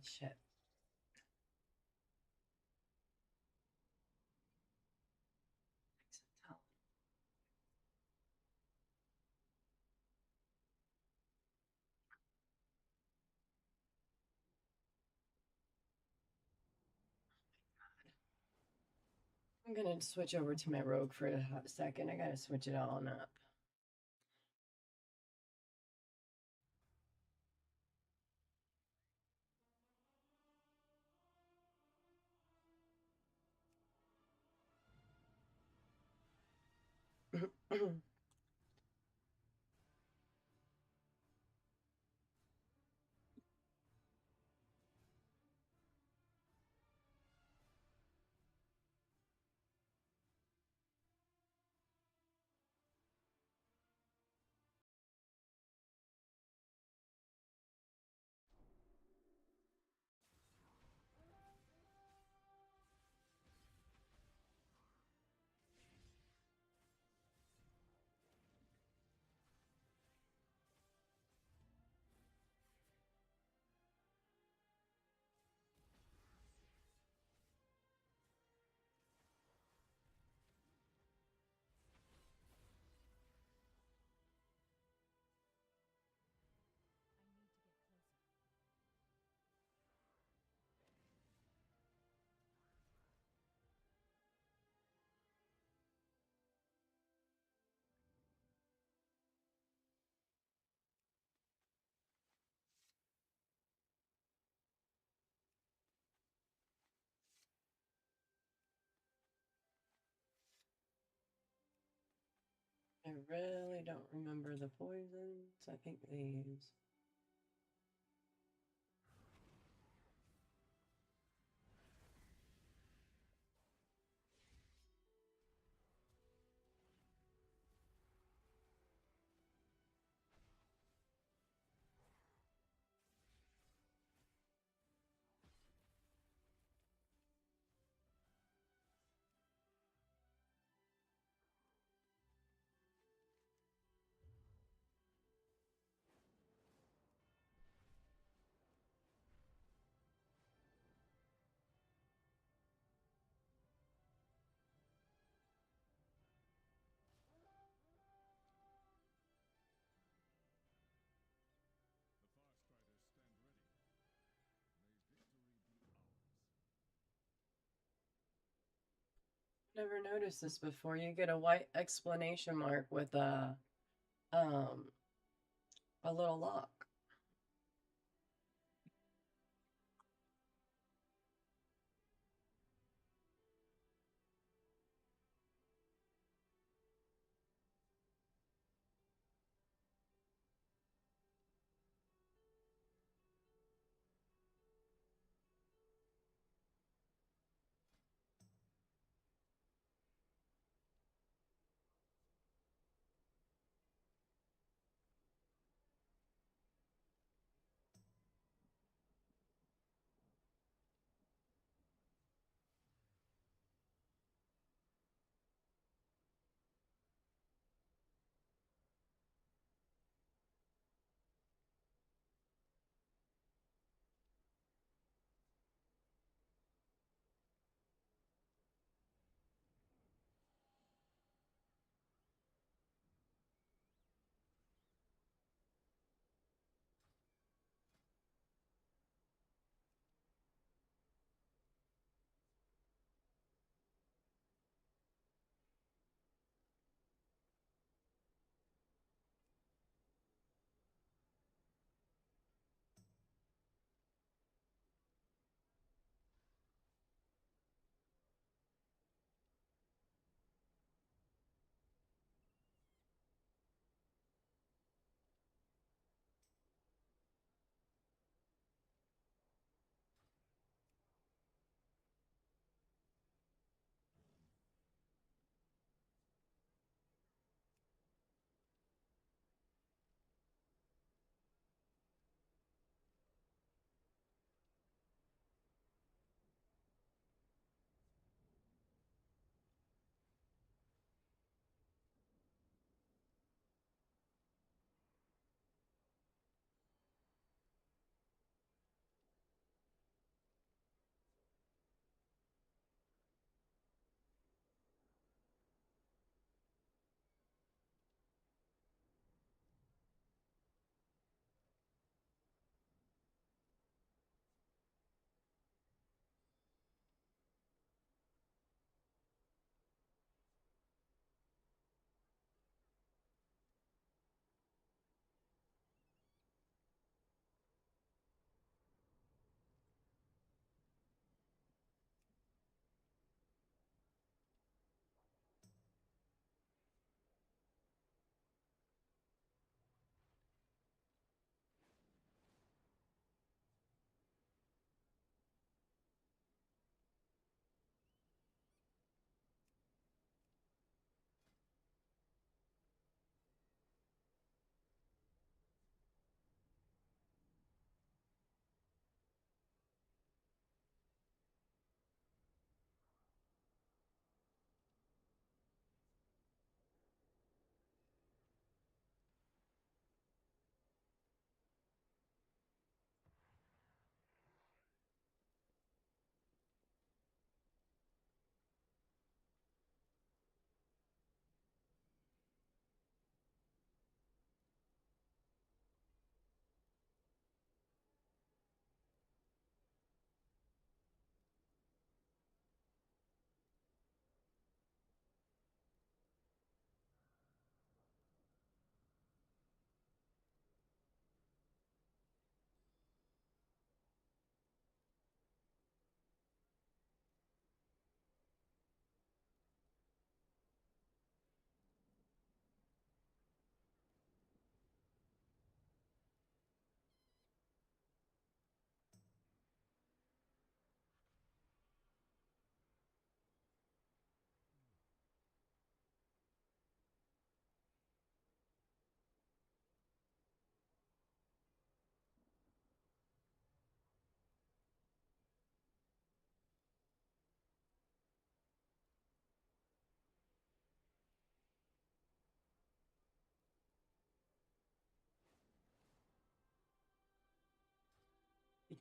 Shit. I'm gonna switch over to my rogue for a hot second. I gotta switch it all on up. I need to get closer. I really don't remember the poisons. I think these. The far striders stand ready. May victory be ours. Never noticed this before. You get a white explanation mark with um a little lock.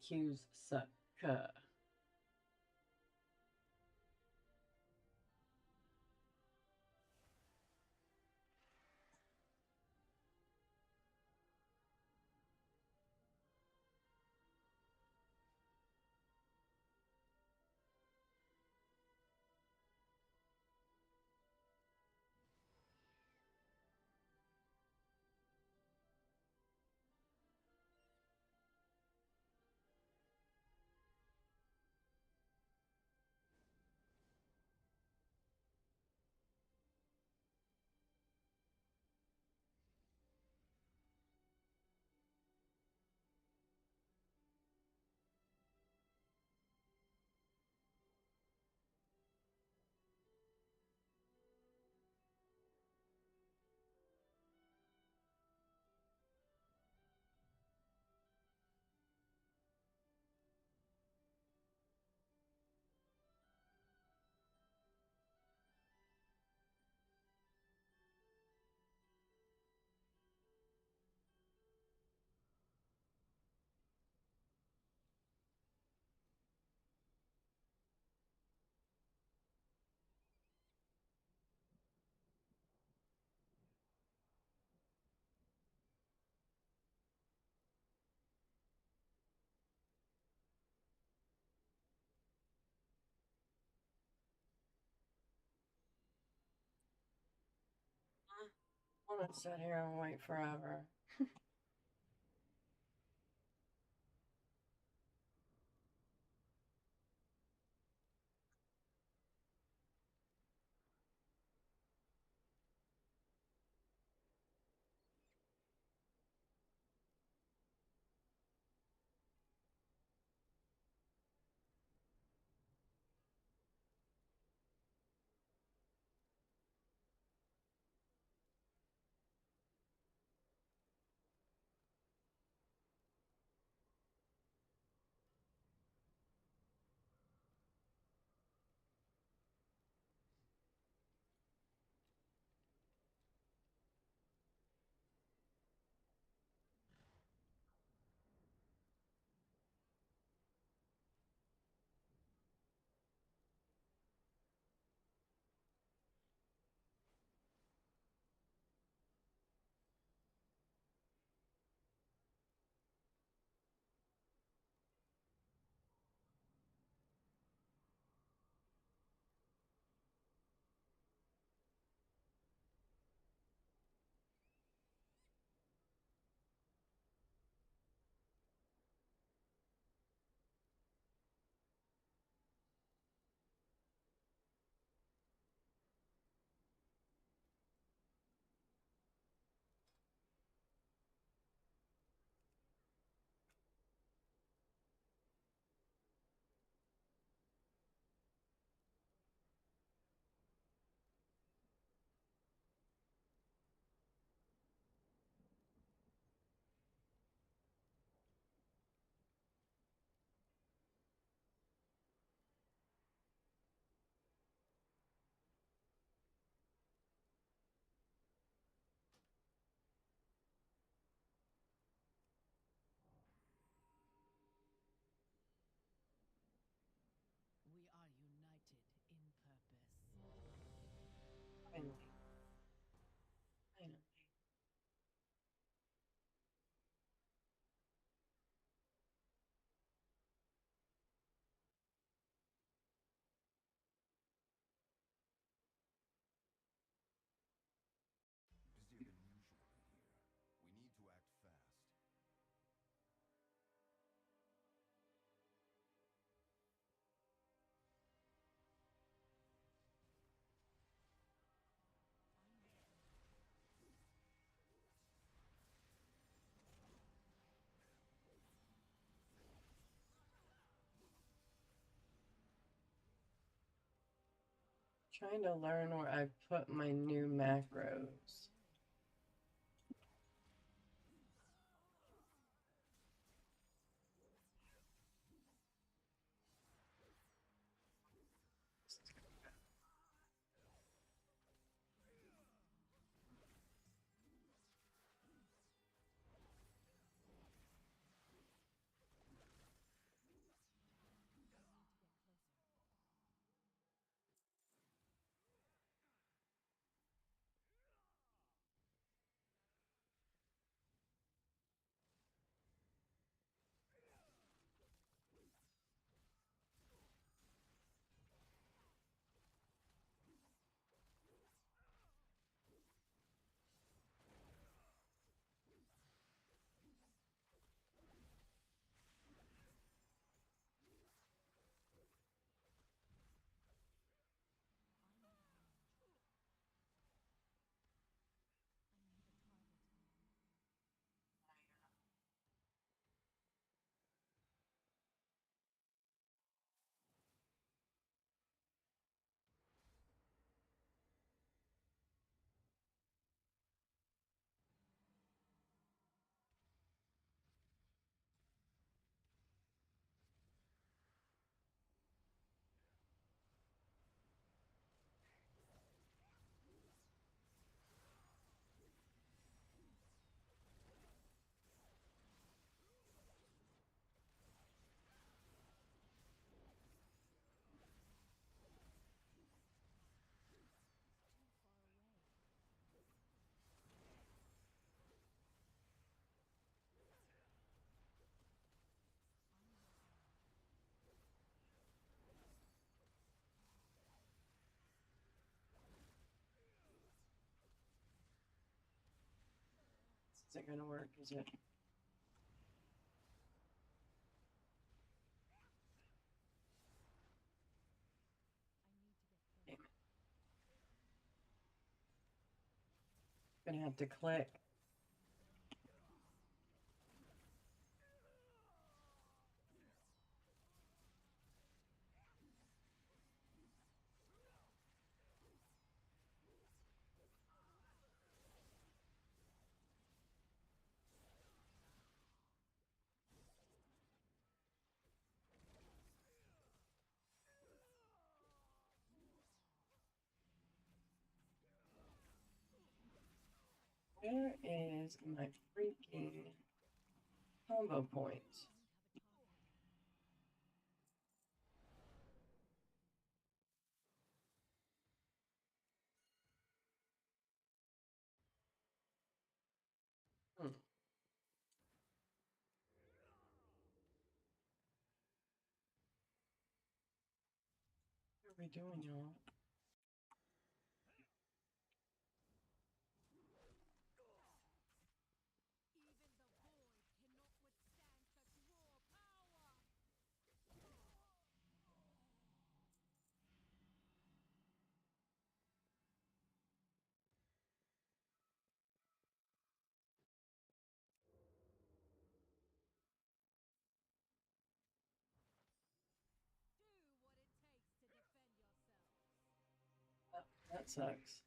queues suck. I want to sit here and wait forever. We are united in purpose. Finally. Finally. Busier than usual in here. We need to act fast. Trying to learn where I put my new macros. Is it gonna work? Is it? Damn it. Gonna have to click. Where is my freaking combo point? Hmm. What are we doing, y'all? Oh, that sucks.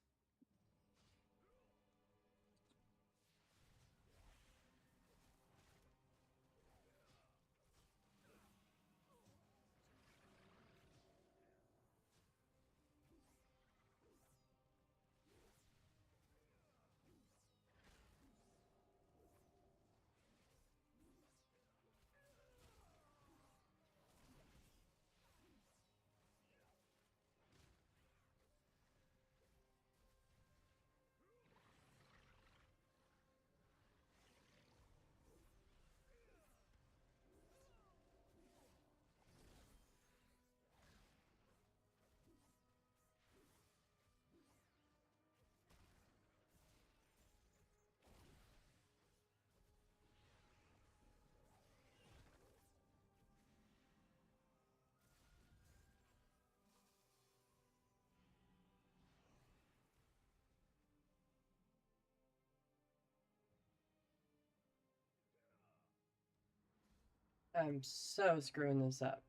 I'm so screwing this up.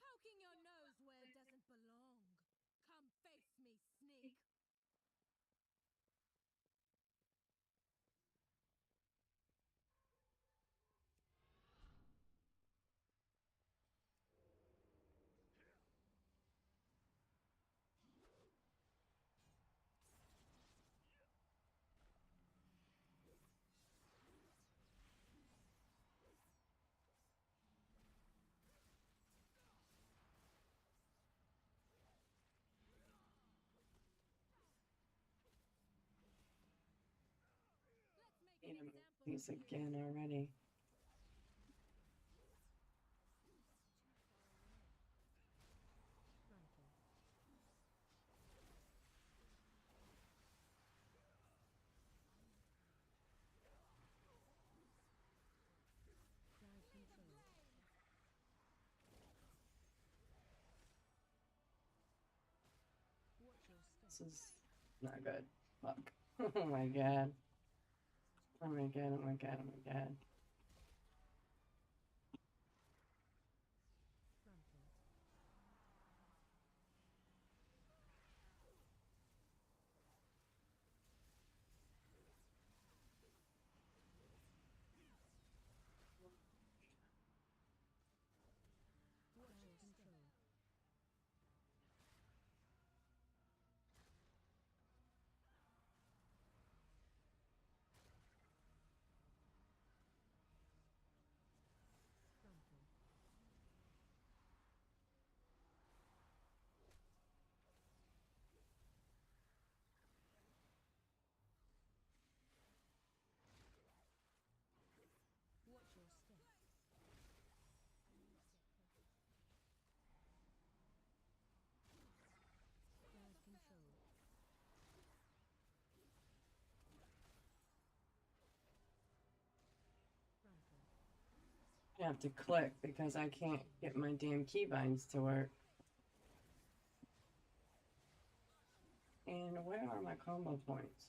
Poking your nose where it doesn't belong. Come face me, sneak. Need these again already. This is not good. Fuck. Oh my god. Oh my god, oh my god, oh my god. I have to click because I can't get my damn keybinds to work. And where are my combo points?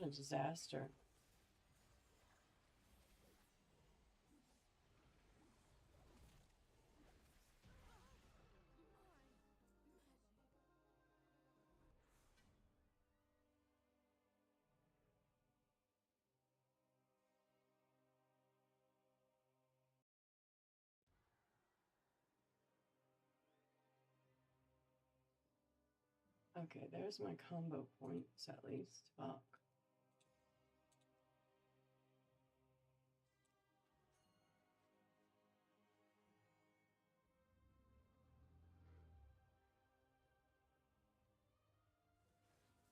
What a disaster. Okay, there's my combo points at least. Fuck.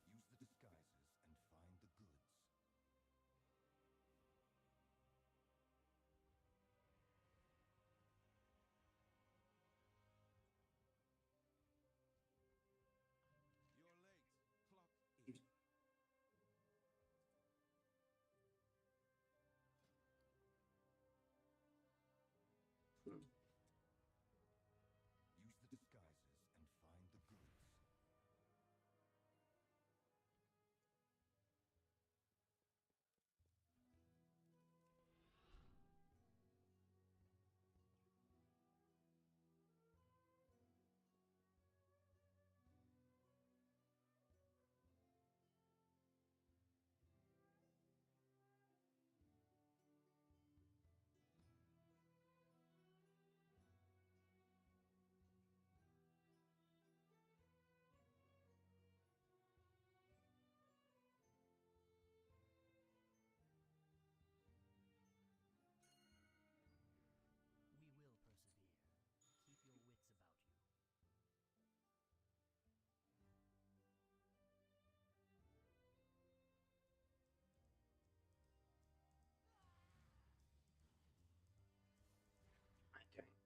Use the disguises and find the goods. You're late. Clock 8.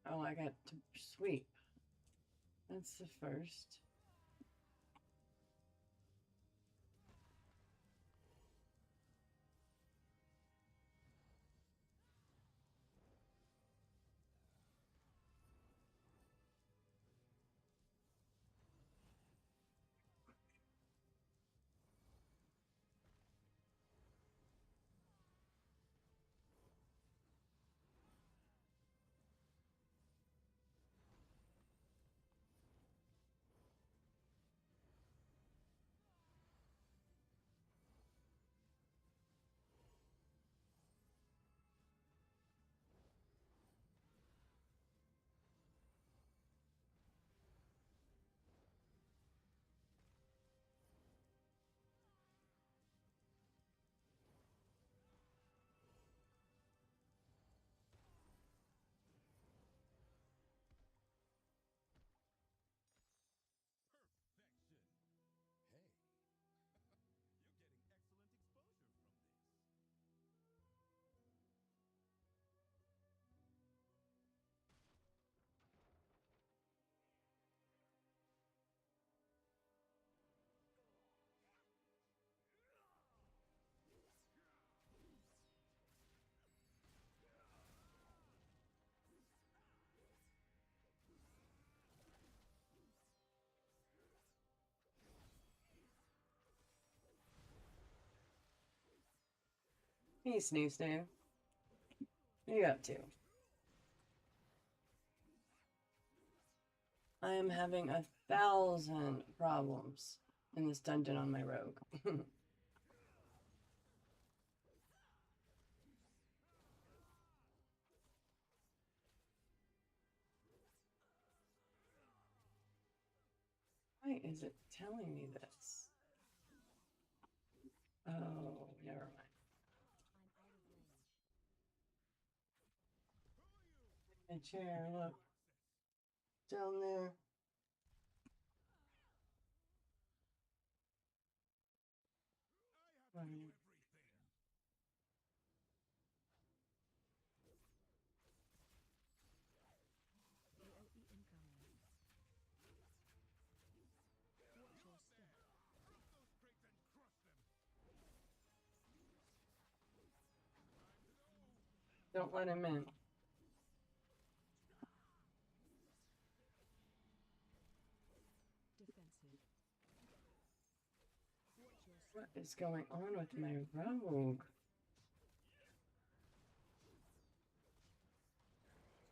Oh, I got to sweep. That's the first. Perfection! Hey, you're getting excellent exposure from this. Hey, Snoo Snoo. What are you up to? I am having 1,000 problems in this dungeon on my rogue. Why is it telling me this? Oh, never mind. A chair, look. Down there. I have to do everything. AOE incoming. Watch your step. Take those crates and crush them. Don't let him in. Defensive. Watch your step. What is going on with my rogue?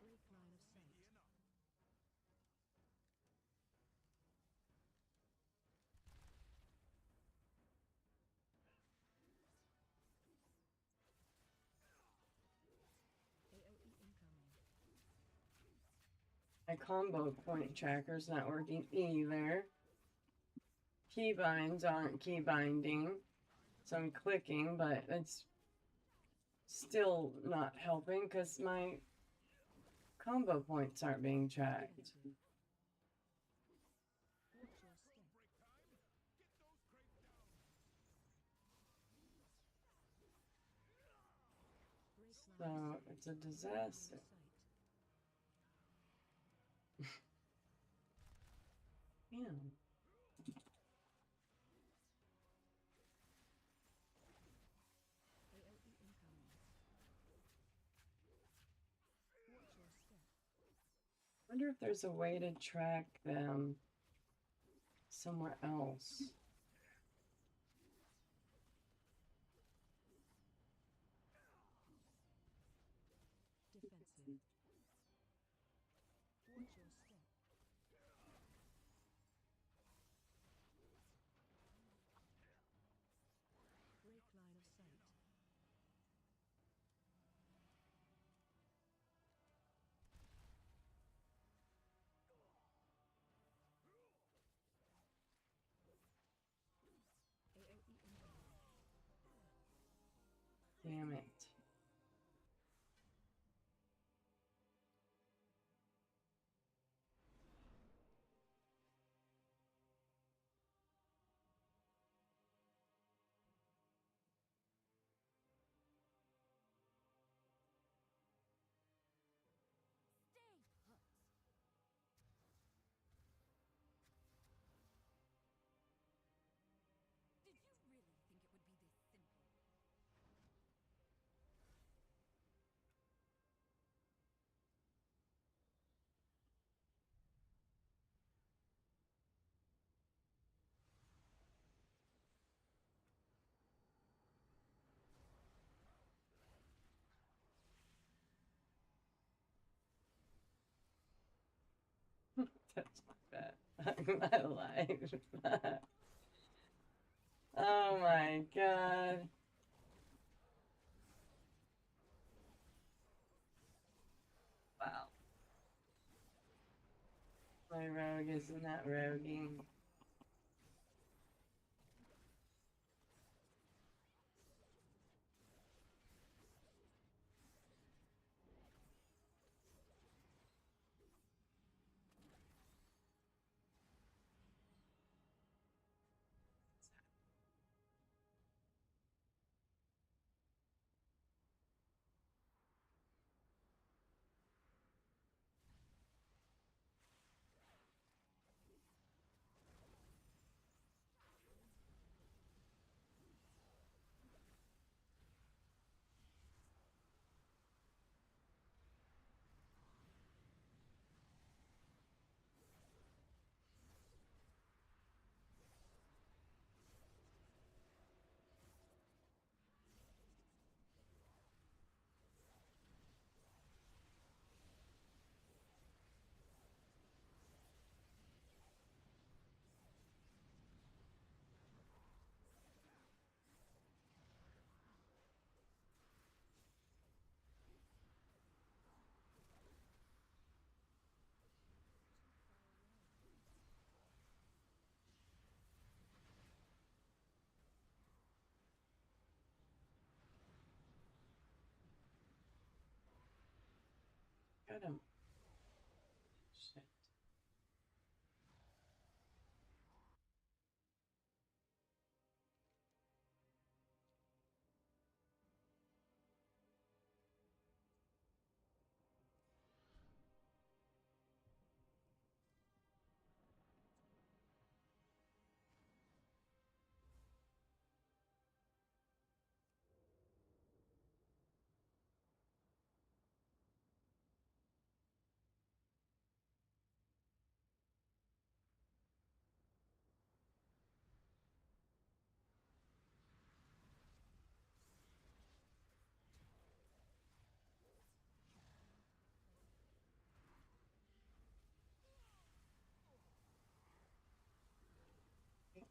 Break line of sight. AOE incoming. My combo point tracker's not working either. Keybinds aren't keybinding. So I'm clicking, but it's still not helping because my combo points aren't being tracked. Defensive. Watch your step. Break time. Get those crates down. Break line So of sight. it's a Line disaster. of sight. Yeah. AOE incoming. Watch your step. Wonder if there's a way to track them somewhere else. Defensive. Watch your step. Break line of sight. Touch my life. Oh my god. Wow. My rogue is not roguing. Got him. Shit.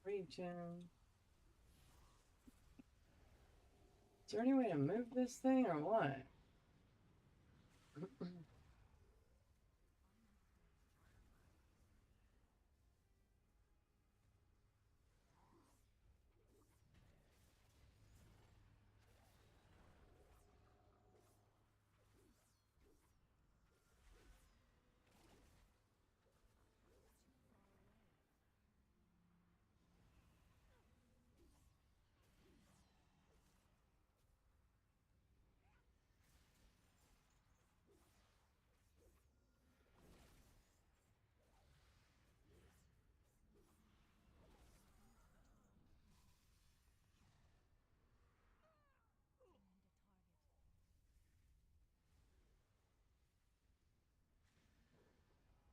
Regen. Is there any way to move this thing or what?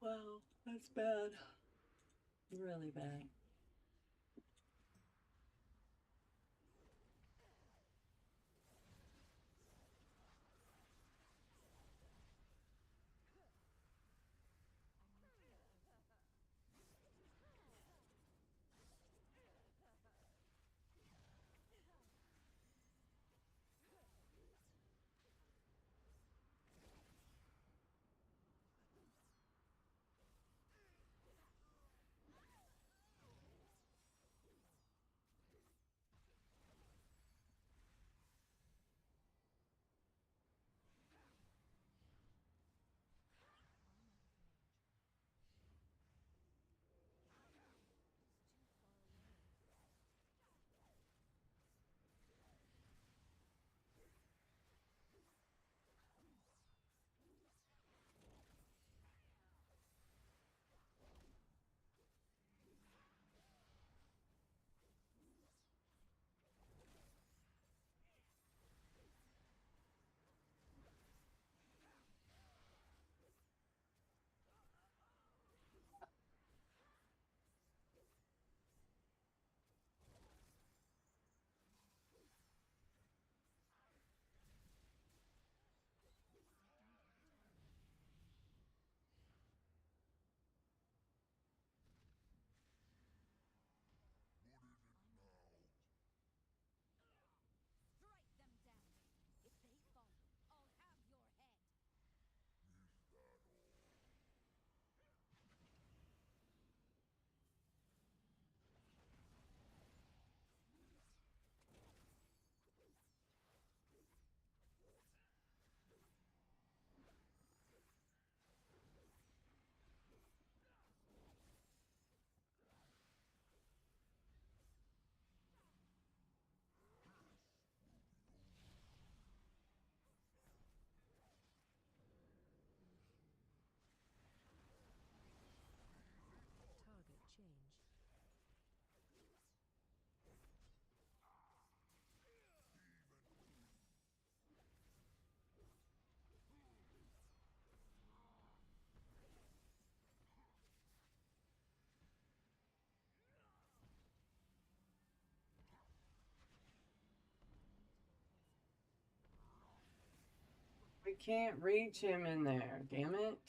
Wow, that's bad. Really bad. We can't reach him in there, damn it.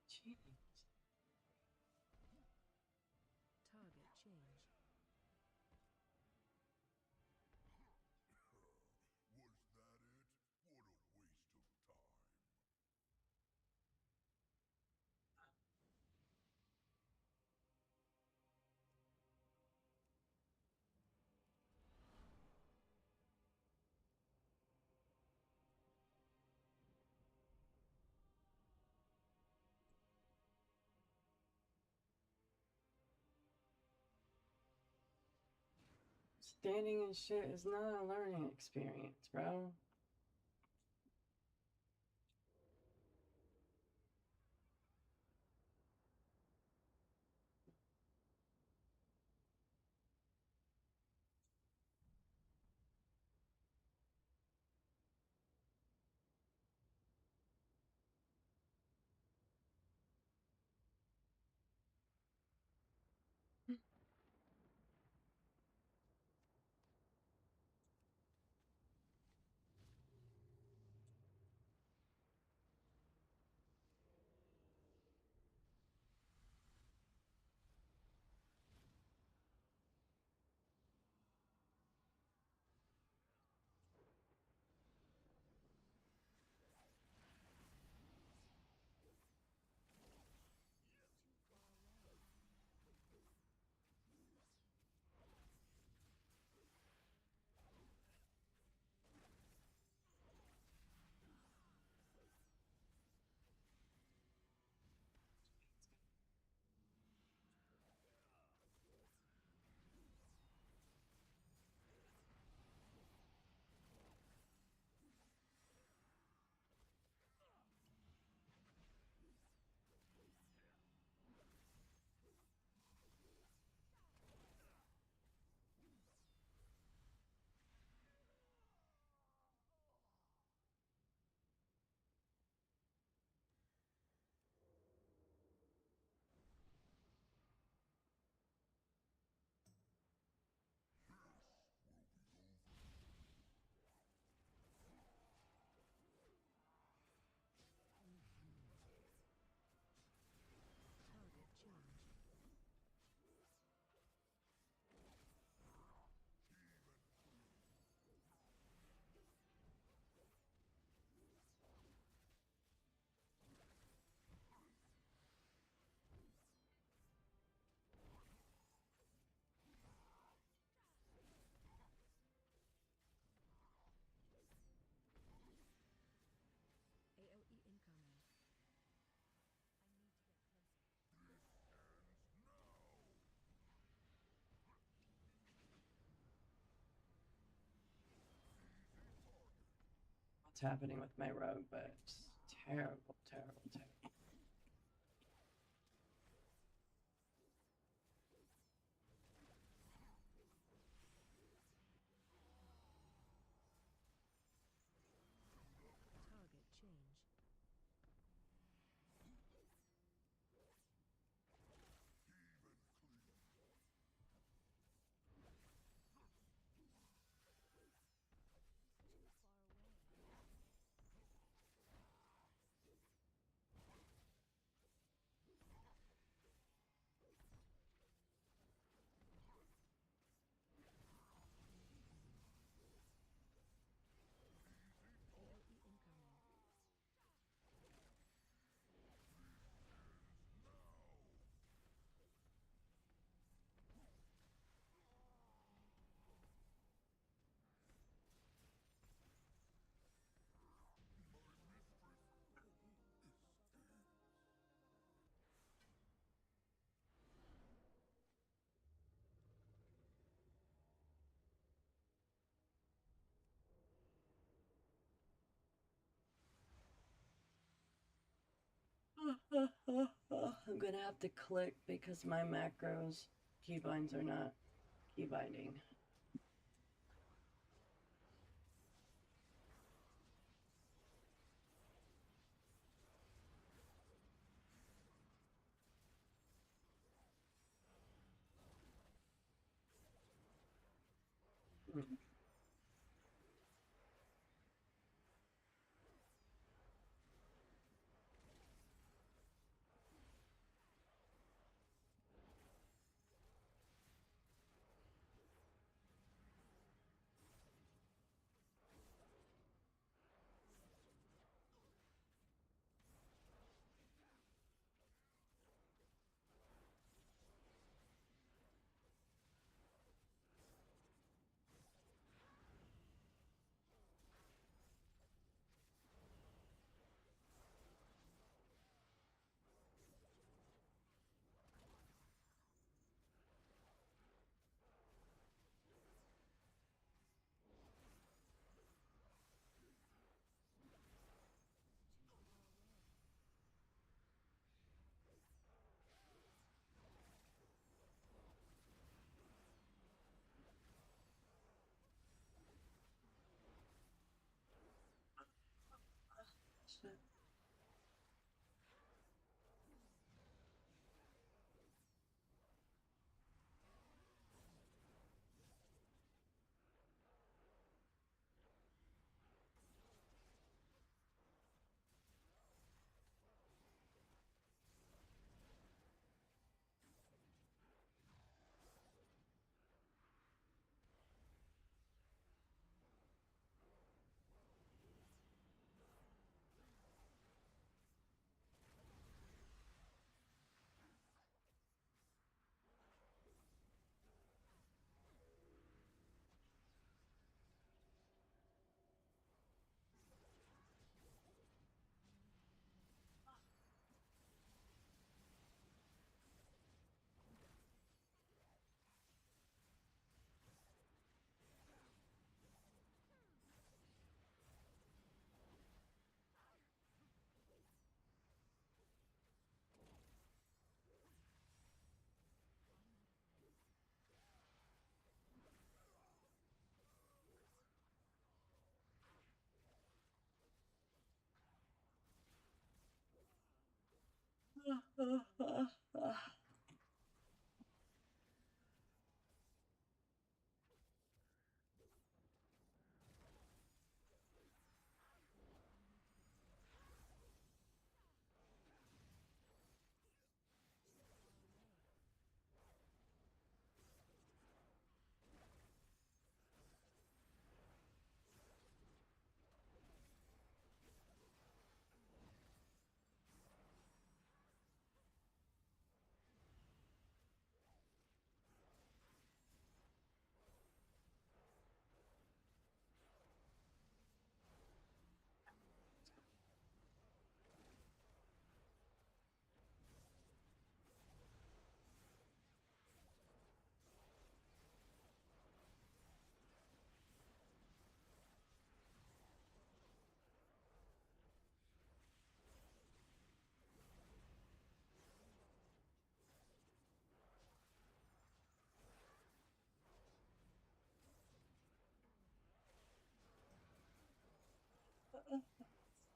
Jeez. Target change. Was that it? What a waste of time. Standing in shit is not a learning experience, bro. Target change. AOE incoming. I need to get closer. What's happening with my rogue, but it's terrible, terrible, terrible. Target change. Too far away. AOE incoming. I'm gonna have to click because my macros keybinds are not keybinding.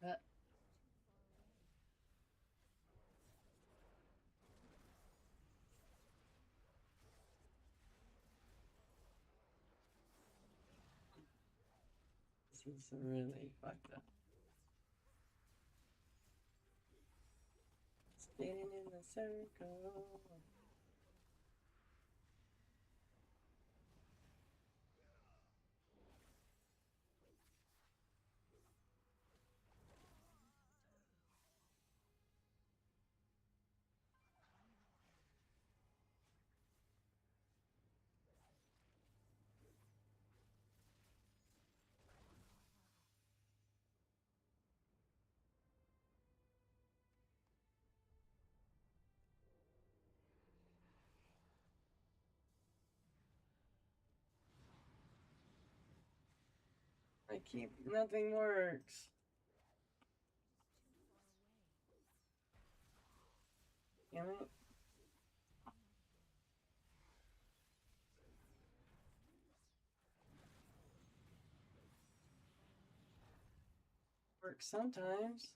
That this is really fucked up. Spinning in the circle. I keep nothing works. Damn it. Works sometimes.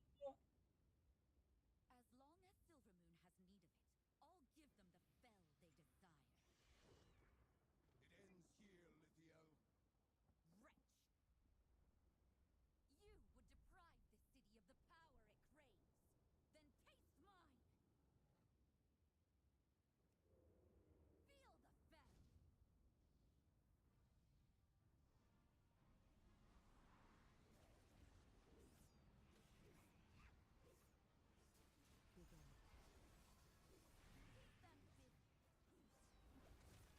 As long as Silvermoon has need of it, I'll give them the fell they desire. It ends here, Lithio. Wretch! You would deprive this city of the power it craves. Then taste mine! Feel the fell! Keep them busy.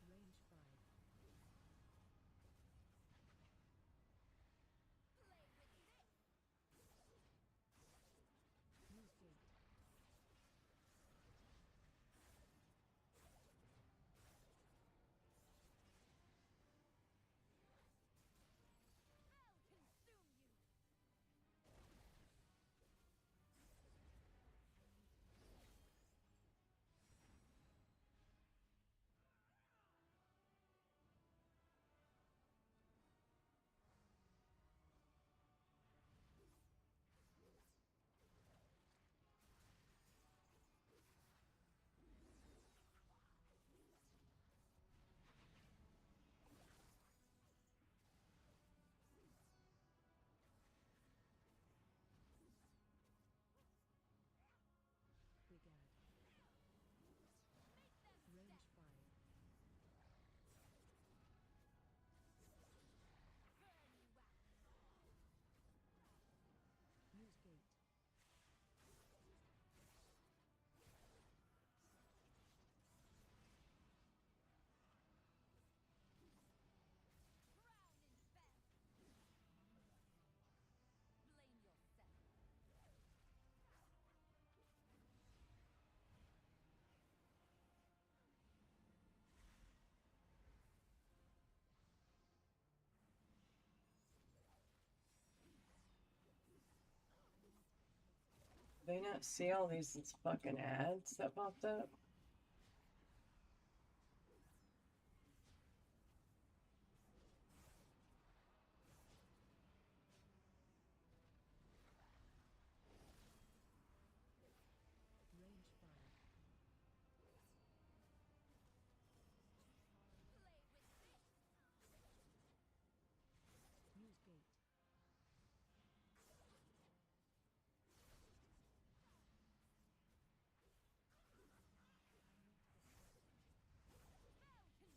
Range 5. Play with this! Use gate. I'll consume you! Brigade. Make them Range step! 5. Burn you out! Use gate. Drown in fell! Blame yourself. They not see all these fucking ads that popped up? Range 5. Play with this! Use gate. I'll consume you! Keep them busy! Too far away.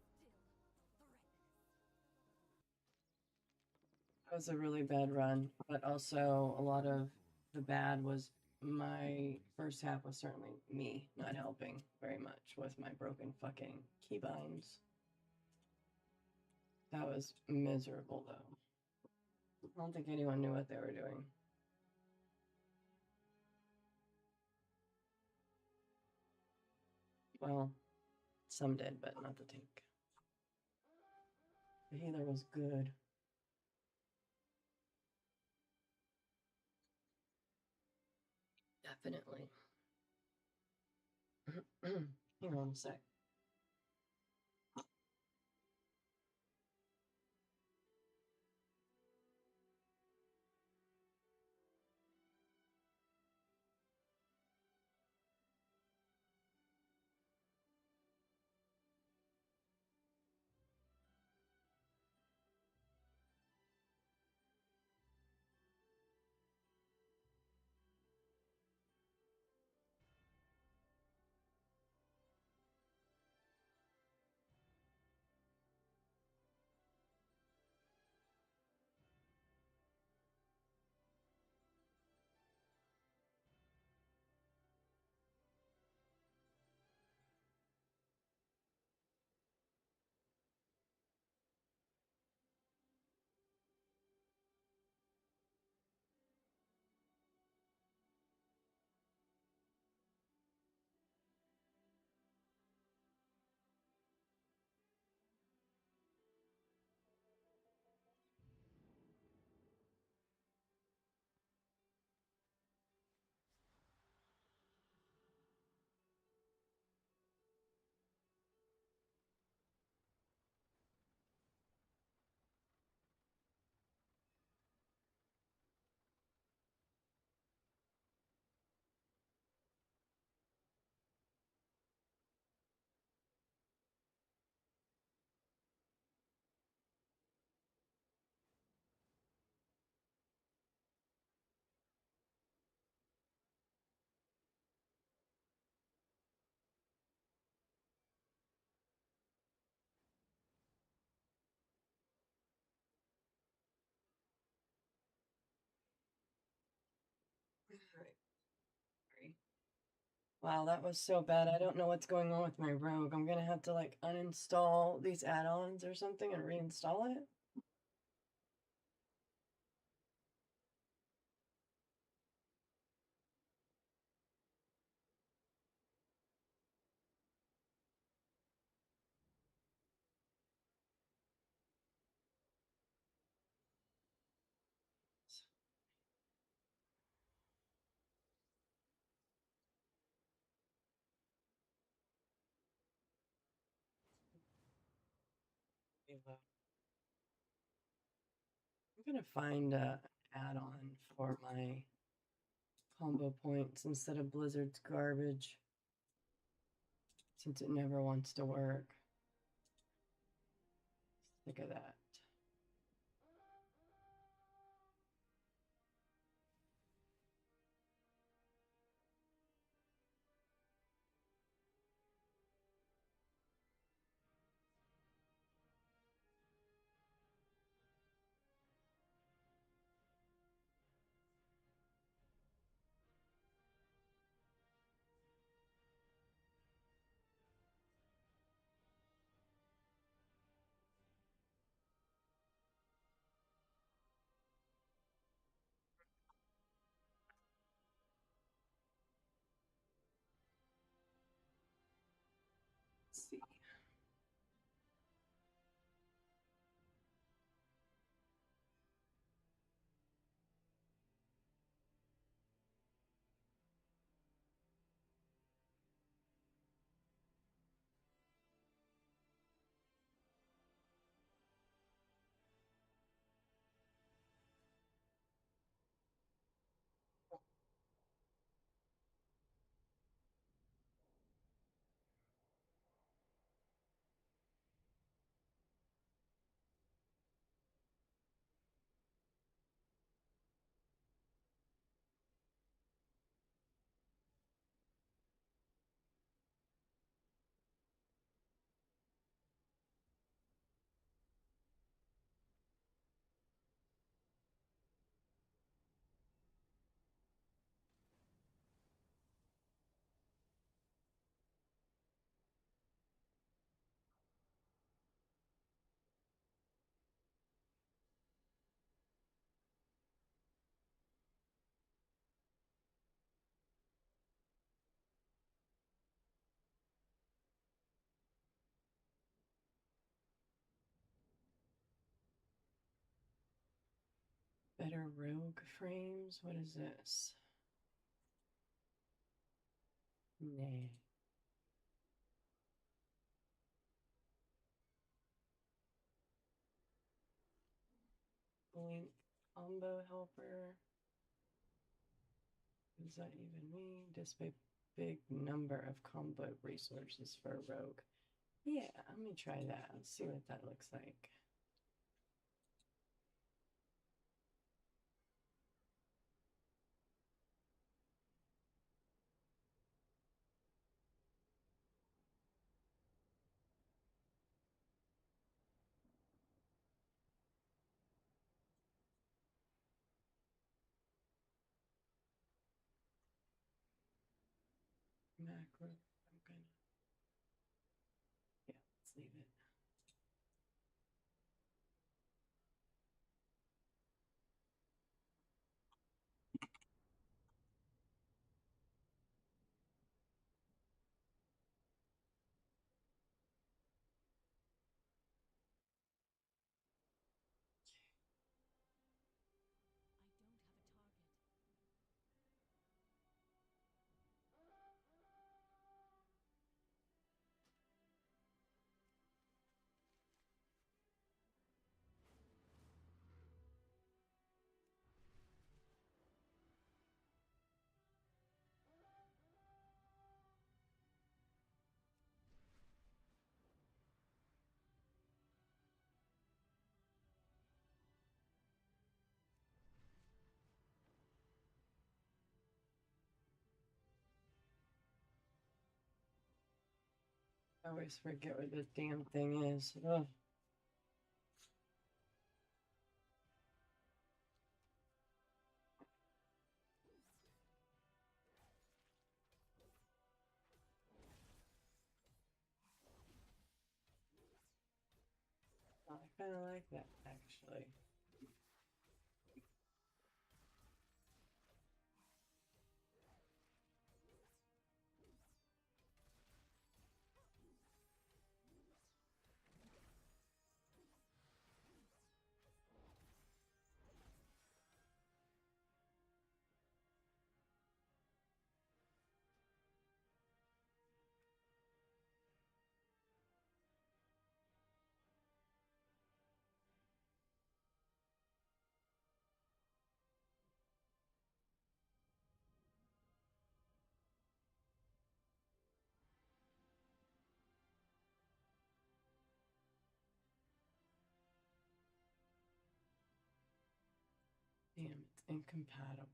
Still threatens. That was a really bad run, but also a lot of the bad was my first half was certainly me not helping very much with my broken fucking keybinds. That was miserable though. I don't think anyone knew what they were doing. Well, some did, but not the tank. The healer was good. Definitely. Hang on a sec. Sorry. Wow, that was so bad. I don't know what's going on with my rogue. I'm gonna have to like uninstall these add-ons or something and reinstall it. I'm gonna find an add-on for my combo points instead of Blizzard's garbage, since it never wants to work. Sick of that. Better rogue frames? What is this? Nah. Blink combo helper. What does that even mean? Display big number of combo resources for a rogue. Yeah, let me try that. Let's see what that looks like. Macro. I'm gonna. Yeah, let's leave it. I don't have a target. I always forget what this damn thing is. Ugh. I kind of like that, actually. Damn, it's incompatible.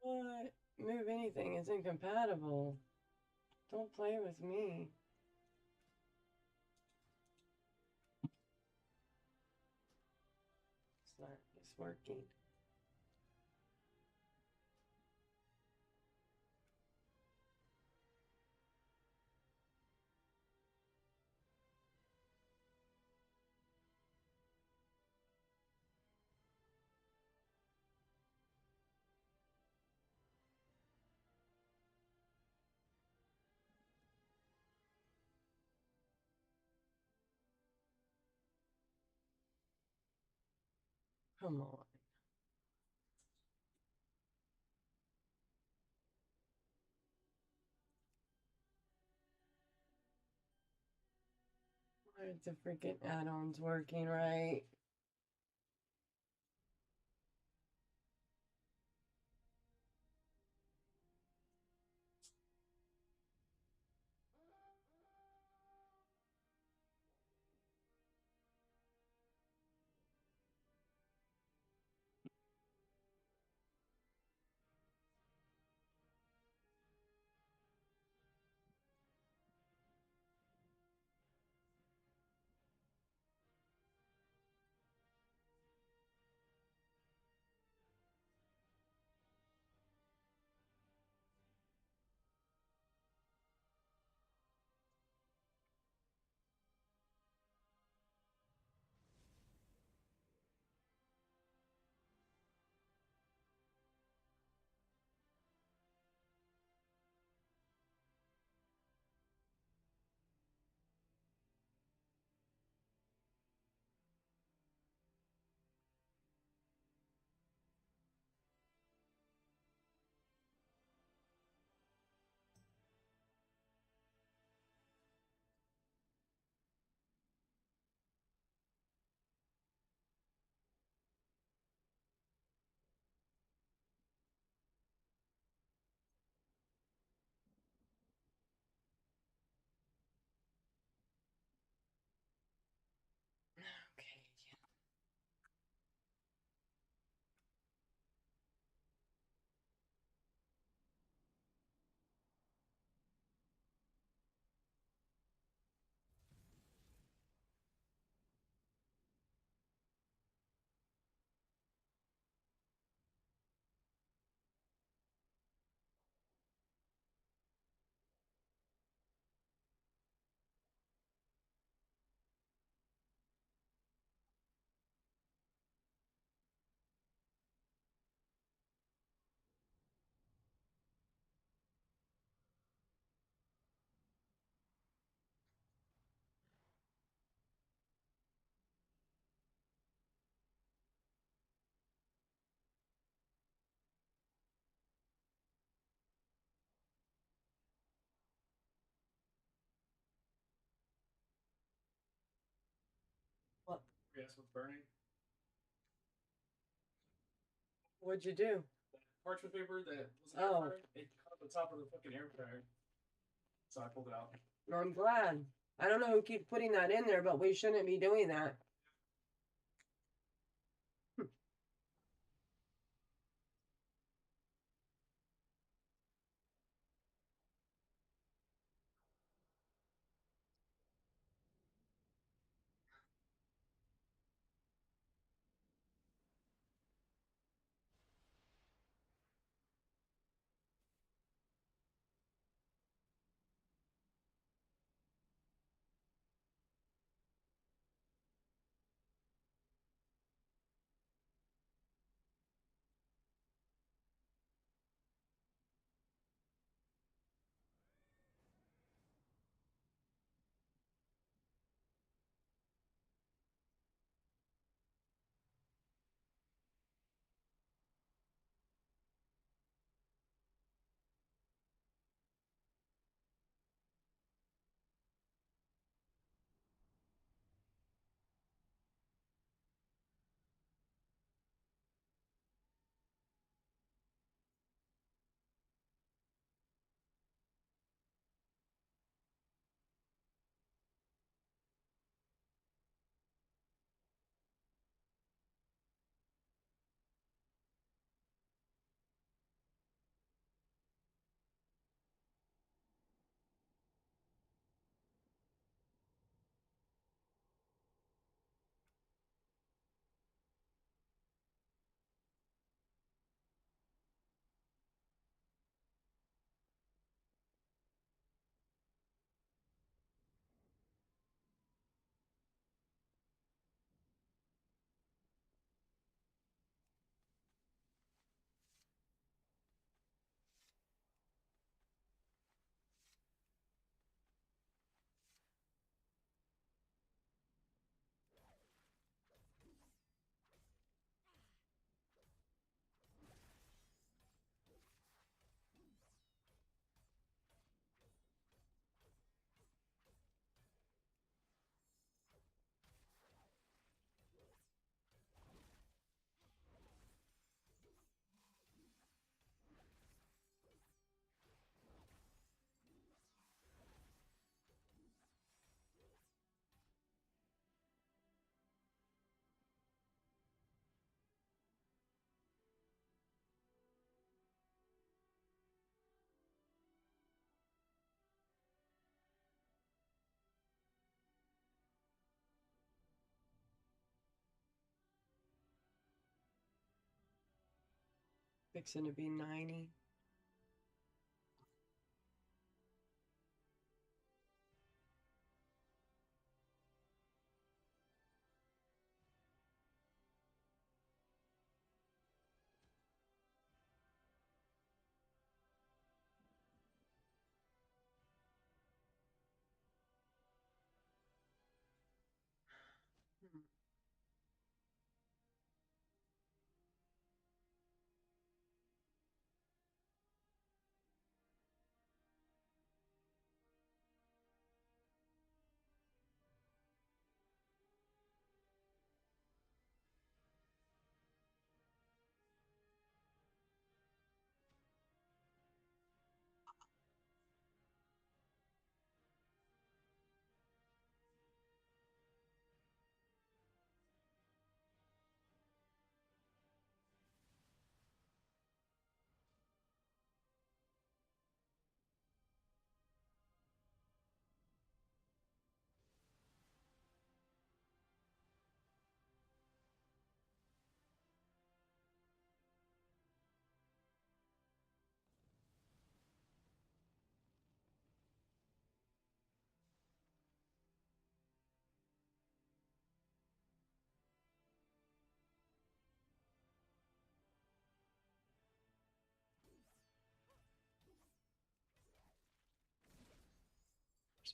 What? Move anything. It's incompatible. Don't play with me. It's not. It's working. Come on. Why aren't the freaking add-ons working right? Okay. What? Yes, what's burning? What'd you do? Parchment paper that was Oh. it caught the top of the fucking air fryer. So I pulled it out. I'm glad. I don't know who keeps putting that in there, but we shouldn't be doing that. Fixing to be 90.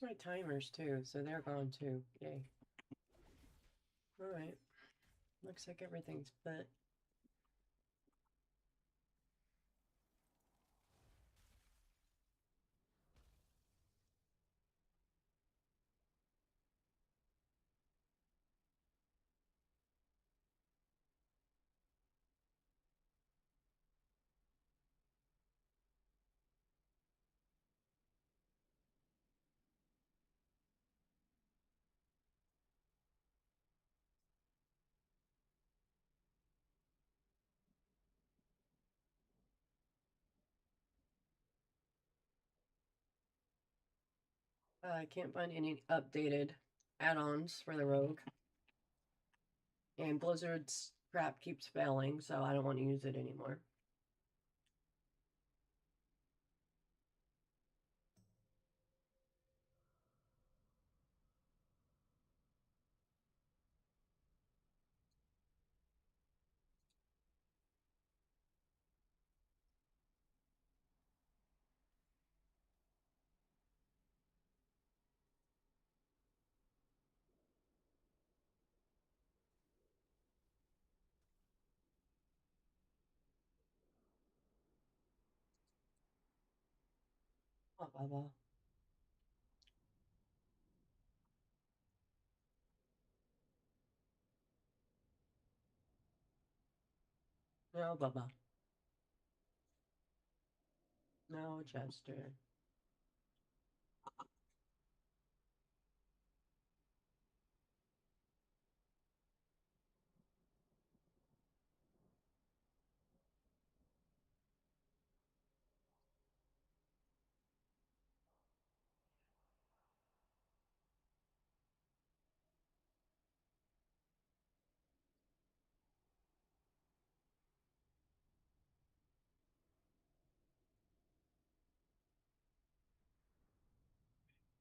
There's my timers too, so they're gone too. Yay. Alright. Looks like everything's fit. I can't find any updated add-ons for the Rogue. And Blizzard's crap keeps failing, so I don't want to use it anymore. Oh, Baba. No, Baba. No, Chester.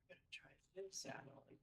I'm gonna try this add-on.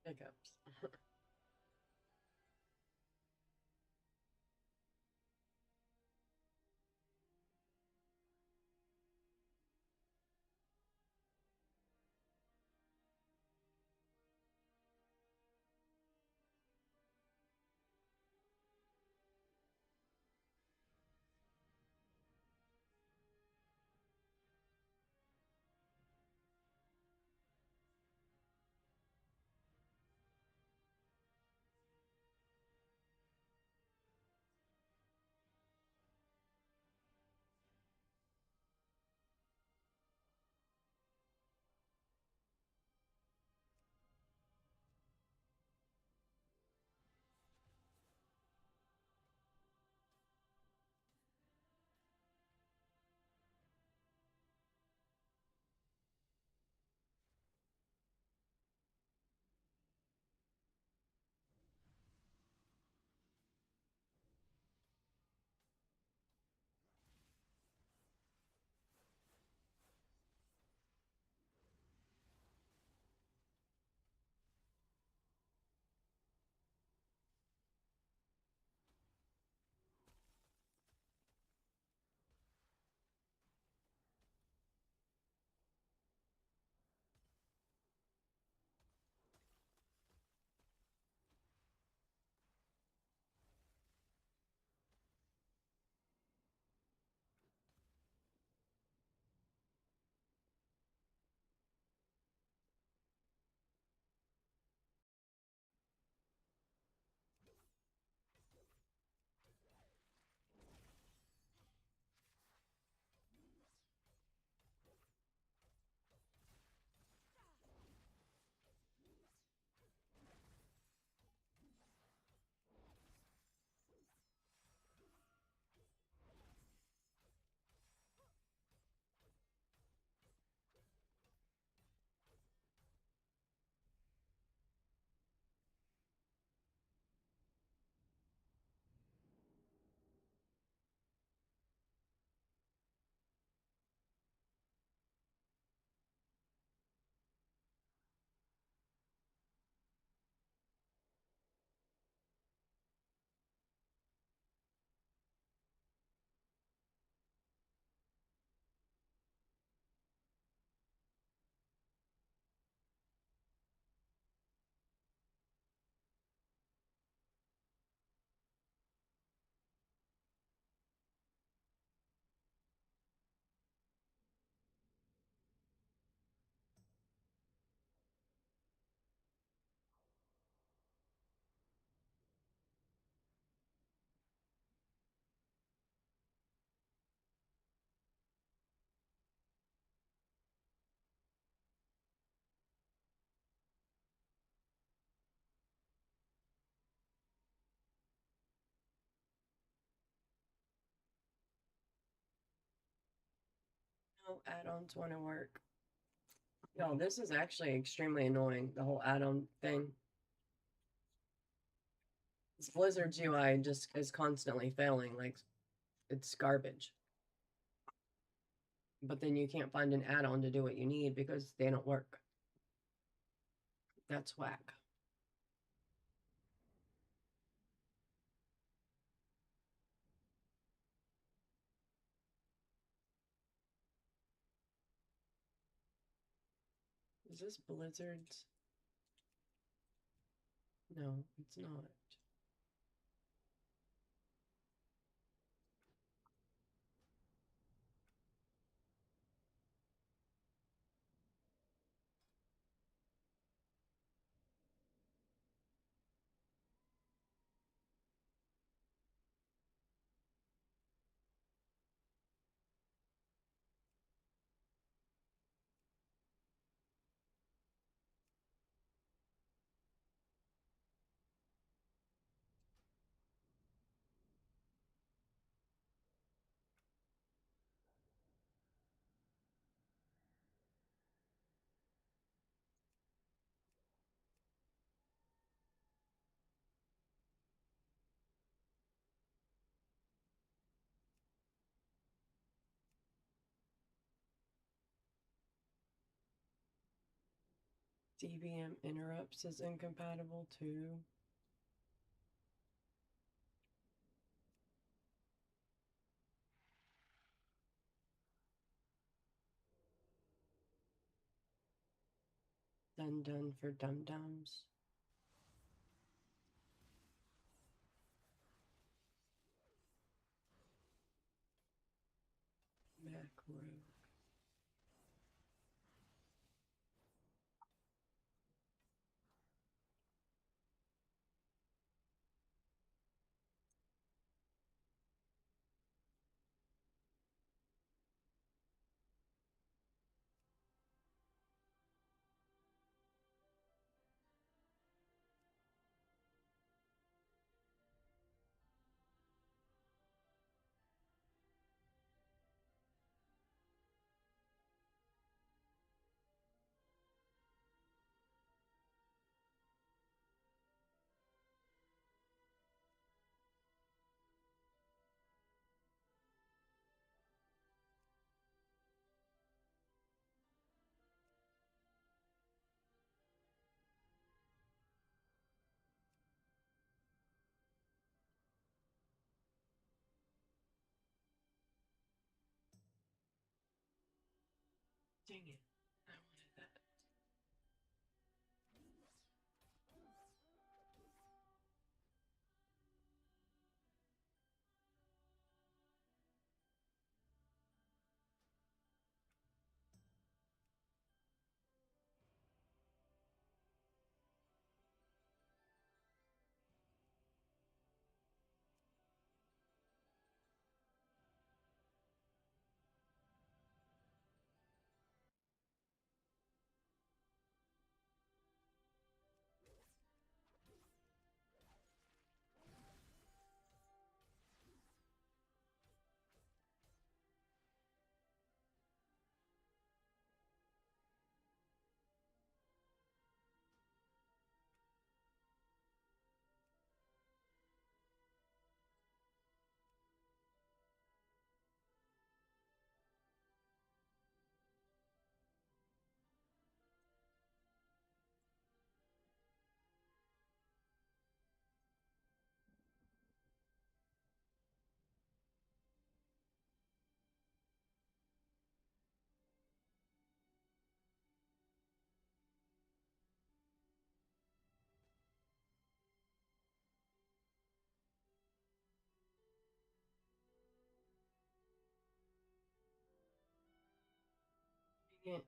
Hiccups. No add-ons want to work. No, this is actually extremely annoying, the whole add-on thing. This Blizzard's UI just is constantly failing, like it's garbage. But then you can't find an add-on to do what you need because they don't work. That's whack. Is this Blizzard's? No, it's not. DBM interrupts is incompatible too. Dun for dum-dums. Macro. Dang it. I wanted that. Dang it.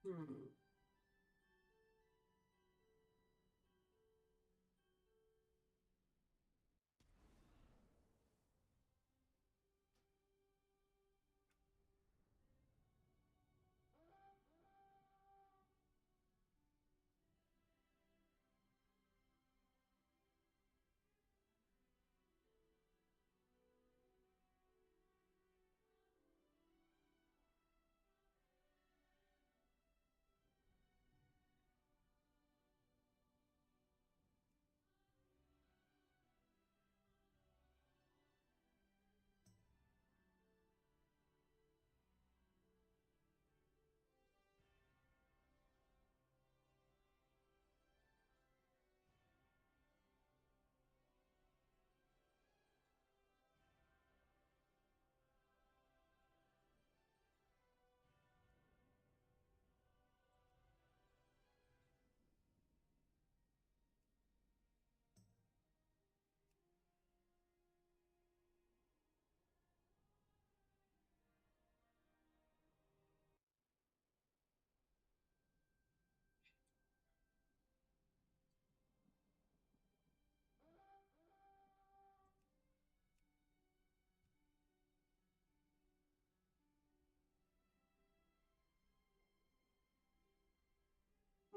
Hmm.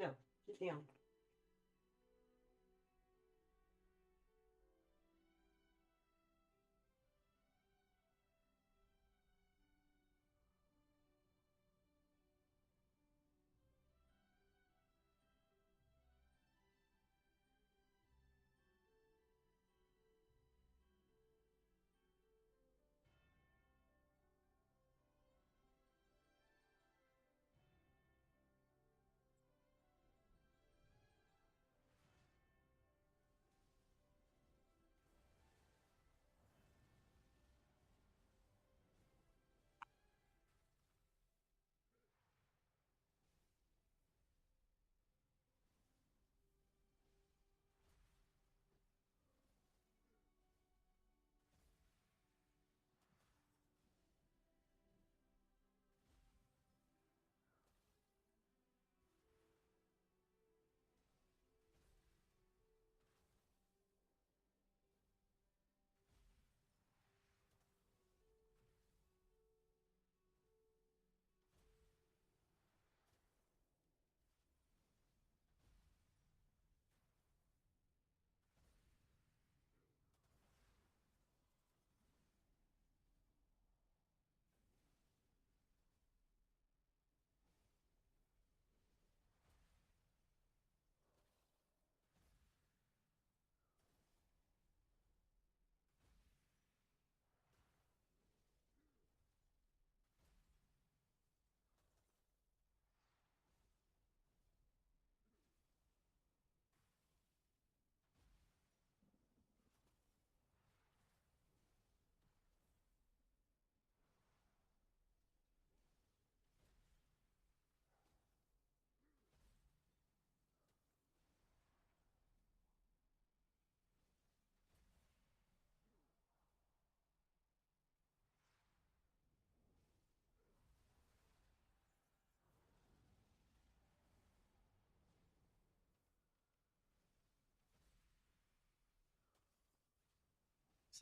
No, sit down.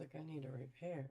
Looks like I need a repair.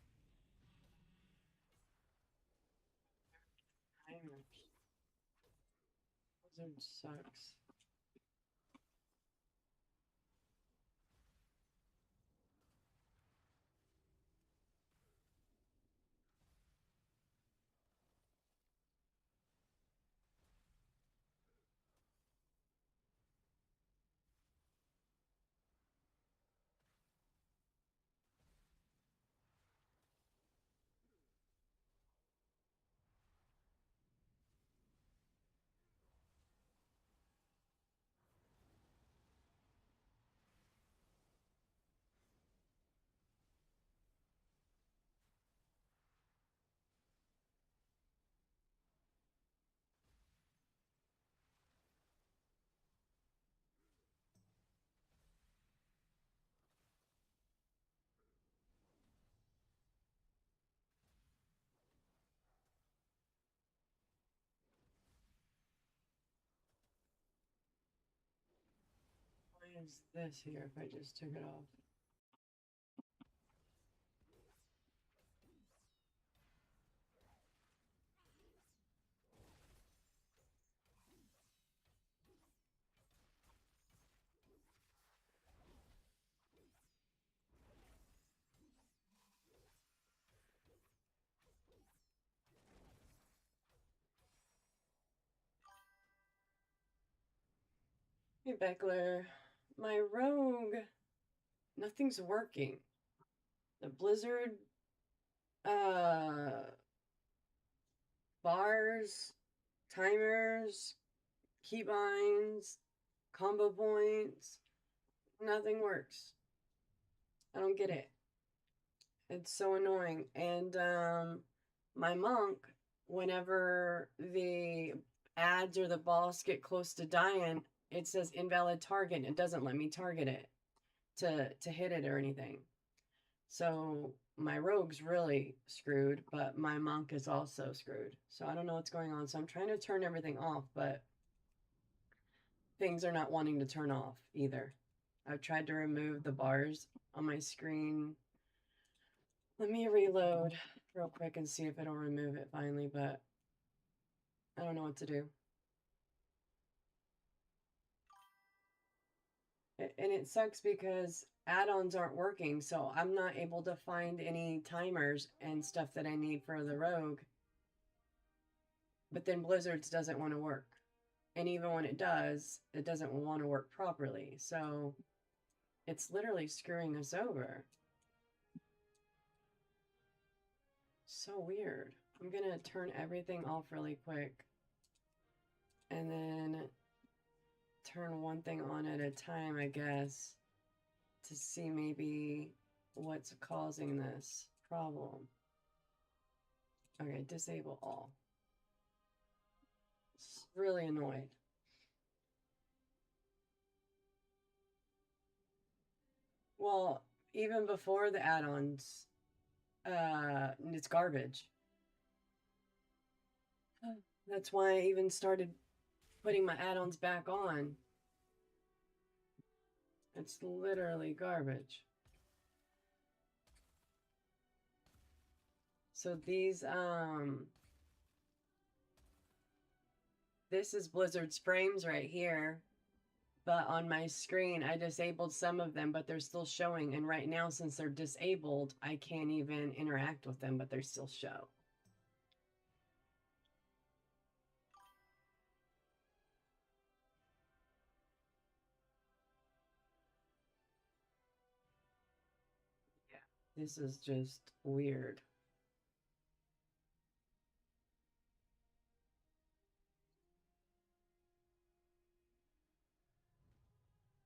I cannot attack that. Timers. Blizzard sucks. Why is this here if I just took it off? Hey, Beckler. My rogue, nothing's working. The blizzard, uh, bars, timers, keybinds, combo points, nothing works. I don't get it. It's so annoying. And my monk, whenever the ads or the boss get close to dying, it says invalid target. It doesn't let me target it to hit it or anything. So my rogue's really screwed, but my monk is also screwed. So I don't know what's going on. So I'm trying to turn everything off, but things are not wanting to turn off either. I've tried to remove the bars on my screen. Let me reload real quick and see if it'll remove it finally, but I don't know what to do. And it sucks because add-ons aren't working, so I'm not able to find any timers and stuff that I need for the rogue. But then Blizzard's doesn't want to work. And even when it does, it doesn't want to work properly. So it's literally screwing us over. So weird. I'm gonna turn everything off really quick. And then turn one thing on at a time, I guess, to see maybe what's causing this problem. Okay, disable all. It's really annoyed. Well, even before the add-ons, it's garbage. That's why I even started putting my add-ons back on. It's literally garbage. So these, this is Blizzard's frames right here. But on my screen, I disabled some of them, but they're still showing. And right now, since they're disabled, I can't even interact with them, but they still show. Yeah. This is just weird.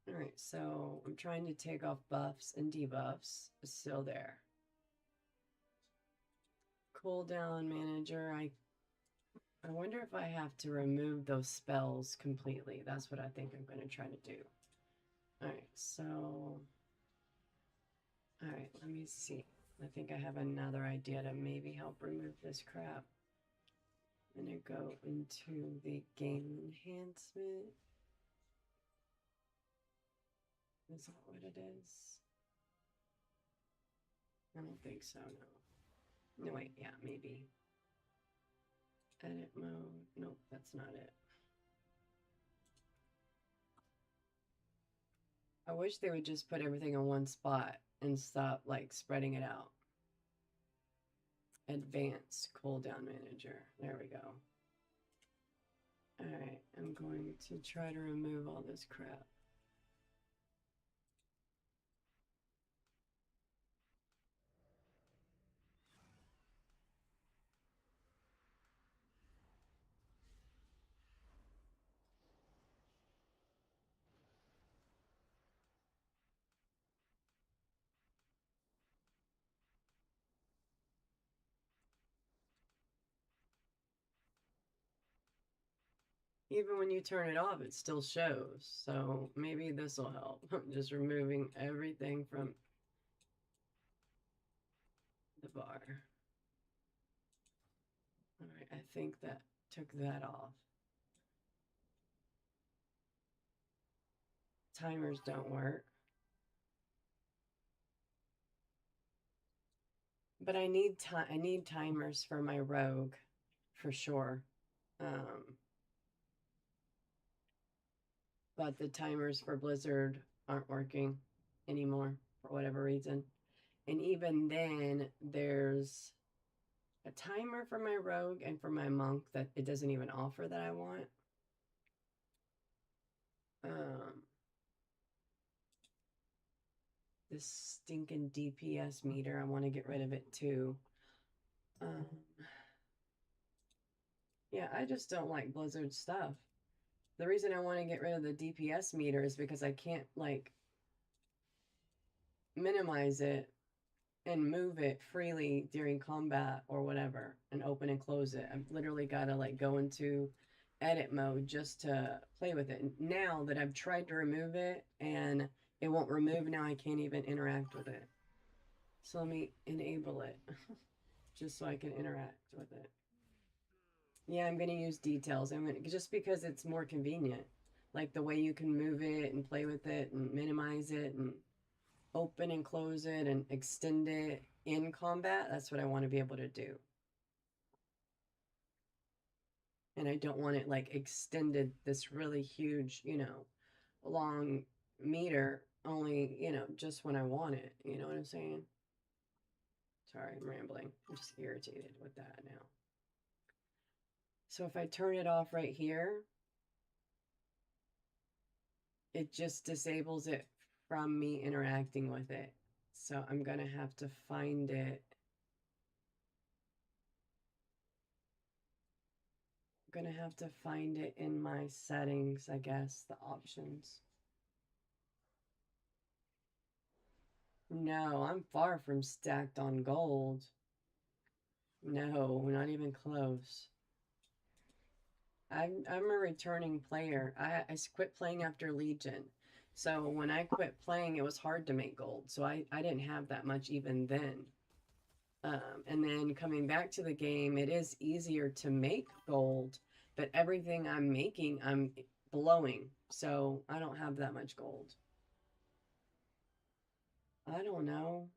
Alright, so I'm trying to take off buffs and debuffs. It's still there. Cooldown manager, I wonder if I have to remove those spells completely. That's what I think I'm going to try to do. Alright, so... Alright, let me see. I think I have another idea to maybe help remove this crap. I'm going to go into the game enhancement. Is that what it is? I don't think so, no. No, wait, yeah, maybe. Edit mode. Nope, that's not it. I wish they would just put everything in one spot and stop, like, spreading it out. Advanced cooldown manager. There we go. Alright, I'm going to try to remove all this crap. Even when you turn it off, it still shows. So maybe this will help. Just removing everything from the bar. Alright, I think that took that off. Timers don't work. But I need timers for my rogue, for sure. But the timers for Blizzard aren't working anymore for whatever reason. And even then, there's a timer for my rogue and for my monk that it doesn't even offer that I want. This stinking DPS meter, I want to get rid of it too. Yeah, I just don't like Blizzard stuff. The reason I want to get rid of the DPS meter is because I can't, like, minimize it and move it freely during combat or whatever and open and close it. I've literally got to, like, go into edit mode just to play with it. Now that I've tried to remove it and it won't remove, now I can't even interact with it. So let me enable it just so I can interact with it. Yeah, I'm going to use details. I'm going to, just because it's more convenient. Like the way you can move it and play with it and minimize it and open and close it and extend it in combat. That's what I want to be able to do. And I don't want it like extended this really huge, you know, long meter only, you know, just when I want it. You know what I'm saying? Sorry, I'm rambling. I'm just irritated with that now. So if I turn it off right here, it just disables it from me interacting with it. So I'm going to have to find it. I'm going to have to find it in my settings, I guess, the options. No, I'm far from stacked on gold. No, not even close. I'm a returning player. I quit playing after Legion. So when I quit playing, it was hard to make gold. So I didn't have that much even then. And then coming back to the game, it is easier to make gold, but everything I'm making, I'm blowing. So I don't have that much gold. I don't know.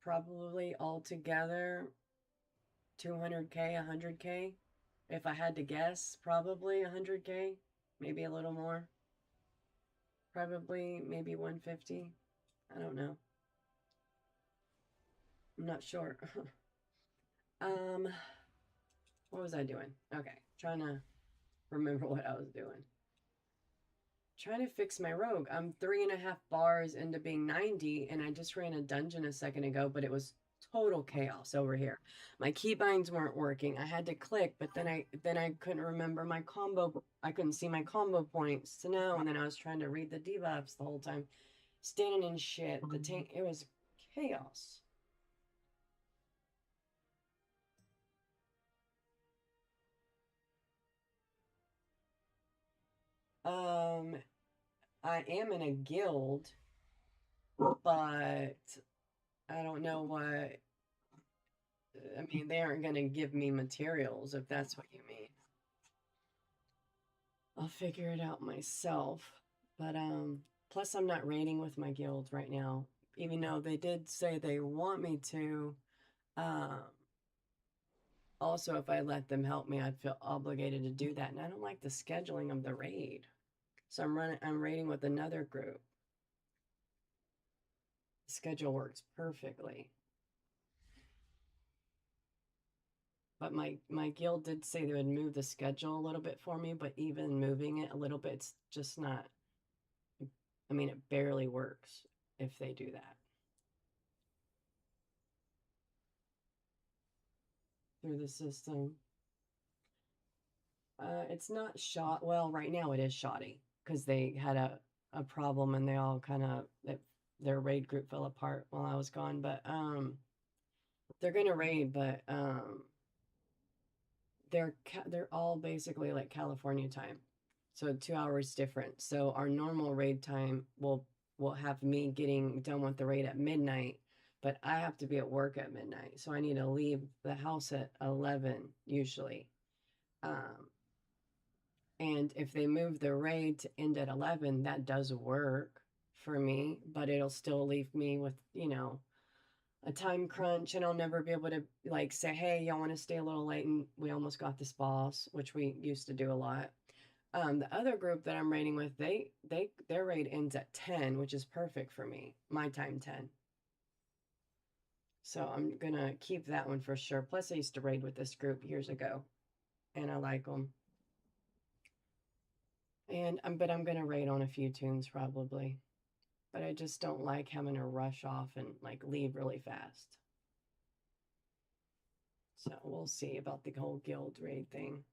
Probably altogether 200K, 100K. If I had to guess, probably 100K, maybe a little more. Probably maybe 150. I don't know. I'm not sure. What was I doing? Okay, trying to remember what I was doing. trying to fix my rogue. I'm 3.5 bars into being 90, and I just ran a dungeon a second ago, but it was total chaos over here. My keybinds weren't working. I had to click, but then I couldn't remember my combo. I couldn't see my combo points to know, and then I was trying to read the debuffs the whole time, standing in shit. The tank, it was chaos. I am in a guild, but I don't know what. I mean, they aren't going to give me materials if that's what you mean. I'll figure it out myself. But plus I'm not raiding with my guild right now, even though they did say they want me to. Also, if I let them help me, I'd feel obligated to do that, and I don't like the scheduling of the raid. So I'm raiding with another group. The schedule works perfectly. But my guild did say they would move the schedule a little bit for me, but even moving it a little bit, it's just not, I mean, it barely works if they do that. Through the system. It's not shot. Well, right now it is shoddy because they had a problem and they all kind of, their raid group fell apart while I was gone. But they're gonna raid, but they're all basically like California time, so 2 hours different. So our normal raid time will have me getting done with the raid at midnight, but I have to be at work at midnight, so I need to leave the house at 11 usually. And if they move the raid to end at 11, that does work for me, but it'll still leave me with, you know, a time crunch, and I'll never be able to like say, hey, y'all want to stay a little late and we almost got this boss, which we used to do a lot. The other group that I'm raiding with, their raid ends at 10, which is perfect for me. My time 10. So I'm gonna keep that one for sure. Plus I used to raid with this group years ago and I like them. And but I'm gonna raid on a few tunes probably. But I just don't like having to rush off and like leave really fast. So we'll see about the whole guild raid thing.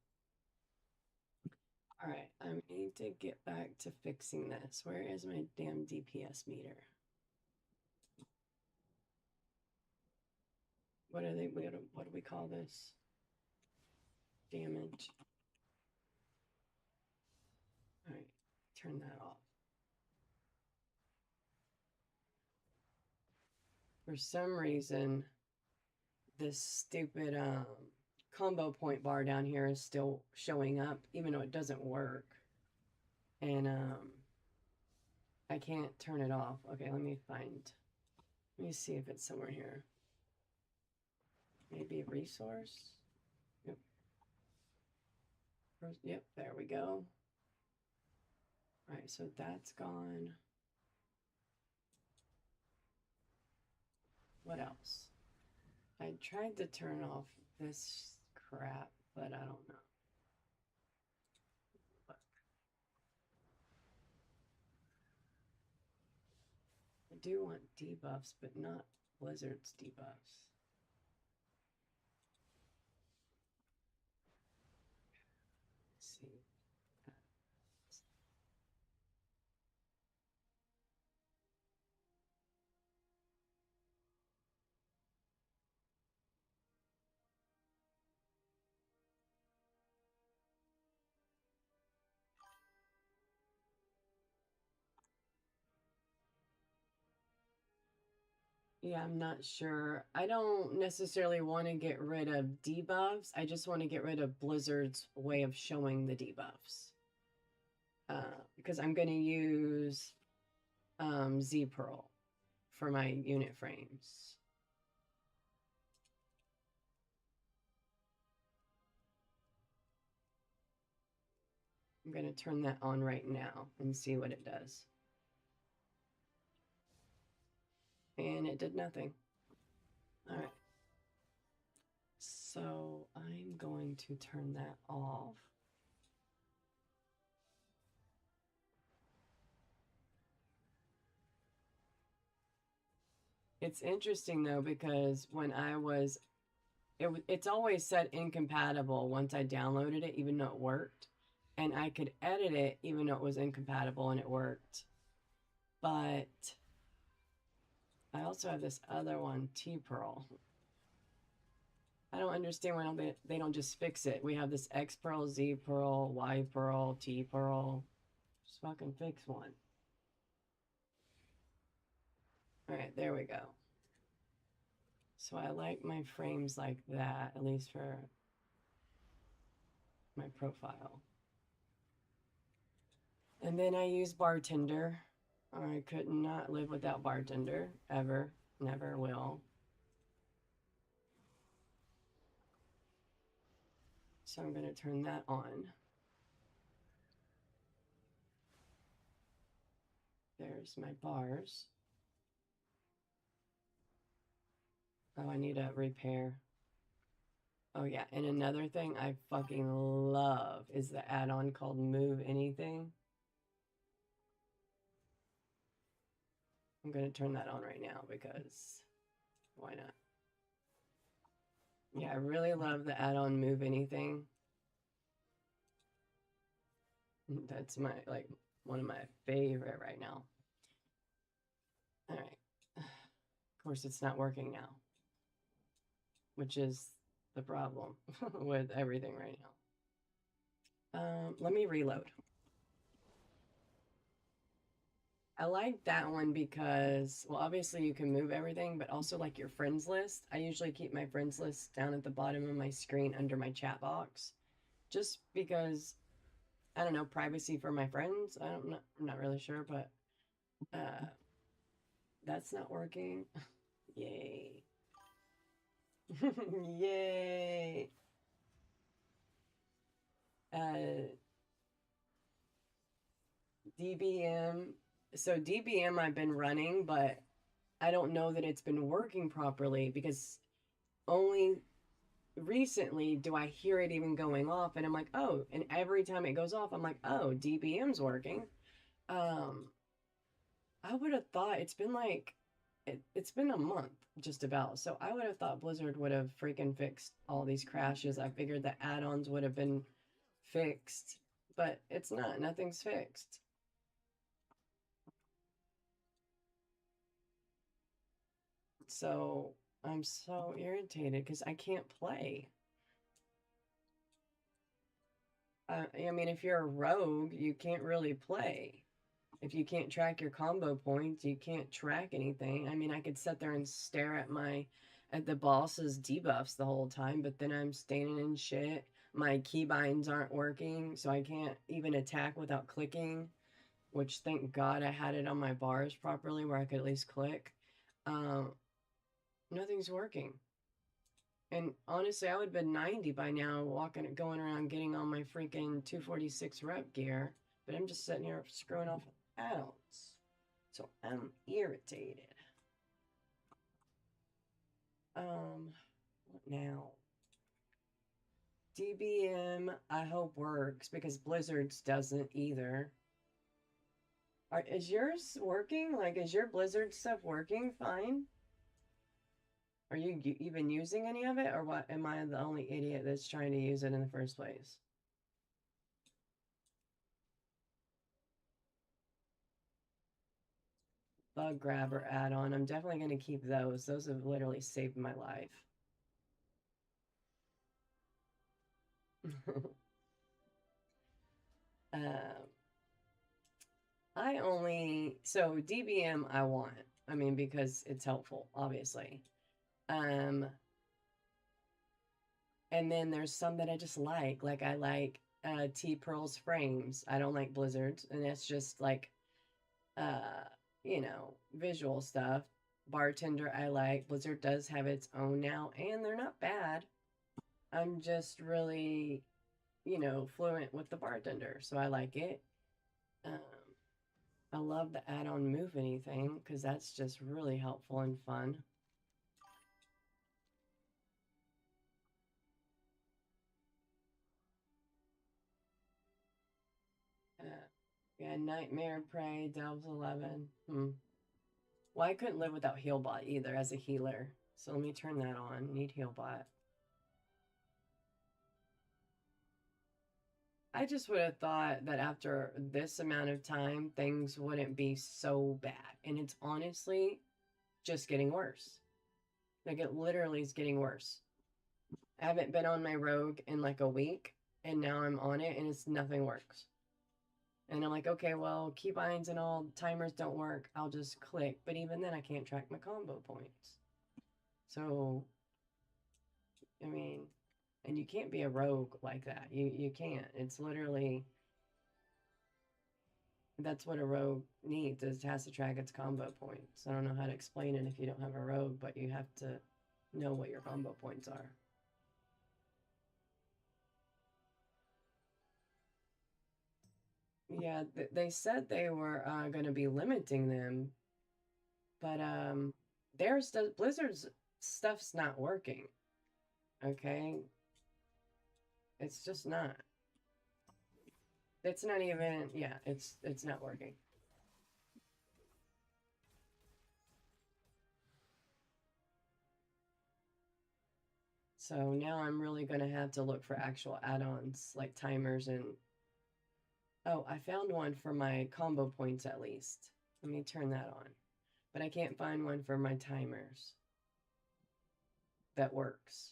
All right, I need to get back to fixing this. Where is my damn DPS meter? What do we call this? Damage. All right, turn that off. For some reason, this stupid combo point bar down here is still showing up, even though it doesn't work. And I can't turn it off. Okay, let me see if it's somewhere here. Maybe a resource? Yep. Yep, there we go. All right, so that's gone. What else? I tried to turn off this crap, but I don't know. Look. I do want debuffs, but not Blizzard's debuffs. Let's see. Yeah, I'm not sure. I don't necessarily want to get rid of debuffs. I just want to get rid of Blizzard's way of showing the debuffs. Because I'm going to use Z Pearl for my unit frames. I'm going to turn that on right now and see what it does. And it did nothing. All right. So I'm going to turn that off. It's interesting though because when I was, it's always said incompatible once I downloaded it, even though it worked, and I could edit it even though it was incompatible and it worked. But I also have this other one, T Pearl. I don't understand why they don't just fix it. We have this X Pearl, Z Pearl, Y Pearl, T Pearl. Just fucking fix one. Alright, there we go. So I like my frames like that, at least for my profile. And then I use Bartender. I could not live without Bartender, ever, never will. So I'm going to turn that on. There's my bars. Oh, I need a repair. Oh yeah, and another thing I fucking love is the add-on called Move Anything. I'm going to turn that on right now because why not? Yeah, I really love the add-on Move Anything. That's my, like, one of my favorite right now. All right. Of course, it's not working now, which is the problem with everything right now. Let me reload. I like that one because, well, obviously you can move everything, but also like your friends list. I usually keep my friends list down at the bottom of my screen under my chat box, just because, I don't know, privacy for my friends. I'm not really sure, but that's not working. Yay. Yay. DBM. So DBM I've been running, but I don't know that it's been working properly because only recently do I hear it even going off, and I'm like, oh, and every time it goes off, I'm like, oh, DBM's working. I would have thought it's been like it's been a month just about. So I would have thought Blizzard would have freaking fixed all these crashes. I figured the add-ons would have been fixed, but it's not. Nothing's fixed. So I'm so irritated because I can't play. I mean, if you're a rogue, you can't really play. If you can't track your combo points, you can't track anything. I mean, I could sit there and stare at the boss's debuffs the whole time, but then I'm standing in shit. My keybinds aren't working, so I can't even attack without clicking, which thank God I had it on my bars properly where I could at least click. Nothing's working. And honestly, I would have been 90 by now, going around getting on my freaking 246 rep gear, but I'm just sitting here screwing off add-ons. So I'm irritated. What now? DBM, I hope works because Blizzard's doesn't either. Is yours working? Like, is your Blizzard stuff working fine? Are you even using any of it, or what? Am I the only idiot that's trying to use it in the first place? Bug grabber add-on. I'm definitely going to keep those. Those have literally saved my life. So DBM I want. I mean, because it's helpful, obviously. And then there's some that I just like. Like I like T Pearl's frames. I don't like Blizzard's, and it's just like visual stuff. Bartender I like. Blizzard does have its own now, and they're not bad. I'm just really, fluent with the Bartender, so I like it. I love the add-on Move Anything because that's just really helpful and fun. Yeah, Nightmare Prey, Delves 11. Well, I couldn't live without Healbot either as a healer. So let me turn that on. Need Healbot. I just would have thought that after this amount of time, things wouldn't be so bad. And it's honestly just getting worse. Like, it literally is getting worse. I haven't been on my rogue in like a week, and now I'm on it, and it's nothing works. And I'm like, okay, well, keybinds and all timers don't work. I'll just click. But even then, I can't track my combo points. So, I mean, and you can't be a rogue like that. You can't. It's literally, that's what a rogue needs, is it has to track its combo points. I don't know how to explain it if you don't have a rogue, but you have to know what your combo points are. Yeah, they said they were going to be limiting them, but Blizzard's stuff's not working. Okay, it's just not. It's not even. Yeah, it's not working. So now I'm really going to have to look for actual add-ons like timers and. Oh, I found one for my combo points at least. Let me turn that on. But I can't find one for my timers that works.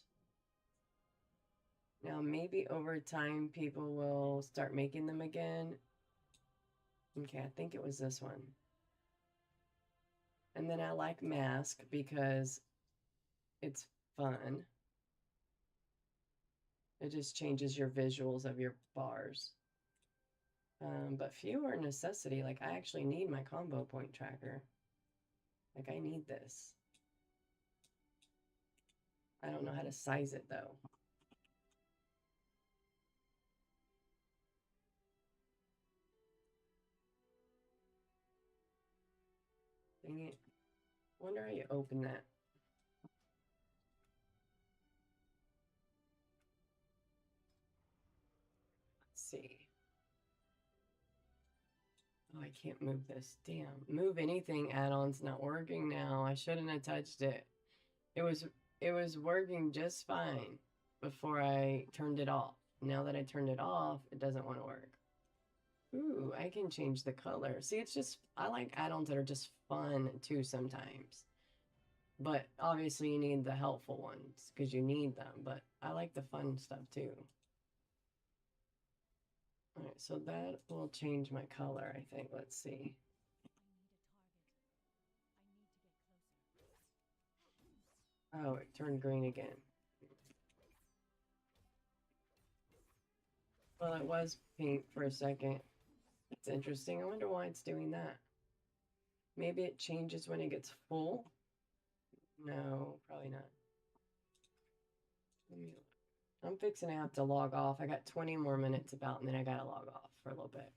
Now, maybe over time, people will start making them again. Okay, I think it was this one. And then I like mask because it's fun. It just changes your visuals of your bars. But few are necessity. Like, I actually need my combo point tracker. Like, I need this. I don't know how to size it, though. Dang it. Wonder how you open that. Let's see. Oh, I can't move this. Damn. Move anything add-on's not working now. I shouldn't have touched it. It was working just fine before I turned it off. Now that I turned it off, it doesn't want to work. Ooh, I can change the color. See, it's just, I like add-ons that are just fun too sometimes. But obviously you need the helpful ones because you need them. But I like the fun stuff too. All right, so that will change my color, I think. Let's see. Oh, it turned green again. Well, it was pink for a second. It's interesting. I wonder why it's doing that. Maybe it changes when it gets full? No, probably not. Let me look. I'm fixing to have to log off. I got 20 more minutes about, and then I gotta log off for a little bit.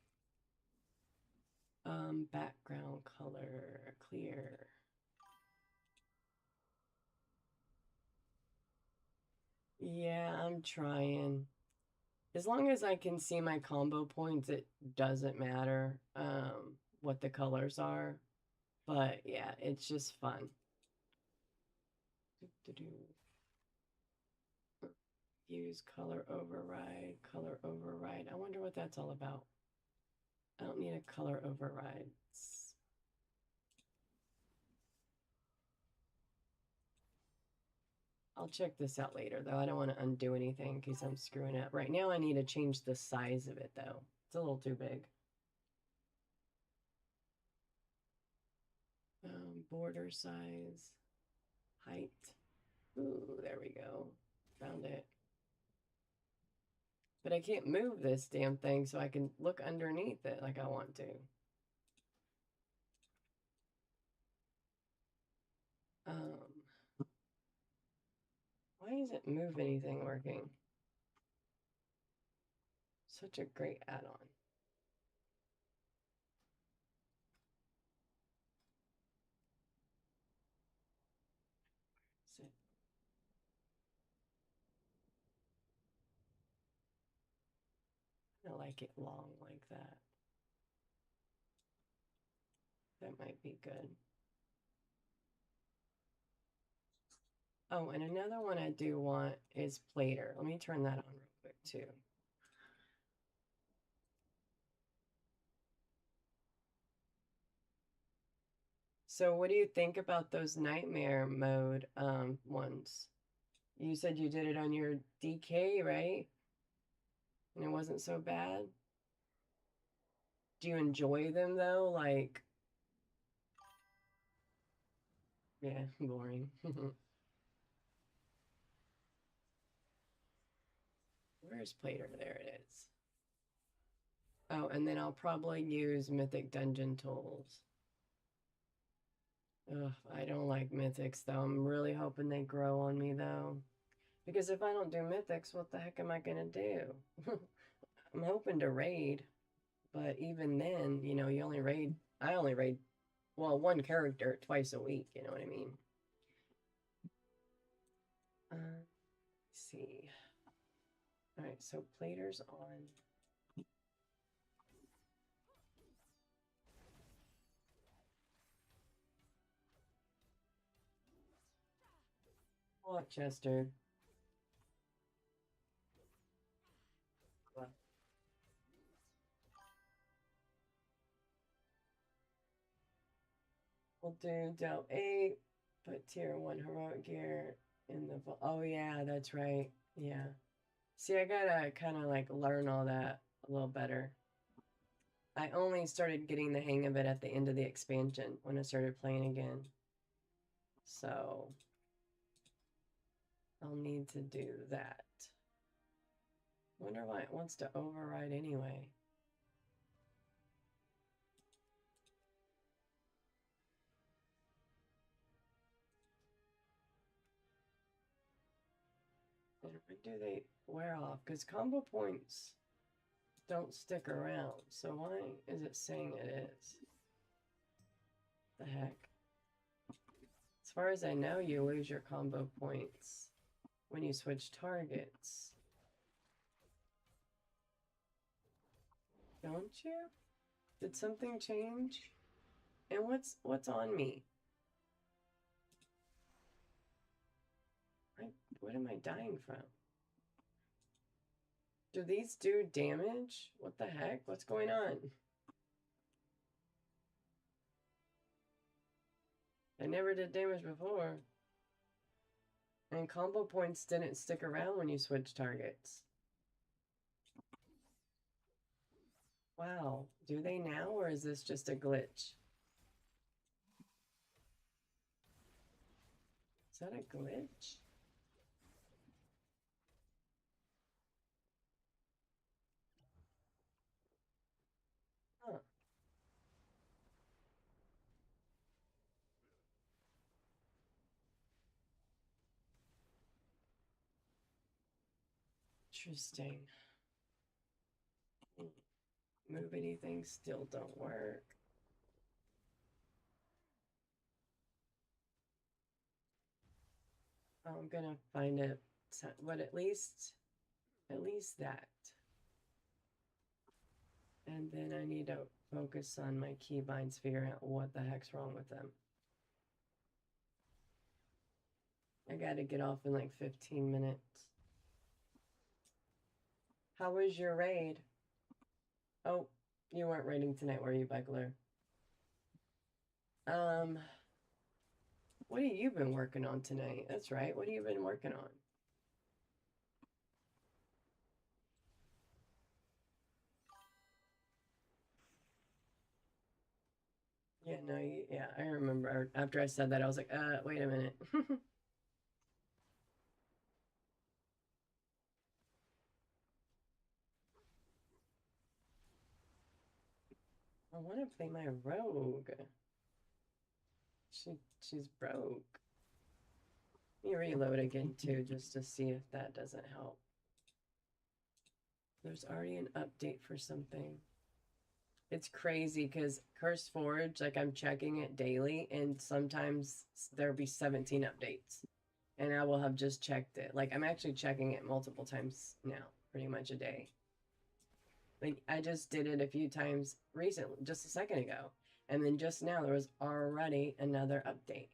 Background color, clear. Yeah, I'm trying. As long as I can see my combo points, it doesn't matter what the colors are. But yeah, it's just fun. Use color override, color override. I wonder what that's all about. I don't need a color override. I'll check this out later, though. I don't want to undo anything in case I'm screwing up. Right now, I need to change the size of it, though. It's a little too big. Border size, height. Ooh, there we go. Found it. But I can't move this damn thing so I can look underneath it like I want to. Why isn't move anything working? Such a great add-on. I like it long like that. That might be good. Oh, and another one I do want is Plater. Let me turn that on real quick too. So what do you think about those nightmare mode ones? You said you did it on your DK, right? And it wasn't so bad? Do you enjoy them though? Like, yeah, boring. Where's Plater? There it is. Oh, and then I'll probably use Mythic Dungeon tools. Ugh, I don't like Mythics though. I'm really hoping they grow on me though. Because if I don't do Mythics, what the heck am I gonna do? I'm hoping to raid, but even then, you know, I only raid, well, one character twice a week, you know what I mean? Let's see. Alright, so Plater's on. What, Chester? What? We'll do Del 8, put tier 1 heroic gear in the. Oh, yeah, that's right. Yeah. See, I gotta kind of like learn all that a little better. I only started getting the hang of it at the end of the expansion when I started playing again. So I'll need to do that. Wonder why it wants to override anyway. And when do they wear off? Because combo points don't stick around. So why is it saying it is? The heck? As far as I know, you lose your combo points when you switch targets. Don't you? Did something change? And what's on me? What am I dying from? Do these do damage? What the heck? What's going on? I never did damage before. And combo points didn't stick around when you switch targets. Wow. Do they now, or is this just a glitch? Is that a glitch? Huh. Interesting. Move anything still don't work. I'm gonna find it, but at least that. And then I need to focus on my keybinds, figuring out what the heck's wrong with them. I gotta get off in like 15 minutes. How was your raid? Oh, you weren't raiding tonight, were you, Beckler? What have you been working on tonight? That's right. What have you been working on? Yeah, no, yeah, I remember after I said that, I was like, wait a minute. I want to play my rogue. She's broke. Let me reload again too, just to see if that doesn't help. There's already an update for something. It's crazy because Curse Forge, like I'm checking it daily, and sometimes there'll be 17 updates. And I will have just checked it. Like I'm actually checking it multiple times now, pretty much a day. Like I just did it a few times recently, just a second ago. And then just now there was already another update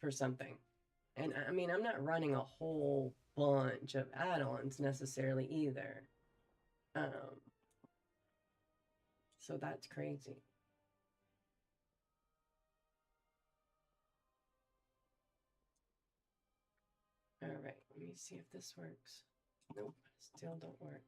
for something. And I mean, I'm not running a whole bunch of add-ons necessarily either. So that's crazy. All right, let me see if this works. Nope, still don't work.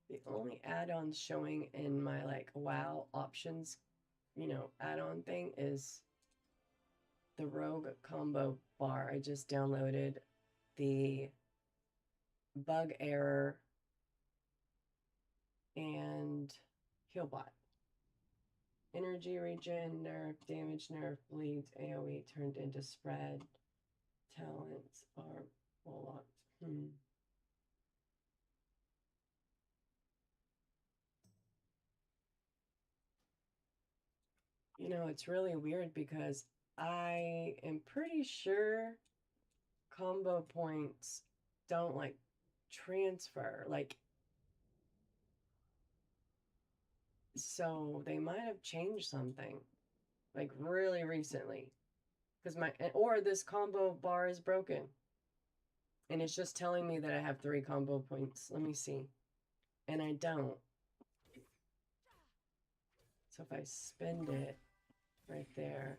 The only add-ons showing in my like WoW options, add-on thing is the Rogue combo bar. I just downloaded the bug error and healbot. Energy regen, nerf, damage nerf, bleeds, AoE turned into spread. Talents are well locked. It's really weird because I am pretty sure combo points don't like transfer. Like, so they might have changed something like really recently because or this combo bar is broken and it's just telling me that I have 3 combo points. Let me see. And I don't. So if I spend it right there,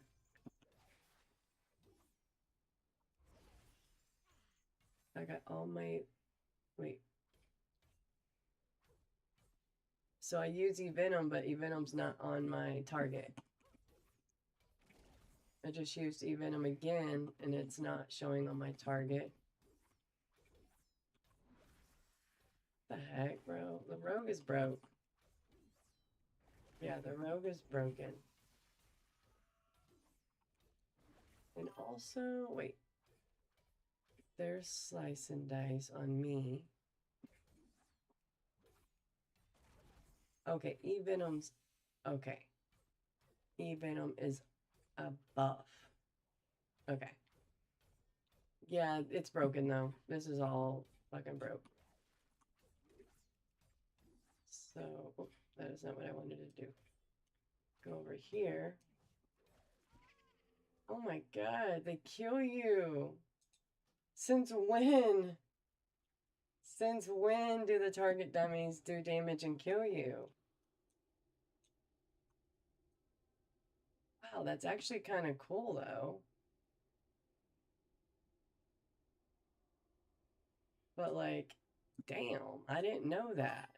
I got all my, wait. So I use E-Venom, but E-Venom's not on my target. I just used E-Venom again, and it's not showing on my target. The heck, bro? The rogue is broke. Yeah, the rogue is broken. And also, wait. There's slice and dice on me. Okay, E-Venom's... Okay. E-Venom is a buff. Okay. Yeah, it's broken, though. This is all fucking broke. So, oh, that is not what I wanted to do. Go over here. Oh my god, they kill you. Since when? Since when do the target dummies do damage and kill you? Wow, that's actually kind of cool, though. But, like, damn, I didn't know that.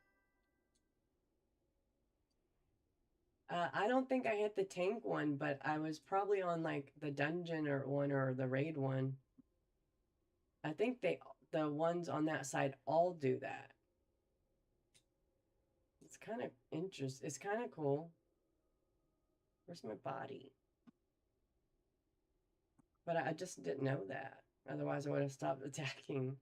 I don't think I hit the tank one, but I was probably on, like, the dungeon or the raid one. I think the ones on that side all do that. It's kind of interesting. It's kind of cool. Where's my body? But I just didn't know that. Otherwise, I would have stopped attacking.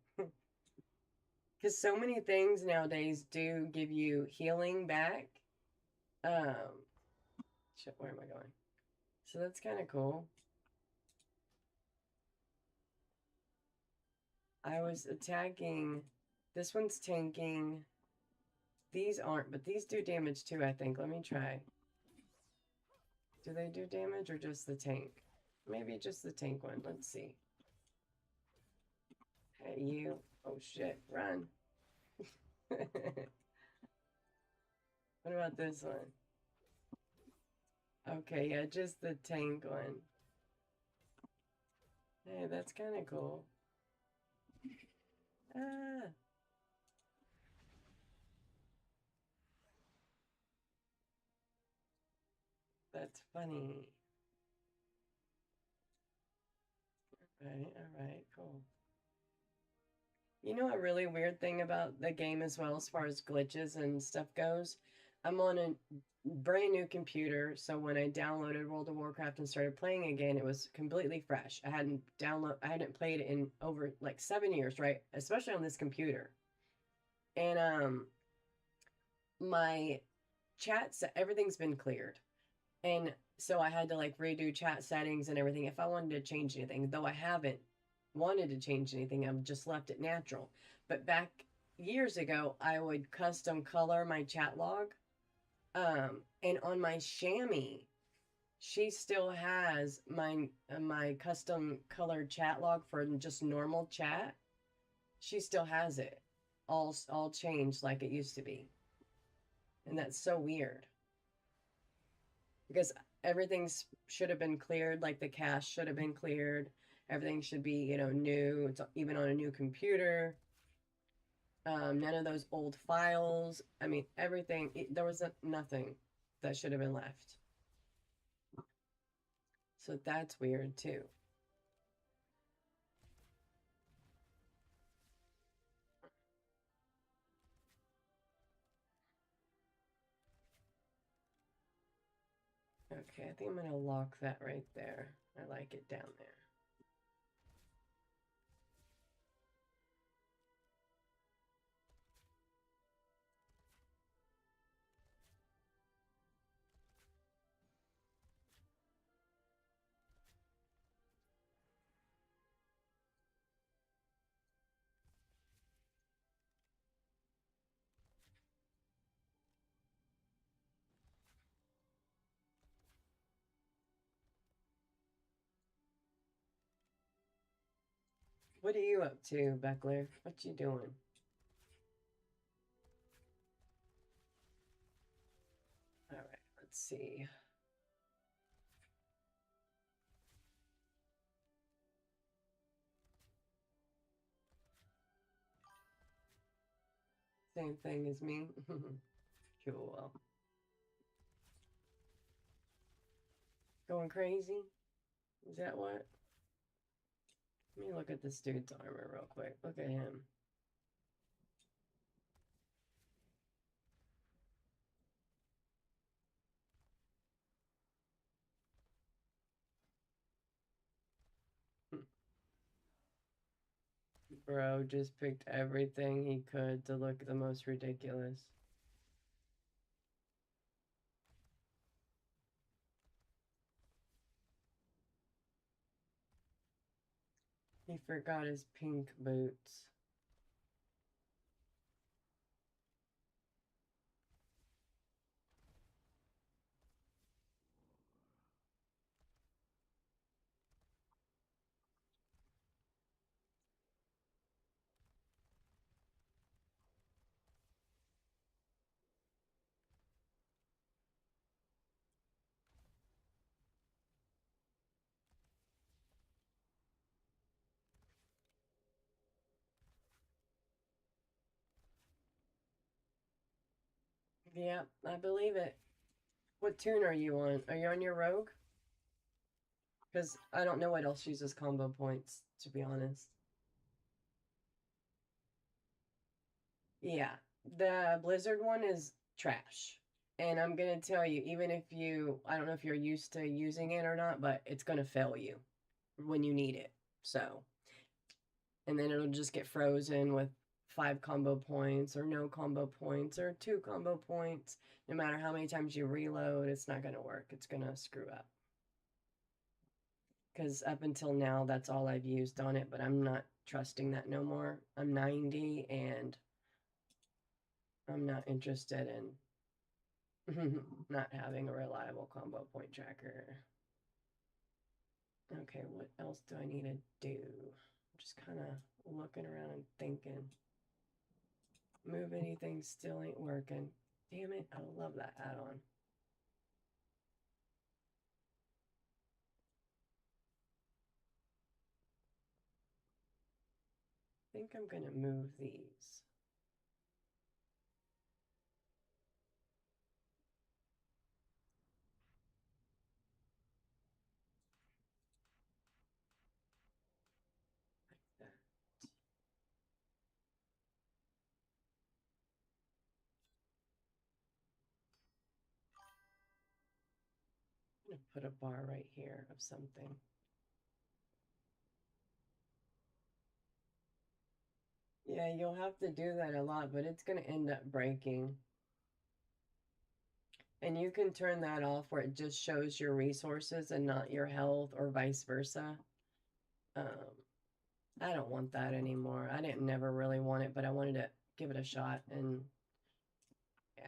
Because so many things nowadays do give you healing back. Shit, where am I going? So that's kind of cool. I was attacking. This one's tanking. These aren't, but these do damage too, I think. Let me try. Do they do damage or just the tank? Maybe just the tank one. Let's see. Hey, you. Oh, shit. Run. What about this one? Okay, yeah, just the tank one. Hey, that's kind of cool. Ah. That's funny. All right, cool. You know a really weird thing about the game as well as far as glitches and stuff goes? I'm on a brand new computer, so when I downloaded World of Warcraft and started playing again, it was completely fresh. I hadn't played it in over like 7 years, right? Especially on this computer. And my chats, everything's been cleared. And so I had to like redo chat settings and everything if I wanted to change anything, though I haven't wanted to change anything. I've just left it natural. But back years ago, I would custom color my chat log. And on my chamois, she still has my custom colored chat log for just normal chat. She still has it, all changed like it used to be, and that's so weird because everything's should have been cleared, like the cache should have been cleared. Everything should be, new. It's even on a new computer. None of those old files. I mean, everything. There was nothing that should have been left. So that's weird too. Okay, I think I'm gonna lock that right there. I like it down there. What are you up to, Beckler? What you doing? All right, let's see. Same thing as me. Cool. Going crazy? Is that what? Let me look at this dude's armor real quick. Look at him. Bro just picked everything he could to look the most ridiculous. He forgot his pink boots. Yeah, I believe it. What tune are you on? Are you on your rogue? Because I don't know what else uses combo points, to be honest. Yeah, the Blizzard one is trash. And I'm gonna tell you, even if I don't know if you're used to using it or not, but it's gonna fail you when you need it. So, and then it'll just get frozen with 5 combo points or no combo points or 2 combo points. No matter how many times you reload, it's not gonna work. It's gonna screw up. Because up until now, that's all I've used on it, but I'm not trusting that no more. I'm 90 and I'm not interested in not having a reliable combo point tracker. Okay, what else do I need to do? I'm just kind of looking around and thinking. Move anything still ain't working. Damn it, I love that add-on. I think I'm gonna move these. Like that. I'm gonna put a bar right here of something. Yeah, you'll have to do that a lot, but it's gonna end up breaking. And you can turn that off where it just shows your resources and not your health or vice versa. Um, I don't want that anymore. I didn't never really want it, but I wanted to give it a shot, and yeah.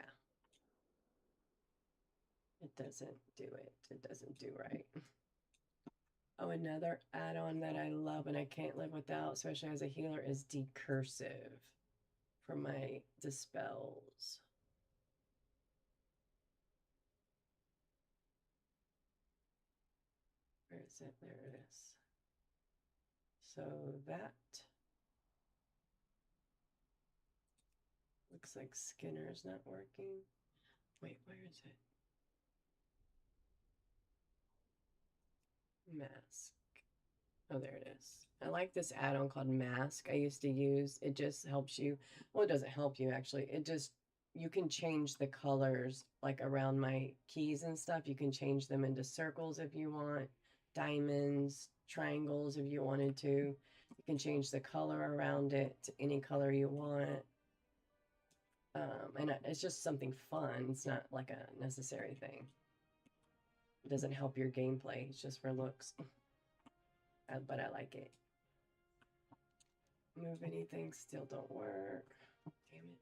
It doesn't do it. It doesn't do right. Oh, another add-on that I love and I can't live without, especially as a healer, is decursive for my dispels. Where is it? There it is. So that looks like Skinner's not working. Wait, where is it? Mask. Oh, there it is. I like this add-on called Mask I used to use. It just helps you. Well, it doesn't help you actually. It just, you can change the colors like around my keys and stuff. You can change them into circles if you want, diamonds, triangles if you wanted to. You can change the color around it to any color you want. And it's just something fun. It's not like a necessary thing. It doesn't help your gameplay. It's just for looks. But I like it. Move anything, still don't work. Damn it.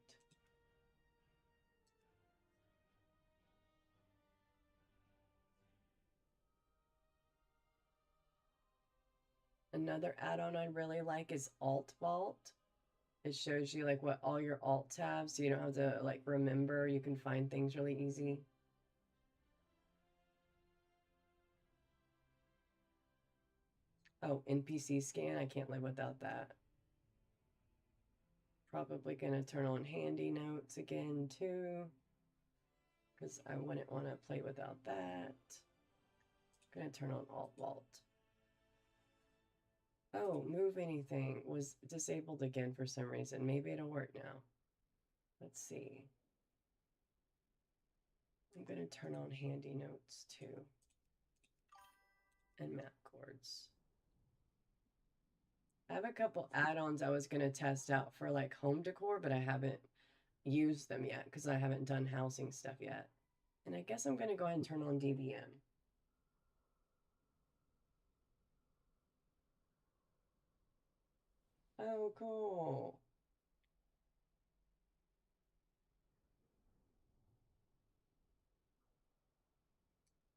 Another add-on I really like is Alt Vault. It shows you like what all your alts have, so you don't have to like remember. You can find things really easy. Oh, NPC scan, I can't live without that. Probably gonna turn on handy notes again too, because I wouldn't want to play without that. Gonna turn on Alt Vault. Oh, move anything was disabled again for some reason. Maybe it'll work now. Let's see. I'm gonna turn on handy notes too. And map chords. I have a couple add-ons I was gonna test out for like home decor, but I haven't used them yet because I haven't done housing stuff yet. And I guess I'm gonna go ahead and turn on DVM. Oh, cool.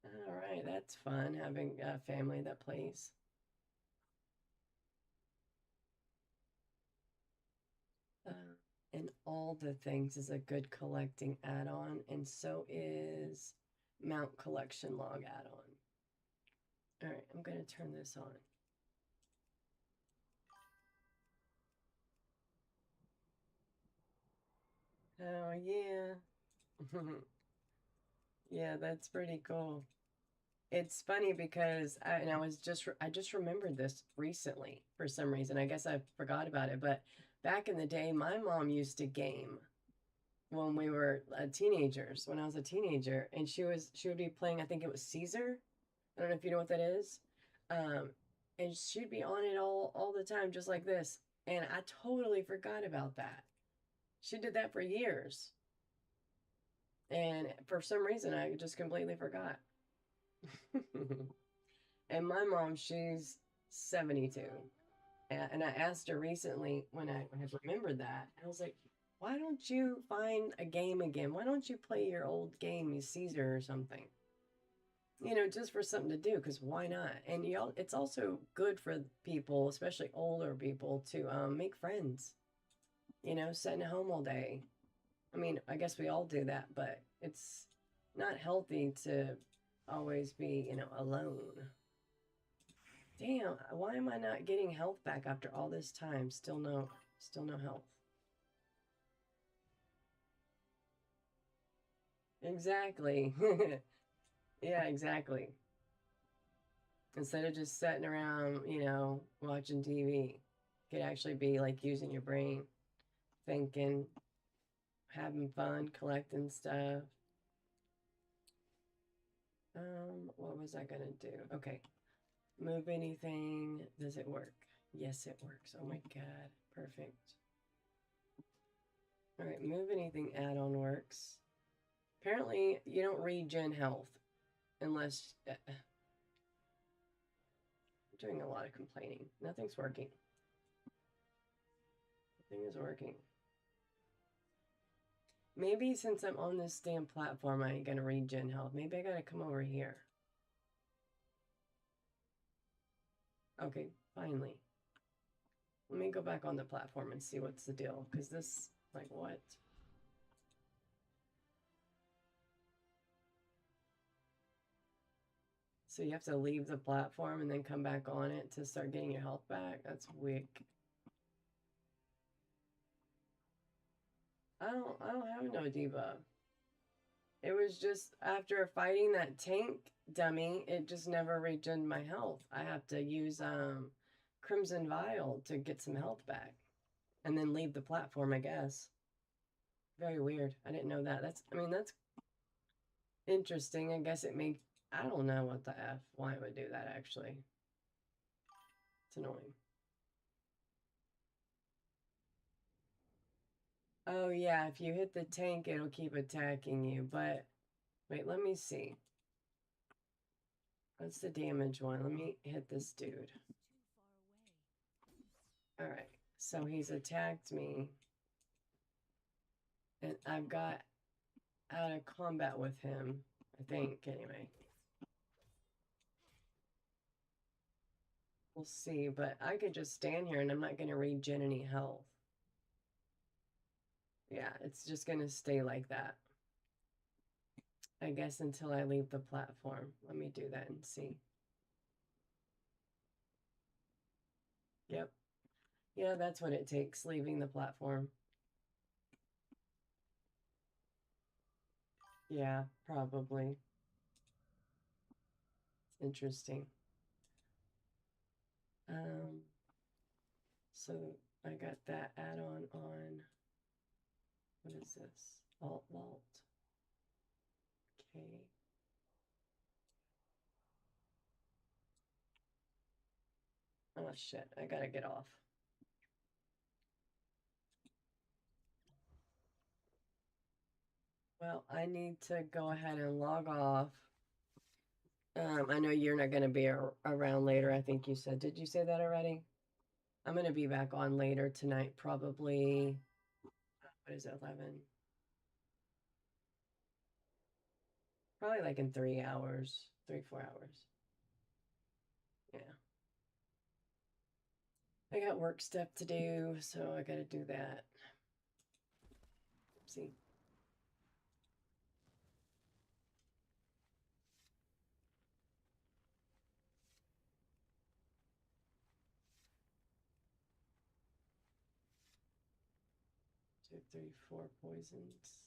All right, that's fun having a family that plays. And all the things is a good collecting add-on, and so is Mount Collection Log add-on. All right, I'm gonna turn this on. Oh yeah. Yeah, that's pretty cool. It's funny because I just remembered this recently for some reason. I guess I forgot about it, but back in the day, my mom used to game when we were teenagers. When I was a teenager, and she would be playing. I think it was Caesar. I don't know if you know what that is. Um, and she'd be on it all the time, just like this. And I totally forgot about that. She did that for years, and for some reason, I just completely forgot. And my mom, she's 72. And I asked her recently when I had remembered that. I was like, why don't you find a game again? Why don't you play your old game, you Caesar or something? You know, just for something to do, because why not? And y'all, it's also good for people, especially older people, to make friends. You know, sitting at home all day. I mean, I guess we all do that, but it's not healthy to always be, alone. Damn, why am I not getting health back after all this time? Still no health. Exactly. Yeah, exactly. Instead of just sitting around, watching TV, could actually be like using your brain, thinking, having fun, collecting stuff. What was I gonna do? Okay. Move anything. Does it work? Yes, it works. Oh my god. Perfect. All right, move anything add-on works. Apparently, you don't regen health unless... I'm doing a lot of complaining. Nothing's working. Thing is working. Maybe since I'm on this damn platform, I ain't gonna regen health. Maybe I gotta come over here. Okay, finally. Let me go back on the platform and see what's the deal. Because this, like, what? So you have to leave the platform and then come back on it to start getting your health back? That's weak. I don't have no debuff. It was just after fighting that tank dummy, it just never regened my health. I have to use Crimson Vial to get some health back. And then leave the platform, I guess. Very weird. I didn't know that. That's interesting. I guess I don't know what the F, why it would do that actually. It's annoying. Oh yeah, if you hit the tank, it'll keep attacking you, but wait, let me see. What's the damage one? Let me hit this dude. Too far away. Alright, so he's attacked me. And I've got out of combat with him, I think, anyway. We'll see, but I could just stand here and I'm not going to regen any health. Yeah, it's just going to stay like that. I guess until I leave the platform. Let me do that and see. Yep. Yeah, that's what it takes, leaving the platform. Yeah, probably. Interesting. So I got that add-on on, what is this? Alt Vault. Okay. Oh shit, I gotta get off. Well, I need to go ahead and log off. I know you're not gonna be around later, I think you said. Did you say that already? I'm gonna be back on later tonight, probably, what is it, 11? Probably like in 3 hours, 3-4 hours. Yeah. I got work stuff to do, so I gotta do that. See. Two, three, four poisons.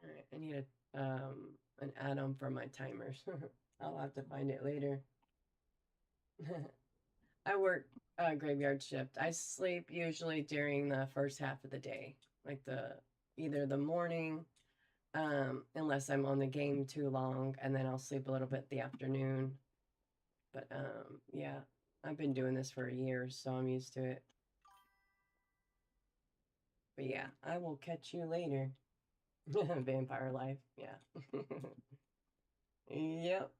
All right, I need an add-on for my timers. I'll have to find it later. I work graveyard shift. I sleep usually during the first half of the day, like either the morning, unless I'm on the game too long, and then I'll sleep a little bit the afternoon. But yeah, I've been doing this for years, so I'm used to it. But yeah, I will catch you later. Vampire life, yeah. Yep.